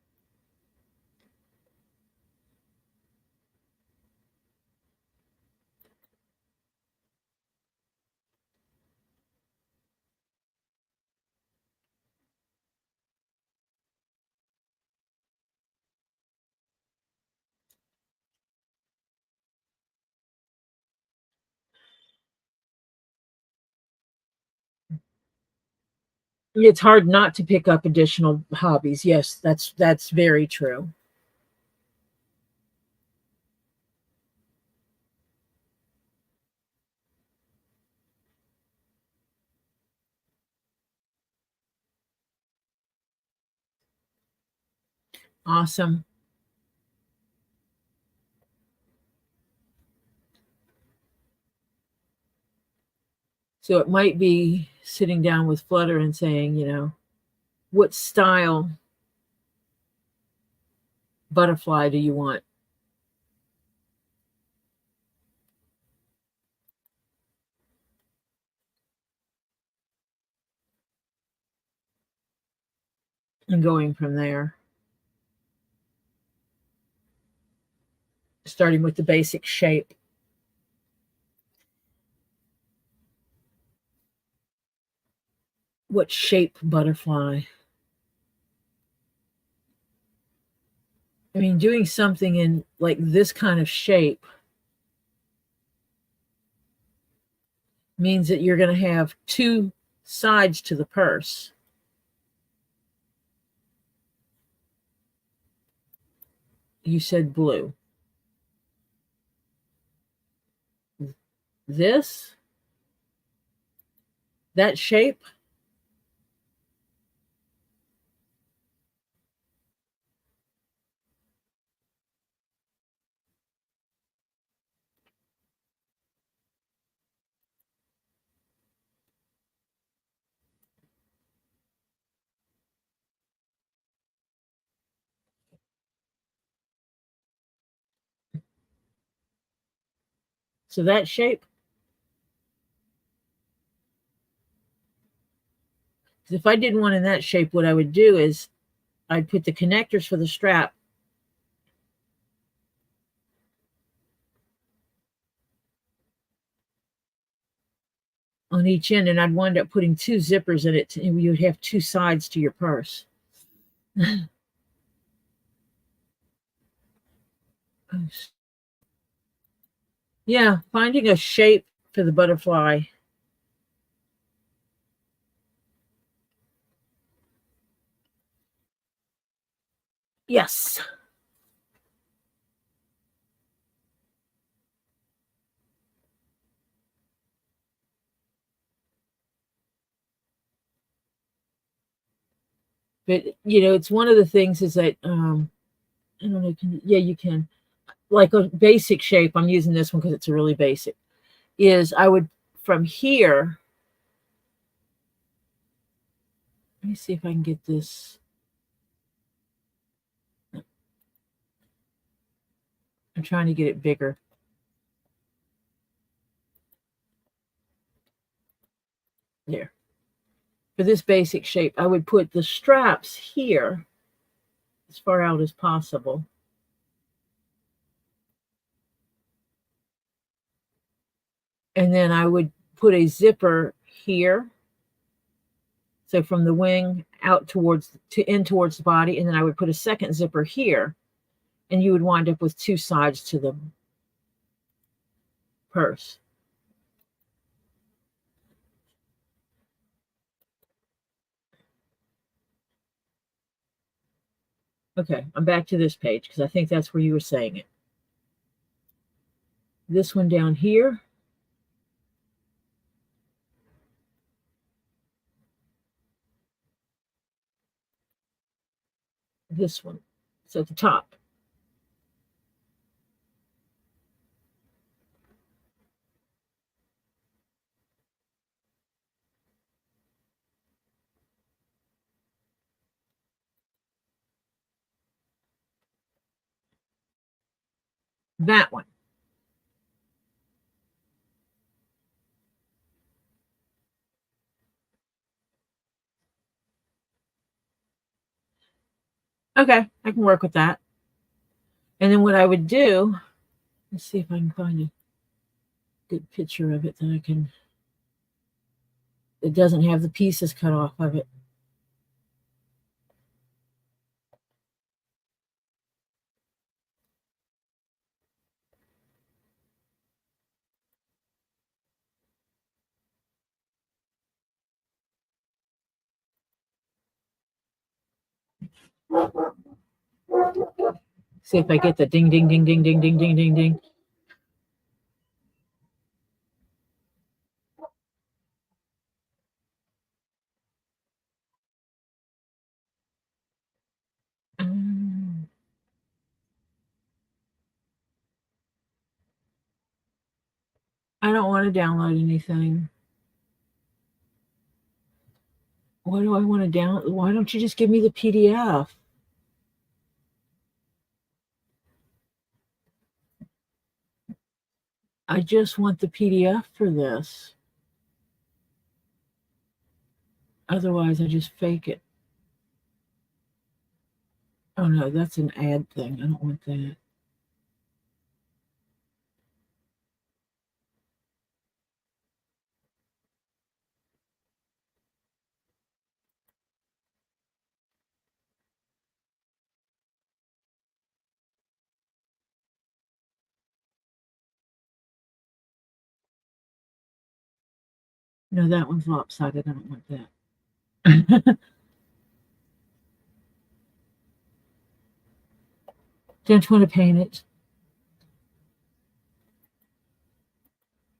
A: It's hard not to pick up additional hobbies. Yes, that's very true. Awesome. So it might be sitting down with Flutter and saying, what style butterfly do you want? And going from there, starting with the basic shape. What shape butterfly? I mean, doing something in like this kind of shape means that you're going to have two sides to the purse. You said blue. This, that shape, so that shape. If I did one in that shape, what I would do is I'd put the connectors for the strap on each end, and I'd wind up putting two zippers in it, and you would have two sides to your purse. Yeah, finding a shape for the butterfly. Yes. But it's one of the things is that I don't know. Yeah, you can, like a basic shape. I'm using this one because it's a really basic. Is I would from here. Let me see if I can get this. I'm trying to get it bigger. There. For this basic shape, I would put the straps here as far out as possible. And then I would put a zipper here. So from the wing out towards the body, and then I would put a second zipper here, and you would wind up with two sides to the purse. Okay, I'm back to this page because I think that's where you were saying it. This one down here. This one. So at the top. That one. Okay, I can work with that. And then what I would do, let's see if I can find a good picture of it that I can, it doesn't have the pieces cut off of it. See if I get the ding, ding, ding, ding, ding, ding, ding, ding, ding. I don't want to download anything. What do I want to download? Why don't you just give me the PDF? I just want the PDF for this. Otherwise, I just fake it. Oh no, that's an ad thing. I don't want that. No, that one's lopsided. I don't want that. Don't want to paint it.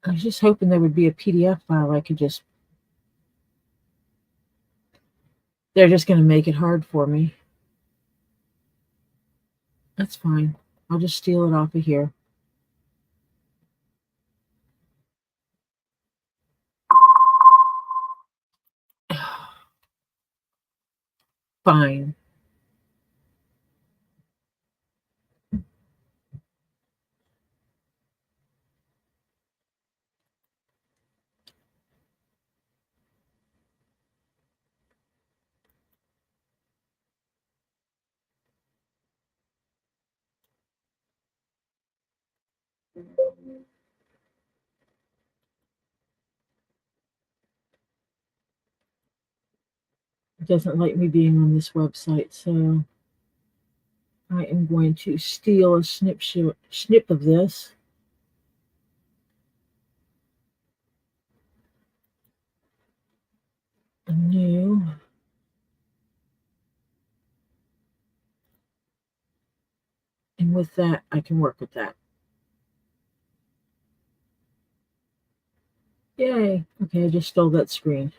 A: I was just hoping there would be a PDF file I could just. They're just going to make it hard for me. That's fine. I'll just steal it off of here. Fine. It doesn't like me being on this website, so I am going to steal a snip of this. New. And with that, I can work with that. Yay. Okay, I just stole that screen.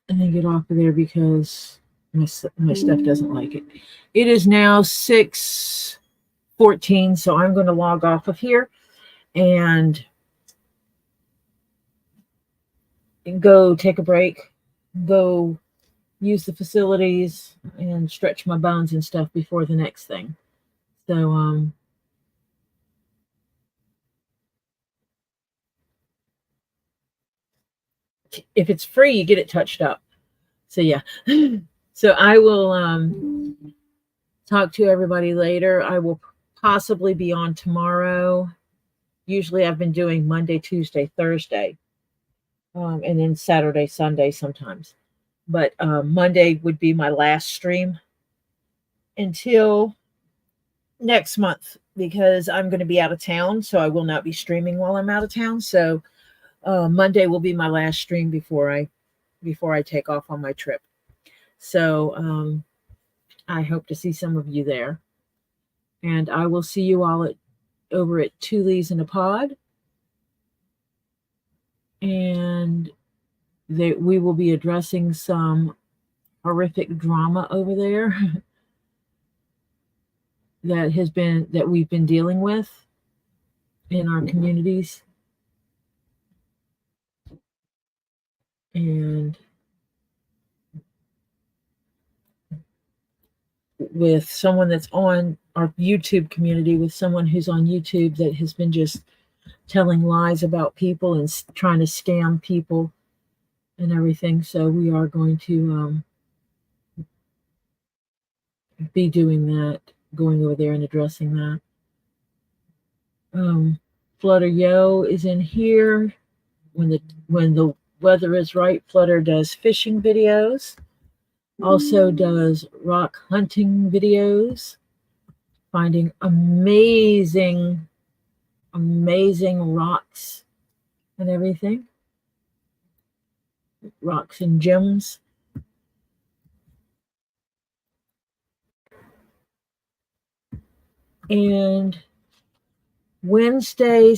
A: And then get off of there because my stuff doesn't like it. It is now 6:14, so I'm going to log off of here and go take a break, go use the facilities and stretch my bones and stuff before the next thing. So if it's free, you get it touched up. So yeah. So I will talk to everybody later. I will possibly be on tomorrow. Usually I've been doing Monday, Tuesday, Thursday, and then Saturday, Sunday sometimes. But Monday would be my last stream until next month because I'm going to be out of town. So I will not be streaming while I'm out of town. So Monday will be my last stream before I take off on my trip. So I hope to see some of you there. And I will see you all over at Two Leaves in a Pod. And we will be addressing some horrific drama over there that we've been dealing with in our communities. And with someone that's on our YouTube community, with someone who's on YouTube that has been just telling lies about people and trying to scam people and everything. So we are going to be doing that, going over there and addressing that. Flutter Yo is in here. When the weather is right, Flutter does fishing videos, also does rock hunting videos, finding amazing rocks and everything. Rocks and Gems. And Wednesday,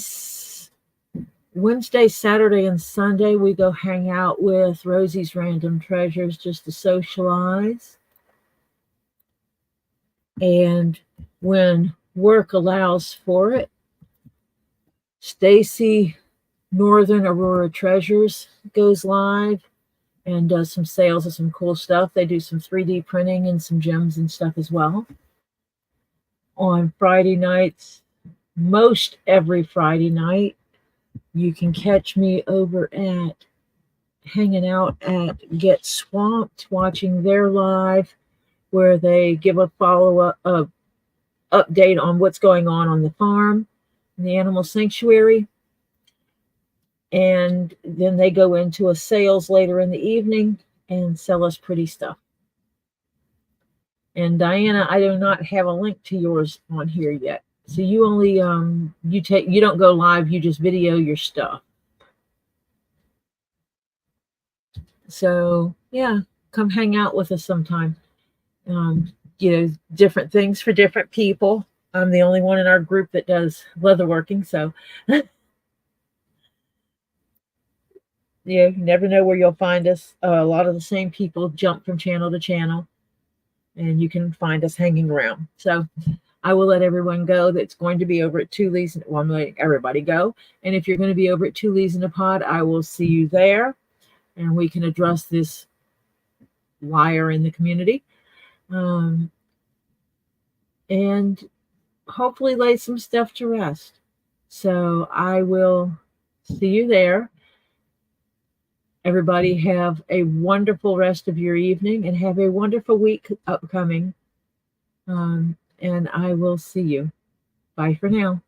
A: Saturday, and Sunday, we go hang out with Rosie's Random Treasures just to socialize. And when work allows for it, Stacy Northern Aurora Treasures goes live and does some sales of some cool stuff. They do some 3D printing and some gems and stuff as well. On Friday nights, most every Friday night, you can catch me over at hanging out at Get Swamped, watching their live, where they give a follow-up update on what's going on the farm, in the animal sanctuary. And then they go into a sales later in the evening and sell us pretty stuff. And Diana, I do not have a link to yours on here yet. So you only you don't go live, you just video your stuff. So yeah, come hang out with us sometime. Different things for different people. I'm the only one in our group that does leatherworking, so you never know where you'll find us. A lot of the same people jump from channel to channel, and you can find us hanging around. So I will let everyone go that's going to be over at Two Leaves. Well, I'm letting everybody go. And if you're going to be over at Two Leaves in a Pod, I will see you there, and we can address this liar in the community. And hopefully lay some stuff to rest. So I will see you there. Everybody have a wonderful rest of your evening and have a wonderful week upcoming. And I will see you. Bye for now.